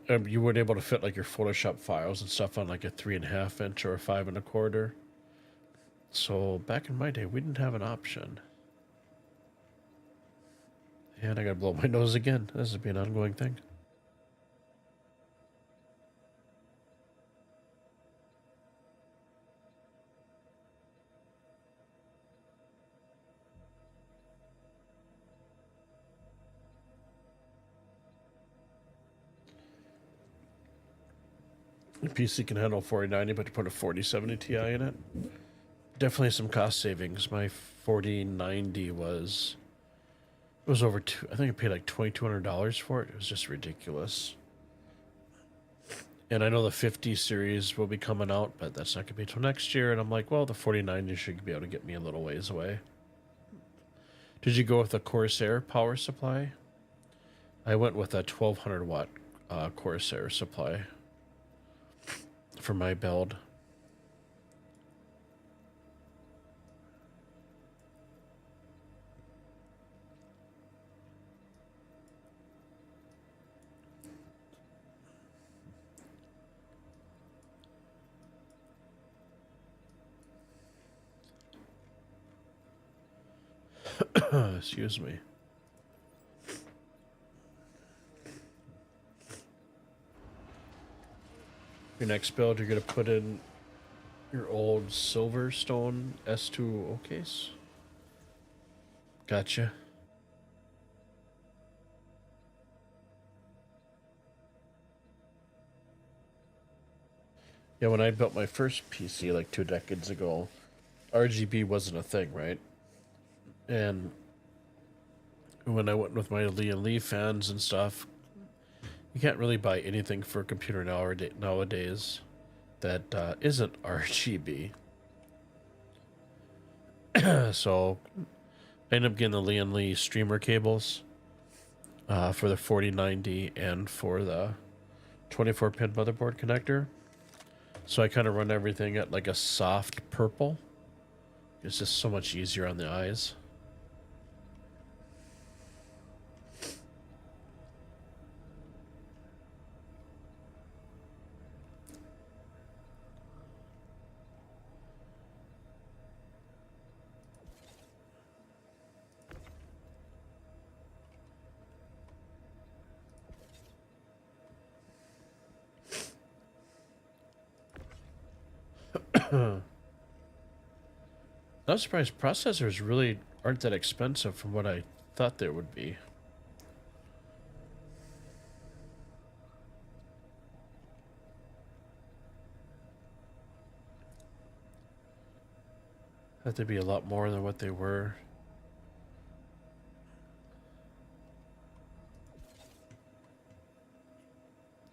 [SPEAKER 4] You weren't able to fit like your Photoshop files and stuff on like a 3.5-inch or a 5 1/4. So back in my day, we didn't have an option. And I gotta blow my nose again. This will be an ongoing thing. The PC can handle 4090, but you put a 4070 Ti in it. Definitely some cost savings. My 4090 was over two. I think I paid like $2,200 for it. It was just ridiculous. And I know the 50 series will be coming out, but that's not gonna be till next year. And I'm like, well, the 4090 should be able to get me a little ways away. Did you go with a Corsair power supply? I went with a 1200 watt Corsair supply for my build. Excuse me. Your next build, you're going to put in your old Silverstone S2O case. Gotcha. Yeah, when I built my first PC like 2 decades ago, RGB wasn't a thing, right? And when I went with my Lee and Lee fans and stuff, you can't really buy anything for a computer nowadays that isn't RGB. So I ended up getting the Lee and Lee streamer cables for the 4090 and for the 24-pin motherboard connector. So I kind of run everything at like a soft purple. It's just so much easier on the eyes. I'm surprised processors really aren't that expensive from what I thought they would be. Thought they'd be a lot more than what they were.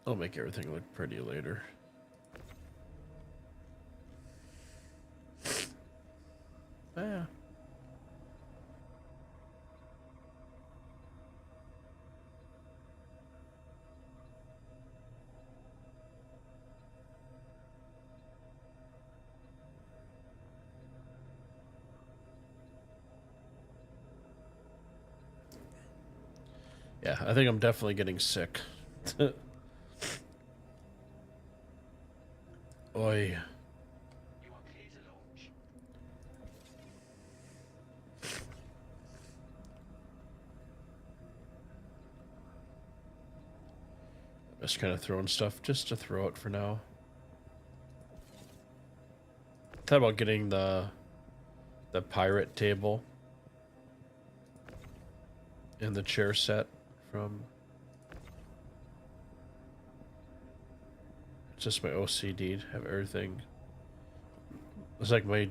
[SPEAKER 4] I'll make everything look pretty later. Yeah. Yeah, I think I'm definitely getting sick. Oi.
[SPEAKER 8] You are clear to launch.
[SPEAKER 4] Just kind of throwing stuff just to throw it for now. Thought about getting the pirate table and the chair set from. It's just my OCD to have everything. It's like my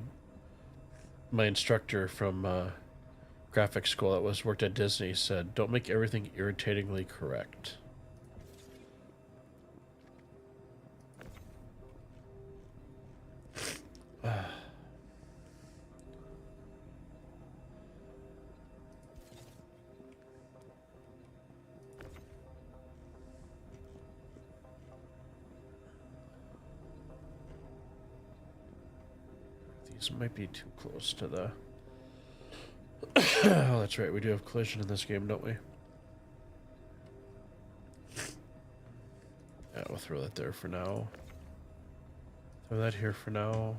[SPEAKER 4] instructor from graphics school that worked at Disney said, "Don't make everything irritatingly correct." These might be too close to the... Oh, that's right. We do have collision in this game, don't we? Yeah, we'll throw that there for now. Throw that here for now.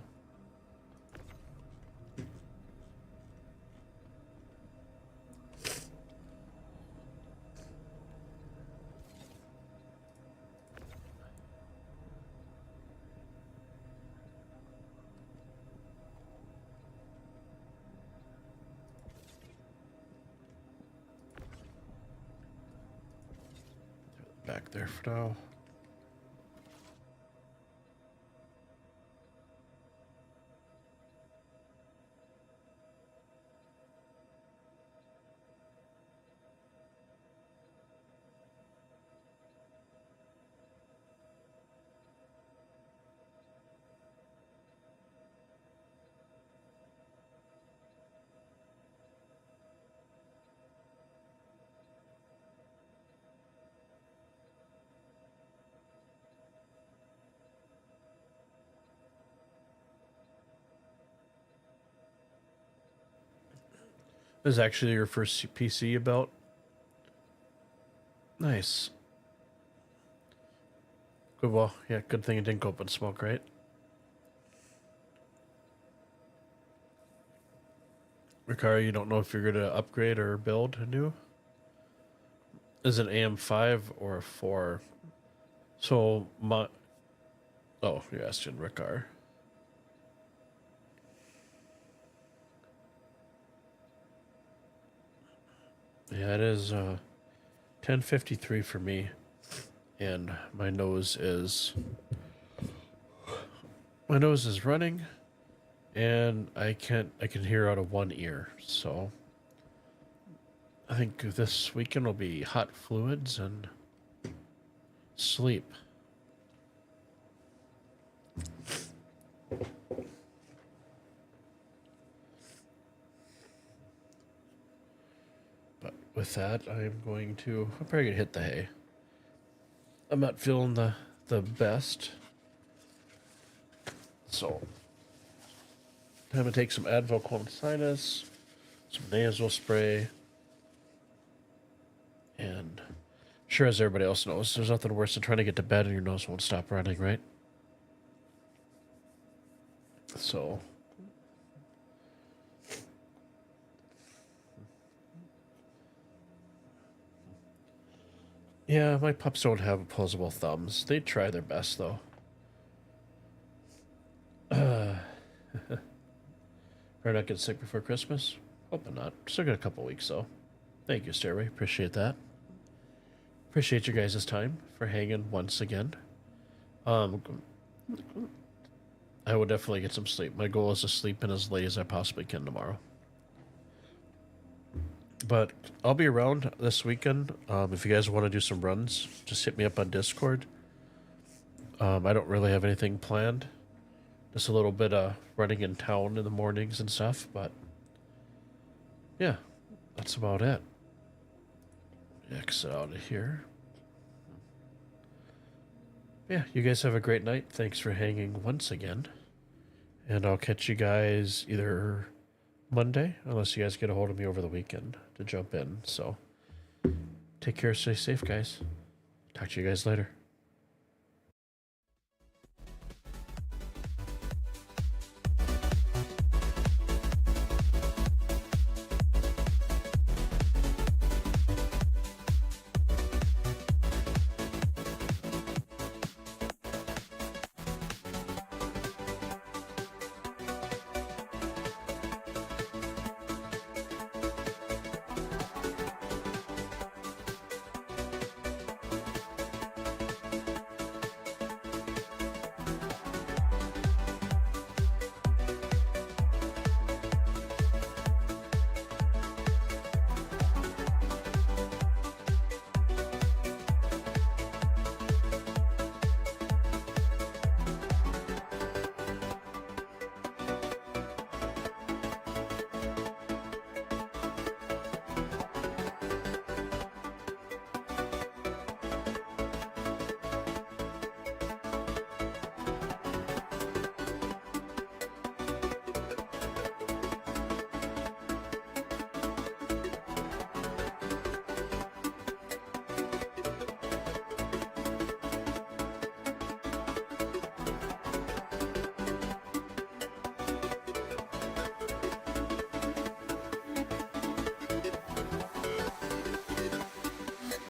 [SPEAKER 4] Back there for now. This is actually your first PC you built? Nice. Good, well, yeah, good thing it didn't go up in smoke, right? Ricard, you don't know if you're going to upgrade or build a new? Is it AM5 or a 4? So, my... Oh, you're asking Ricard. Yeah, it is 10:53 for me, and my nose is running, and I can hear out of one ear. So I think this weekend will be hot fluids and sleep. But with that, I'm probably gonna hit the hay. I'm not feeling the best. So I'm gonna take some Advil cold sinus, some nasal spray, and sure as everybody else knows, there's nothing worse than trying to get to bed and your nose won't stop running, right? So yeah, my pups don't have opposable thumbs. They try their best though. Better not get sick before Christmas. Hoping not. Still got a couple weeks though. Thank you, Stairway. Appreciate that. Appreciate your guys' time for hanging once again. I will definitely get some sleep. My goal is to sleep in as late as I possibly can tomorrow. But I'll be around this weekend. If you guys want to do some runs, just hit me up on Discord. I don't really have anything planned. Just a little bit of running in town in the mornings and stuff. But yeah, that's about it. Exit out of here. Yeah, you guys have a great night. Thanks for hanging once again. And I'll catch you guys either Monday, unless you guys get a hold of me over the weekend to jump in. So take care, stay safe, guys. Talk to you guys later.